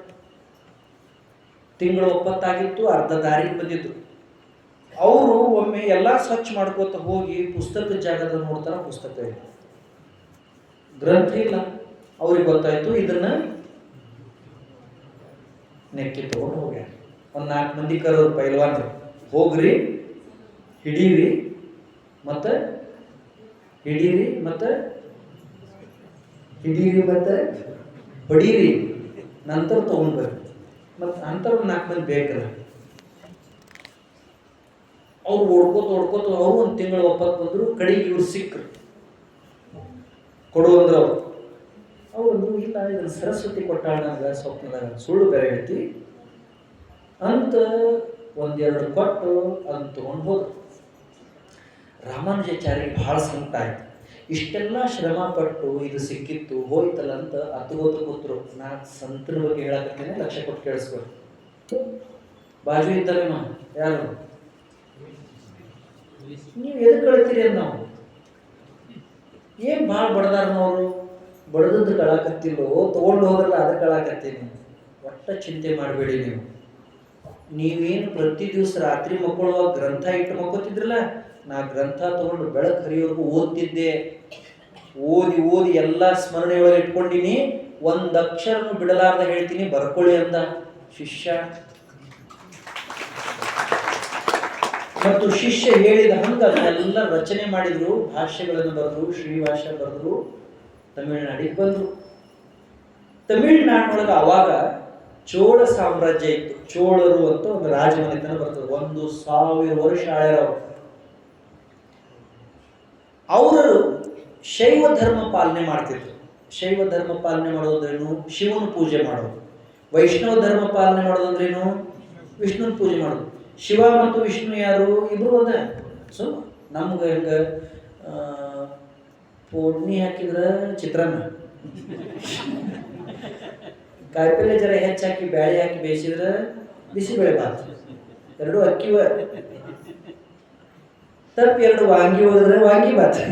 ತಿಂಗಳು 9 ಅರ್ಧ ದಾರಿಗೆ ಬಂದಿದ್ರು. ಅವರು ಒಮ್ಮೆ ಎಲ್ಲ ಸ್ವಚ್ಛ ಮಾಡ್ಕೋತ ಹೋಗಿ ಪುಸ್ತಕದ ಜಾಗದ ನೋಡ್ತಾರ, ಪುಸ್ತಕ ಇಲ್ಲ, ಗ್ರಂಥ ಇಲ್ಲ. ಅವ್ರಿಗೆ ಗೊತ್ತಾಯ್ತು, ಇದನ್ನ ನೆಕ್ಕಿ ತಗೊಂಡು ಹೋಗ್ಯಾರ. ಒಂದು 4 ಮಂದಿ ಕರೋರು ಪೈಲ್ವಾನ್ರು, ಹೋಗ್ರಿ, ಹಿಡೀರಿ ಮತ್ತೆ ಹೊಡೀರಿ, ನಂತರ ತಗೊಂಡ್ ಬರ್ರಿ. ಮತ್ತು ಅಂತರ 4 ಮಂದಿ ಬೇಕಲ್ಲ. ಅವ್ರು ಓಡ್ಕೋತ ಅವ್ರು 1 ತಿಂಗಳು ಒಪ್ಪತ್ತು ಬಂದ್ರು. ಕಡೆಗೆ ಇವ್ರು ಸಿಕ್ಕರು, ಕೊಡು ಅಂದ್ರೆ ಅವ್ರು ಇಲ್ಲ, ಇದನ್ನು ಸರಸ್ವತಿ ಕೊಟ್ಟಾಳ ನನಗೆ ಸ್ವಪ್ನದಾಗ, ಸುಳ್ಳು ಬೇರೆ ಹೇಳ್ತಿ ಅಂತ 1-2 ಕೊಟ್ಟು ಅದನ್ನು ತೊಗೊಂಡು ಹೋದ್ರು. ರಾಮಾನುಜಾಚಾರ್ಯರಿಗೆ ಭಾಳ ಸಂಕಟ ಆಯ್ತು. ಇಷ್ಟೆಲ್ಲ ಶ್ರಮ ಪಟ್ಟು ಇದು ಸಿಕ್ಕಿತ್ತು, ಹೋಯ್ತಲ್ಲ ಅಂತ ಅತ್ತಗೋತ ಕೂತ್ರು. ನಾ ಸಂತರ ಬಗ್ಗೆ ಹೇಳಕತ್ತೇನೆ, ಲಕ್ಷ್ಯ ಕೊಟ್ಟು ಕೇಳಿಸ್ಕೊಳ್ರಿ. ಬಾಜು ಇದ್ದಾರೆ ಯಾರು, ನೀವು ಎದಕ್ಕೆ ಕಳ್ತೀರಿ ಅಂತ ನಾವು ಏನು ಭಾಳ ಬಡದಾರನವರು, ಬಡದದ್ದು ಕಳಾಕತ್ತಿಲ್ಲೋ, ತೊಗೊಂಡು ಹೋದ್ರಲ್ಲ ಅದಕ್ಕೆ ಕಳಾಕತ್ತೀನಿ. ಒಟ್ಟ ಚಿಂತೆ ಮಾಡಬೇಡಿ. ನೀವೇನು ಪ್ರತಿ ದಿವಸ ರಾತ್ರಿ ಮಕ್ಕಳುವಾಗ ಗ್ರಂಥ ಇಟ್ಟು ಮಕ್ಕೋತಿದ್ರಲ್ಲ, ನಾ ಗ್ರಂಥ ತಗೊಂಡು ಬೆಳಕು ಹರಿಯೋರ್ಗು ಓದ್ತಿದ್ದೆ. ಓದಿ ಎಲ್ಲ ಸ್ಮರಣೆಯೊಳಗೆ ಇಟ್ಕೊಂಡಿನಿ, 1 ಅಕ್ಷರನು ಬಿಡಲಾರ್ದ ಹೇಳ್ತೀನಿ, ಬರ್ಕೊಳ್ಳಿ ಅಂದ ಶಿಷ್ಯ. ಮತ್ತು ಶಿಷ್ಯ ಹೇಳಿದ ಹಂಗ ಅದನ್ನೆಲ್ಲ ರಚನೆ ಮಾಡಿದ್ರು, ಭಾಷ್ಯಗಳನ್ನು ಬರೆದ್ರು, ಶ್ರೀಭಾಷ್ಯ ಬರೆದ್ರು, ತಮಿಳುನಾಡಿಗೆ ಬಂದರು. ತಮಿಳುನಾಡಿನೊಳಗೆ ಅವಾಗ ಚೋಳ ಸಾಮ್ರಾಜ್ಯ ಇತ್ತು. ಚೋಳರು ಅಂತ ಒಂದು ರಾಜಮನೆತನ ಬರ್ತದೆ, 1000 ವರ್ಷ ಆಳ್ಯಾರವರು. ಅವರು ಶೈವ ಧರ್ಮ ಪಾಲನೆ ಮಾಡ್ತಿದ್ರು. ಶೈವ ಧರ್ಮ ಪಾಲನೆ ಮಾಡೋದ್ರೇನು? ಶಿವನ ಪೂಜೆ ಮಾಡೋದು. ವೈಷ್ಣವ ಧರ್ಮ ಪಾಲನೆ ಮಾಡೋದಂದ್ರೇನು? ವಿಷ್ಣುನ ಪೂಜೆ ಮಾಡೋದು. ಶಿವ ಮತ್ತು ವಿಷ್ಣು ಯಾರು? ಇಬ್ರು ಒಂದೇ. ಸೊ ನಮ್ಗೆ ಹೆಂಗೆ ಪೋಡ್ನಿ ಹಾಕಿದ್ರೆ ಚಿತ್ರಾನ್ನ, ಕಾಯಿಪಲ್ಲೆ ಜರ ಹೆಚ್ಚಾಕಿ ಬ್ಯಾಳೆ ಹಾಕಿ ಬೇಯಿಸಿದ್ರೆ ಬಿಸಿಬೇಳೆ ಬಾತ್, 2 ಅಕ್ಕಿವ. ತಪ್ಪು 2 ವಾಂಗಿ ಹೋದ್ರೆ ವಾಂಗಿ ಬಾತ್.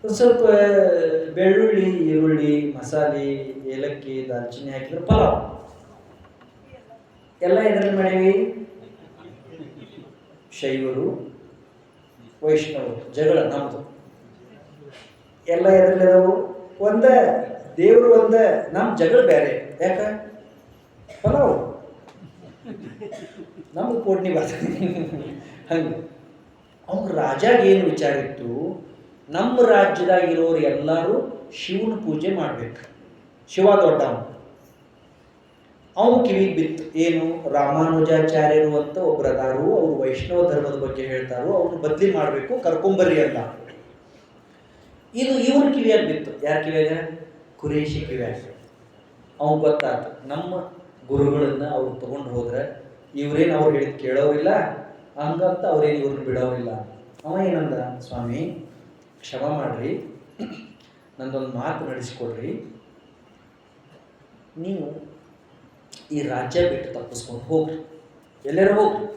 ಸ್ವಲ್ಪ ಬೆಳ್ಳುಳ್ಳಿ, ಈರುಳ್ಳಿ, ಮಸಾಲೆ, ಏಲಕ್ಕಿ, ದಾಲ್ಚಿನ್ನಿ ಹಾಕಿದ್ರೆ ಪಲಾವ್. ಎಲ್ಲ ಇದರಲ್ಲಿ ಮಾಡೀವಿ. ಶೈವರು ವೈಷ್ಣವರು ಜಗಳ ನಮ್ದು. ಎಲ್ಲ ಇದರಲ್ಲಿ ಅದಾವು, ಒಂದೇ ದೇವರು ಒಂದೇ, ನಮ್ಮ ಜಗಳ ಬೇರೆ. ಯಾಕ? ಪಲಾವ್. ನಮ್ಗೆ ಕೋಡ್ನಿ ಬರ್ತದೆ ಹಂಗೆ. ಅವ್ನ ರಾಜಾಗ ಏನು ವಿಚಾರ ಇತ್ತು, ನಮ್ಮ ರಾಜ್ಯದಾಗಿರೋರು ಎಲ್ಲರೂ ಶಿವನ ಪೂಜೆ ಮಾಡ್ಬೇಕು. ಶಿವ ದೊಡ್ಡವ. ಅವನು ಕಿವಿಗೆ ಬಿತ್ತು ಏನು, ರಾಮಾನುಜಾಚಾರ್ಯರು ಅಂತ ಒಬ್ಬರದಾರು, ಅವರು ವೈಷ್ಣವ ಧರ್ಮದ ಬಗ್ಗೆ ಹೇಳ್ತಾರೋ, ಅವ್ರನ್ನ ಬದಲಿ ಮಾಡಬೇಕು, ಕರ್ಕೊಂಬರ್ರಿ ಅಂತ. ಇದು ಇವನ ಕಿವಿಯಾಗ ಬಿತ್ತು. ಯಾರ ಕಿವಿಯಾಗ? ಕುರೇಶಿ ಕಿವಿಯಾಗ. ಅವ್ನು ಗೊತ್ತಾಯ್ತು, ನಮ್ಮ ಗುರುಗಳನ್ನ ಅವ್ರು ತಗೊಂಡು ಹೋದ್ರೆ ಇವ್ರೇನು ಅವ್ರು ಹೇಳಿದ್ ಕೇಳೋರಿಲ್ಲ, ಹಂಗಂತ ಅವ್ರೇನು ಇವ್ರನ್ನ ಬಿಡೋರಿಲ್ಲ. ಅವ ಏನಂದ, ಸ್ವಾಮಿ ಕ್ಷಮ ಮಾಡ್ರಿ, ನಂದೊಂದು ಮಾತು ನಡೆಸಿಕೊಡ್ರಿ, ನೀವು ಈ ರಾಜ್ಯ ಬಿಟ್ಟು ತಪ್ಪಿಸ್ಕೊಂಡು ಹೋಗ್ರಿ, ಎಲ್ಲರೂ ಹೋಗ್ರಿ,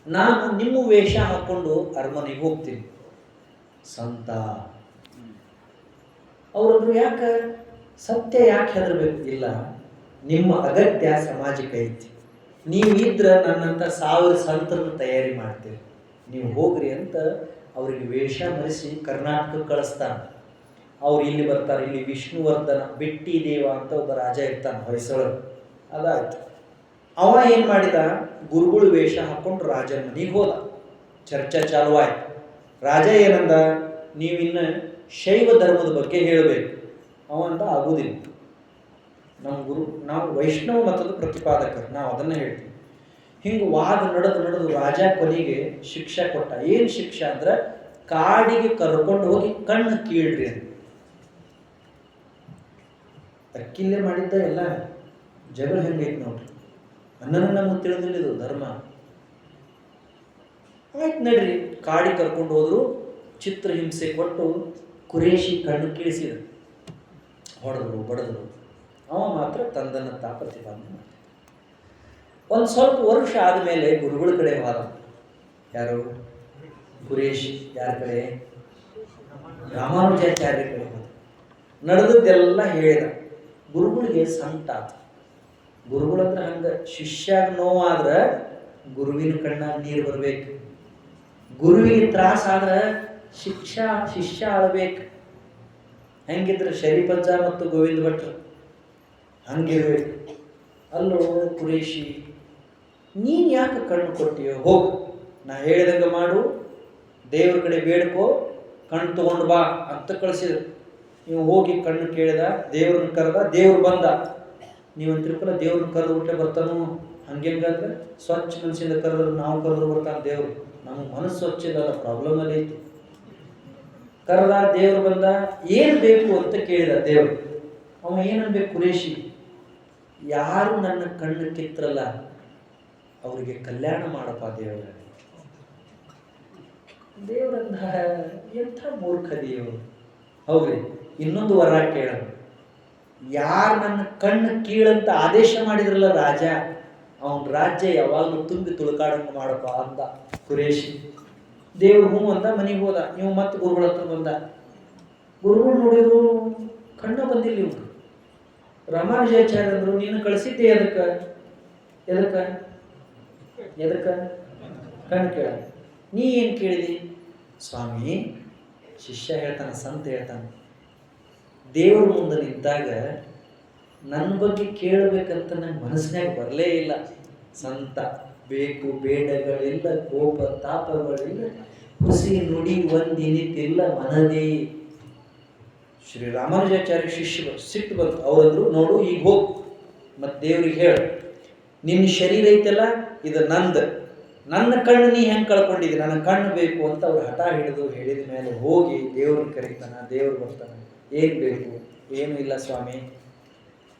ನಾನು ನಿಮ್ಮ ವೇಷ ಹಾಕ್ಕೊಂಡು ಅರಮನೆಗೆ ಹೋಗ್ತೀನಿ. ಸಂತ ಅವರಂದ್ರು, ಯಾಕೆ ಸತ್ಯ ಯಾಕೆ ಹೆದರ್ಬೇಕು? ಇಲ್ಲ, ನಿಮ್ಮ ಅಗತ್ಯ ಸಮಾಜಕ್ಕೆ ಐತಿ, ನೀವು ಇದ್ರೆ ನನ್ನಂತ 1000 ಸಂತರನ್ನು ತಯಾರಿ ಮಾಡ್ತೀರಿ, ನೀವು ಹೋಗ್ರಿ ಅಂತ ಅವ್ರಿಗೆ ವೇಷ ಮರೆಸಿ ಕರ್ನಾಟಕಕ್ಕೆ ಕಳಿಸ್ತಾನೆ. ಅವ್ರು ಇಲ್ಲಿ ಬರ್ತಾರೆ. ಇಲ್ಲಿ ವಿಷ್ಣುವರ್ಧನ ಬಿಟ್ಟಿ ದೇವ ಅಂತ ಒಬ್ಬ ರಾಜ ಇರ್ತಾನೆ ಹೊಯ್ಸಳ. ಅದಾಯ್ತು. ಅವ ಏನು ಮಾಡಿದ, ಗುರುಗಳು ವೇಷ ಹಾಕೊಂಡು ರಾಜನ ಮನೆಗೆ ಹೋದ. ಚರ್ಚೆ ಚಾಲುವಾಯ್ತು. ರಾಜ ಏನಂದ, ನೀವಿನ್ನ ಶೈವ ಧರ್ಮದ ಬಗ್ಗೆ ಹೇಳಬೇಕು. ಅವಂದ ಆಗುವುದಿಲ್ಲ, ನಾವು ವೈಷ್ಣವ ಮತದ ಪ್ರತಿಪಾದಕರು, ನಾವು ಅದನ್ನು ಹೇಳ್ತೀವಿ. ಹಿಂಗೆ ವಾದ ನಡೆದು ರಾಜ ಕೊನೆಗೆ ಶಿಕ್ಷೆ ಕೊಟ್ಟ. ಏನು ಶಿಕ್ಷೆ ಅಂದ್ರೆ, ಕಾಡಿಗೆ ಕರ್ಕೊಂಡು ಹೋಗಿ ಕಣ್ಣು ಕೀಳ್ರಿ ಅಂತ. ಅಕ್ಕಿಲ್ಲೇ ಮಾಡಿದ್ದ ಎಲ್ಲ ಜಗಳ ಹೆಂಗೈತೆ ನೋಡ್ರಿ. ಅನ್ನನ ನಮಗೆ ತಿಳಿದಿಲ್ಲ ಇದು ಧರ್ಮ. ಆಯ್ತು ನಡ್ರಿ, ಕಾಡಿಗೆ ಕರ್ಕೊಂಡು ಹೋದ್ರು, ಚಿತ್ರಹಿಂಸೆ ಕೊಟ್ಟು ಕುರೇಶಿ ಕಣ್ಣು ಕೀಳಿಸಿದ್ರು, ಹೊಡೆದ್ರು ಬಡದ್ರು. ಅವ ಮಾತ್ರ ತಂದನ್ನ ಪ್ರತಿಪಾದನೆ ಮಾಡ್ತಾರೆ. ಒಂದು ಸ್ವಲ್ಪ ವರ್ಷ ಆದಮೇಲೆ ಗುರುಗಳ ಕಡೆ ಹೋದ. ಯಾರು? ಕುರೇಶಿ. ಯಾರ ಕಡೆ? ರಾಮಾನುಜಾಚಾರ್ಯ ಕಡೆ ಹೋದ. ನಡೆದದ್ದೆಲ್ಲ ಹೇಳಿದ. ಗುರುಗಳಿಗೆ ಸಂಕಟ ಆತು. ಗುರುಗಳಂದ್ರೆ ಹಂಗೆ, ಶಿಷ್ಯಾಗ ನೋವಾದ್ರೆ ಗುರುವಿನ ಕಣ್ಣಾಗ ನೀರು ಬರ್ಬೇಕು, ಗುರುವಿಗೆ ತ್ರಾಸ ಆದ್ರೆ ಶಿಷ್ಯ ಆಳ್ಬೇಕು. ಹೆಂಗಿದ್ರೆ ಶರೀಫಜ್ಜ ಮತ್ತು ಗೋವಿಂದ ಭಟ್ರು ಹಂಗಿರ್ಬೇಕು. ಅಲ್ಲೋ ಕುರೇಶಿ, ನೀನು ಯಾಕೆ ಕಣ್ಣು ಕೊಟ್ಟಿಯೋ? ಹೋಗು, ನಾ ಹೇಳಿದಂಗೆ ಮಾಡು, ದೇವ್ರ ಕಡೆ ಬೇಡ್ಕೋ, ಕಣ್ಣು ತಗೊಂಡು ಬಾ ಅಂತ ಕಳಿಸಿದ್ರು. ನೀವು ಹೋಗಿ ಕಣ್ಣು ಕೇಳಿದ, ದೇವ್ರನ್ನ ಕರೆದ, ದೇವ್ರು ಬಂದ. ನೀವು ಅಂತಿರ್ಕಲ್ಲ ದೇವ್ರನ್ನ ಕರೆದು ಊಟ ಬರ್ತಾನೋ, ಹಂಗೆಂಗಂದ್ರೆ ಸ್ವಚ್ಛ ಮನಸ್ಸಿಂದ ಕರೆದ್ರು, ನಾವು ಕರೆದ್ರು ಬರ್ತಾನೆ ದೇವ್ರು. ನಮಗೆ ಮನಸ್ಸು ಸ್ವಚ್ಛ ಇಲ್ಲಲ್ಲ, ಪ್ರಾಬ್ಲಮ್ ಅಲ್ಲಿ ಐತಿ. ಕರೆದ, ದೇವ್ರು ಬಂದ. ಏನು ಬೇಕು ಅಂತ ಕೇಳಿದ ದೇವ್ರು. ಅವ ಏನನ್ಬೇಕು ಕುರೇಶಿ, ಯಾರು ನನ್ನ ಕಣ್ಣು ಕಿತ್ರಲ್ಲ ಅವರಿಗೆ ಕಲ್ಯಾಣ ಮಾಡಪ್ಪ ದೇವರ. ದೇವರಂದ, ಎಂಥ ಮೂರ್ಖ ದೇವರು. ಹೌದ್ರಿ, ಇನ್ನೊಂದು ವರ ಕೇಳ, ಯಾರು ನನ್ನ ಕಣ್ಣು ಕೀಳಂತ ಆದೇಶ ಮಾಡಿದ್ರಲ್ಲ ರಾಜ, ಅವನ ರಾಜ್ಯ ಯಾವಾಗಲೂ ತುಂಬಿ ತುಳುಕಾಡಂಗೆ ಮಾಡಪ್ಪ ಅಂದ ಕುರೇಶಿ. ದೇವ್ರು ಹ್ಞೂ ಅಂದ, ಮನೆಗೆ ಹೋದ. ನೀವು ಮತ್ತೆ ಗುರುಗಳ ಹತ್ರ ಬಂದ. ಗುರುಗಳು ನೋಡಿದ್ರು ಕಣ್ಣ ಬಂದಿಲ್ಲ ಇವ್ರು. ರಾಮಾನುಜಾಚಾರ್ಯ ಅಂದ್ರು, ನೀನು ಕಳಿಸಿದ್ದೆ ಎದಕ್ಕೆ ಕಣ್ಣು ಕೇಳ. ನೀ ಏನು ಕೇಳಿದಿ? ಸ್ವಾಮಿ, ಶಿಷ್ಯ ಹೇಳ್ತಾನೆ, ಸಂತ ಹೇಳ್ತಾನೆ, ದೇವ್ರ ಮುಂದೆ ನಿಂತಾಗ ನನ್ನ ಬಗ್ಗೆ ಕೇಳಬೇಕಂತ ನಂಗೆ ಮನಸ್ಸಿನಾಗ ಬರಲೇ ಇಲ್ಲ. ಸಂತ, ಬೇಕು ಬೇಡಗಳಿಲ್ಲ, ಕೋಪ ತಾಪಗಳಿಲ್ಲ, ಹುಸಿ ನುಡಿ ಒಂದಿನಿತಿಲ್ಲ ಮನದೇ. ಶ್ರೀ ರಾಮಾನುಜಾಚಾರ್ಯ ಶಿಷ್ಯ ಸಿಟ್ಟು ಬಂತು. ಅವರಂದ್ರು, ನೋಡು ಈಗ ಹೋಗು, ಮತ್ತು ದೇವ್ರಿಗೆ ಹೇಳು, ನಿನ್ನ ಶರೀರ ಐತಲ್ಲ ಇದು ನನ್ನ ಕಣ್ಣು ನೀ ಹೆಂಗೆ ಕಳ್ಕೊಂಡಿದ್ದಿ, ನನ್ನ ಕಣ್ಣು ಬೇಕು ಅಂತ ಅವ್ರು ಹಠ ಹಿಡಿದು ಹೇಳಿದ ಮೇಲೆ ಹೋಗಿ ದೇವ್ರನ್ನ ಕರೀತಾನ. ದೇವ್ರು ಬರ್ತಾನೆ. ಏನು ಬೇಕು? ಏನು ಇಲ್ಲ ಸ್ವಾಮಿ,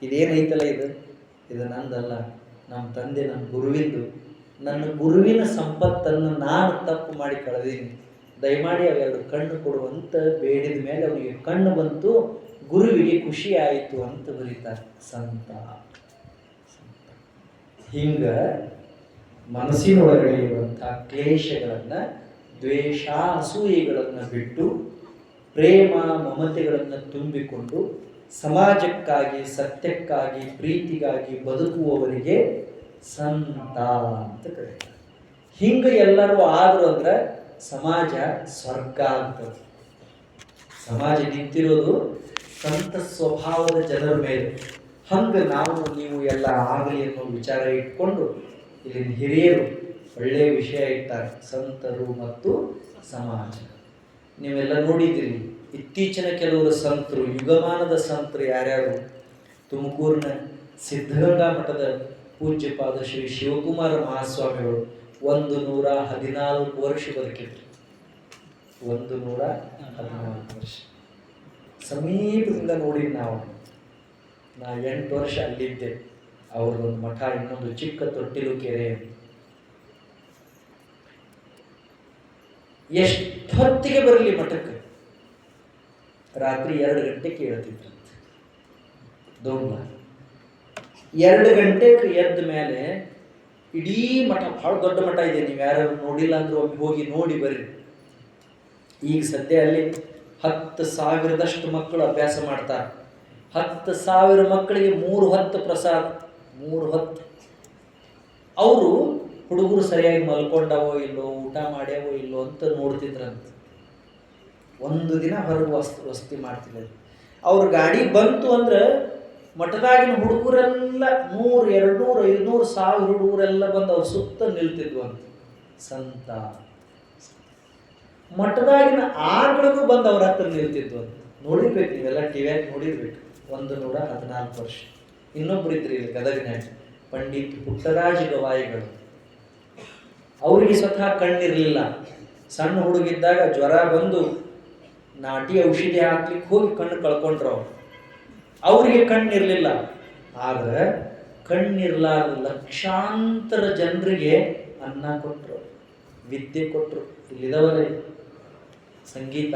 ಇದೇನೈತಲ್ಲ ಇದು ನಂದಲ್ಲ, ನಮ್ಮ ತಂದೆ ನನ್ನ ಗುರುವಿಂದು. ನನ್ನ ಗುರುವಿನ ಸಂಪತ್ತನ್ನು ನಾನು ತಪ್ಪು ಮಾಡಿ ಕಳೆದೀನಿ, ದಯಮಾಡಿ ಅವೆರಡು ಕಣ್ಣು ಕೊಡುವಂತ ಬೇಡಿದ ಮೇಲೆ ಅವನಿಗೆ ಕಣ್ಣು ಬಂತು, ಗುರುವಿಗೆ ಖುಷಿ ಆಯಿತು ಅಂತ ಬರೀತಾರೆ ಸಂತ. ಹಿಂಗ ಮನಸ್ಸಿನೊಳಗಡೆ ಇರುವಂತಹ ಕ್ಲೇಶಗಳನ್ನು, ದ್ವೇಷ ಅಸೂಯೆಗಳನ್ನು ಬಿಟ್ಟು ಪ್ರೇಮ ಮಮತೆಗಳನ್ನು ತುಂಬಿಕೊಂಡು ಸಮಾಜಕ್ಕಾಗಿ, ಸತ್ಯಕ್ಕಾಗಿ, ಪ್ರೀತಿಗಾಗಿ ಬದುಕುವವರಿಗೆ ಸಂತ ಅಂತ ಕರೀತಾರೆ. ಹಿಂಗೆ ಎಲ್ಲರೂ ಆದ್ರು ಅಂದ್ರೆ ಸಮಾಜ ಸ್ವರ್ಗ ಆಗ್ತದೆ. ಸಮಾಜ ನಿಂತಿರೋದು ಸಂತ ಸ್ವಭಾವದ ಜನರ ಮೇಲೆ. ಹಂಗೆ ನಾವು ನೀವು ಎಲ್ಲ ಆಗಲಿ ಅನ್ನೋ ವಿಚಾರ ಇಟ್ಕೊಂಡು ಇಲ್ಲಿನ ಹಿರಿಯರು ಒಳ್ಳೆಯ ವಿಷಯ ಇಟ್ಟಾರೆ, ಸಂತರು ಮತ್ತು ಸಮಾಜ. ನೀವೆಲ್ಲ ನೋಡಿದ್ದೀರಿ, ಇತ್ತೀಚಿನ ಕೆಲವರು ಸಂತರು, ಯುಗಮಾನದ ಸಂತರು ಯಾರ್ಯಾರು? ತುಮಕೂರಿನ ಸಿದ್ಧಗಂಗಾ ಮಠದ ಪೂಜ್ಯಪಾದ ಶ್ರೀ ಶಿವಕುಮಾರ ಮಹಾಸ್ವಾಮಿಗಳು 114 ವರ್ಷ ಬದುಕಿದ್ರು. 114 ವರ್ಷ ಸಮೀಪದಿಂದ ನೋಡಿ ನಾವು. ನಾ 8 ವರ್ಷ ಅಲ್ಲಿದ್ದೆ. ಅವ್ರದ್ದೊಂದು ಮಠ, ಇನ್ನೊಂದು ಚಿಕ್ಕ ತೊಟ್ಟಿಲು ಕೆರೆ. ಎಷ್ಟೊತ್ತಿಗೆ ಬರಲಿ ಮಠಕ್ಕೆ? ರಾತ್ರಿ 2 ಗಂಟೆಗೆ ಹೇಳ್ತಿದ್ರಂತೆ. ದೊಡ್ಡ 2 ಗಂಟೆಗೆ ಎದ್ದ ಮೇಲೆ ಇಡೀ ಮಠ, ಬಹಳ ದೊಡ್ಡ ಮಠ ಇದೆ, ನೀವು ಯಾರು ನೋಡಿಲ್ಲ ಅಂದ್ರೂ ಒಮ್ಮೆ ಹೋಗಿ ನೋಡಿ ಬರ್ರಿ. ಈಗ ಸದ್ಯ ಅಲ್ಲಿ 10,000ದಷ್ಟು ಮಕ್ಕಳು ಅಭ್ಯಾಸ ಮಾಡ್ತಾರೆ. 10,000 ಮಕ್ಕಳಿಗೆ 3 ಹೊತ್ತು ಪ್ರಸಾದ, 3 ಹೊತ್ತು. ಅವರು ಹುಡುಗರು ಸರಿಯಾಗಿ ಮಲ್ಕೊಂಡವೋ ಇಲ್ಲೋ, ಊಟ ಮಾಡ್ಯಾವೋ ಇಲ್ಲೋ ಅಂತ ನೋಡ್ತಿದ್ರಂತೆ. ಒಂದು ದಿನ ಹೊರಗೆ ವಸತಿ ಮಾಡ್ತಿದ್ರು. ಅವ್ರ ಗಾಡಿ ಬಂತು ಅಂದ್ರೆ ಮಠದಾಗಿನ ಹುಡುಗರೆಲ್ಲ 100, 200, 500, 1000 ಹುಡುಗರೆಲ್ಲ ಬಂದು ಅವ್ರ ಸುತ್ತ ನಿಲ್ತಿದ್ವು ಅಂತ. ಸಂತ ಮಠದಾಗಿನ ಆಗಳಿಗೂ ಬಂದು ಅವ್ರ ಹತ್ರ ನಿಲ್ತಿದ್ವು ಅಂತ. ನೋಡಿರ್ಬೇಕು, ನೀವೆಲ್ಲ ಟಿವಿಯಾಗಿ ನೋಡಿರ್ಬೇಕು. 114 ವರ್ಷ. ಇನ್ನೊಬ್ರು ಇದ್ರಿ ಇಲ್ಲಿ ಗದಗಿನಾಗ, ಪಂಡಿತ್ ಪುಟ್ಟರಾಜ ಗವಾಯಿಗಳು. ಅವರಿಗೆ ಸ್ವತಃ ಕಣ್ಣಿರ್ಲಿಲ್ಲ. ಸಣ್ಣ ಹುಡುಗಿದ್ದಾಗ ಜ್ವರ ಬಂದು ನಾಟಿ ಔಷಧಿ ಹಾಕ್ಲಿಕ್ಕೆ ಹೋಗಿ ಕಣ್ಣು ಕಳ್ಕೊಂಡ್ರು ಅವ್ರು. ಅವರಿಗೆ ಕಣ್ಣಿರ್ಲಿಲ್ಲ. ಆದ್ರೆ ಕಣ್ಣಿರ್ಲಾರ್ದ ಲಕ್ಷಾಂತರ ಜನರಿಗೆ ಅನ್ನ ಕೊಟ್ಟರು, ವಿದ್ಯೆ ಕೊಟ್ಟರು. ಇಲ್ಲಿದವರೇ ಸಂಗೀತ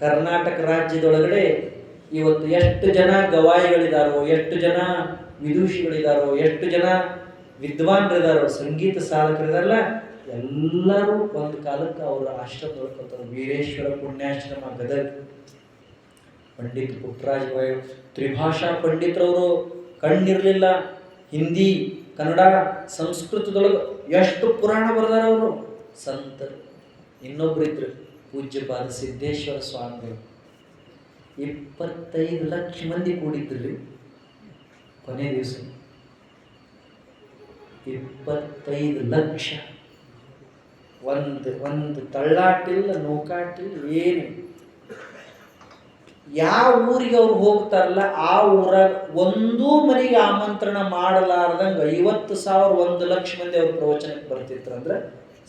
ಕರ್ನಾಟಕ ರಾಜ್ಯದೊಳಗಡೆ ಇವತ್ತು ಎಷ್ಟು ಜನ ಗವಾಯಿಗಳಿದಾರೋ, ಎಷ್ಟು ಜನ ವಿದೂಷಿಗಳಿದಾರೋ, ಎಷ್ಟು ಜನ ವಿದ್ವಾನ್ರಿದಾರೋ, ಸಂಗೀತ ಸಾಧಕರಿದಾರಲ್ಲ, ಎಲ್ಲರೂ ಒಂದು ಕಾಲಕ್ಕೆ ಅವರ ಆಶ್ರಮದೊಳಗೆ ವೀರೇಶ್ವರ ಪುಣ್ಯಾಶ್ರಮ ಗದಗ. ಪಂಡಿತ್ ಪುಟ್ಟರಾಜ ಗವಾಯಿ ತ್ರಿಭಾಷಾ ಪಂಡಿತರವರು. ಕಣ್ಣಿರಲಿಲ್ಲ. ಹಿಂದಿ, ಕನ್ನಡ, ಸಂಸ್ಕೃತದೊಳಗೆ ಎಷ್ಟು ಪುರಾಣ ಬರೆದಾರ ಅವರು, ಸಂತರು. ಇನ್ನೊಬ್ಬರಿದ್ರು ಪೂಜ್ಯಪಾದ ಸಿದ್ದೇಶ್ವರ ಸ್ವಾಮಿಗಳು. 25 ಲಕ್ಷ ಮಂದಿ ಕೂಡಿದ್ರಲ್ಲಿ ಕೊನೆ ದಿವಸ 25 ಲಕ್ಷ. ಒಂದು ತಳ್ಳಾಟಿಲ್ಲ, ನೂಕಾಟಿಲ್ಲ, ಏನು. ಯಾವ ಊರಿಗೆ ಅವ್ರು ಹೋಗ್ತಾರಲ್ಲ ಆ ಊರಾಗ ಒಂದೂ ಮನೆಗೆ ಆಮಂತ್ರಣ ಮಾಡಲಾರ್ದಂಗೆ 50,000, 1 ಲಕ್ಷ ಮಂದಿ ಅವ್ರ ಪ್ರವಚನಕ್ಕೆ ಬರ್ತಿದ್ರು. ಅಂದ್ರೆ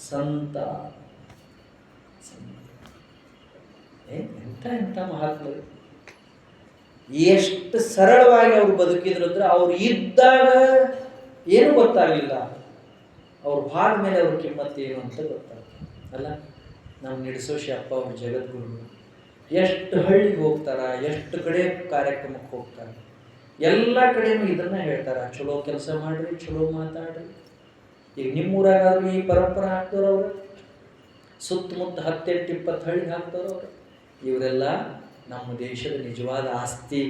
ಸಂತ. ಎಂತ ಮಹಾತ್ಮರು. ಎಷ್ಟು ಸರಳವಾಗಿ ಅವ್ರು ಬದುಕಿದ್ರು ಅಂದ್ರೆ, ಅವ್ರು ಇದ್ದಾಗ ಏನು ಗೊತ್ತಾಗಲಿಲ್ಲ, ಅವ್ರು ಭಾಳ ಮೇಲೆ ಅವ್ರ ಕಿಮ್ಮತ್ತು ಏನು ಅಂತ ಗೊತ್ತಾಗ್ತದೆ ಅಲ್ಲ. ನಮ್ಮ ನಿಡಸೋಶಿ ಅಪ್ಪ ಅವ್ರ ಜಗದ್ಗುರು ಎಷ್ಟು ಹಳ್ಳಿಗೆ ಹೋಗ್ತಾರ, ಎಷ್ಟು ಕಡೆ ಕಾರ್ಯಕ್ರಮಕ್ಕೆ ಹೋಗ್ತಾರೆ, ಎಲ್ಲ ಕಡೆನೂ ಇದನ್ನ ಹೇಳ್ತಾರ, ಚಲೋ ಕೆಲಸ ಮಾಡ್ರಿ, ಚಲೋ ಮಾತಾಡ್ರಿ. ಈಗ ನಿಮ್ಮೂರಾಗಾದ್ರೂ ಈ ಪರಂಪರೆ ಹಾಕ್ತವ್ರು ಅವ್ರು, ಸುತ್ತಮುತ್ತ 18-20 ಹಳ್ಳಿಗೆ ಹಾಕ್ತವ್ರು ಅವ್ರು. ಇವರೆಲ್ಲ ನಮ್ಮ ದೇಶದ ನಿಜವಾದ ಆಸ್ತಿ.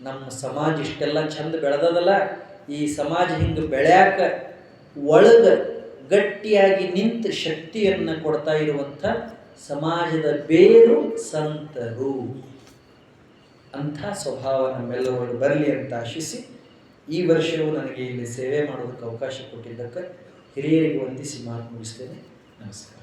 ನಮ್ಮ ಸಮಾಜ ಇಷ್ಟೆಲ್ಲ ಚಂದ ಬೆಳೆದದಲ್ಲ, ಈ ಸಮಾಜ ಹಿಂಗೆ ಬೆಳ್ಯಾಕ ಒಳಗ ಗಟ್ಟಿಯಾಗಿ ನಿಂತ ಶಕ್ತಿಯನ್ನು ಕೊಡ್ತಾ ಇರುವಂಥ ಸಮಾಜದ ಬೇರು ಸಂತರು. ಅಂಥ ಸ್ವಭಾವ ನಮ್ಮೆಲ್ಲರೊಳಗೆ ಬರಲಿ ಅಂತ ಆಶಿಸಿ, ಈ ವರ್ಷವೂ ನನಗೆ ಇಲ್ಲಿ ಸೇವೆ ಮಾಡೋದಕ್ಕೆ ಅವಕಾಶ ಕೊಟ್ಟಿದ್ದಕ್ಕೆ ಹಿರಿಯರಿಗೆ ವಂದಿಸಿ ಮಾತು ಮುಗಿಸ್ತೇನೆ. ನಮಸ್ಕಾರ.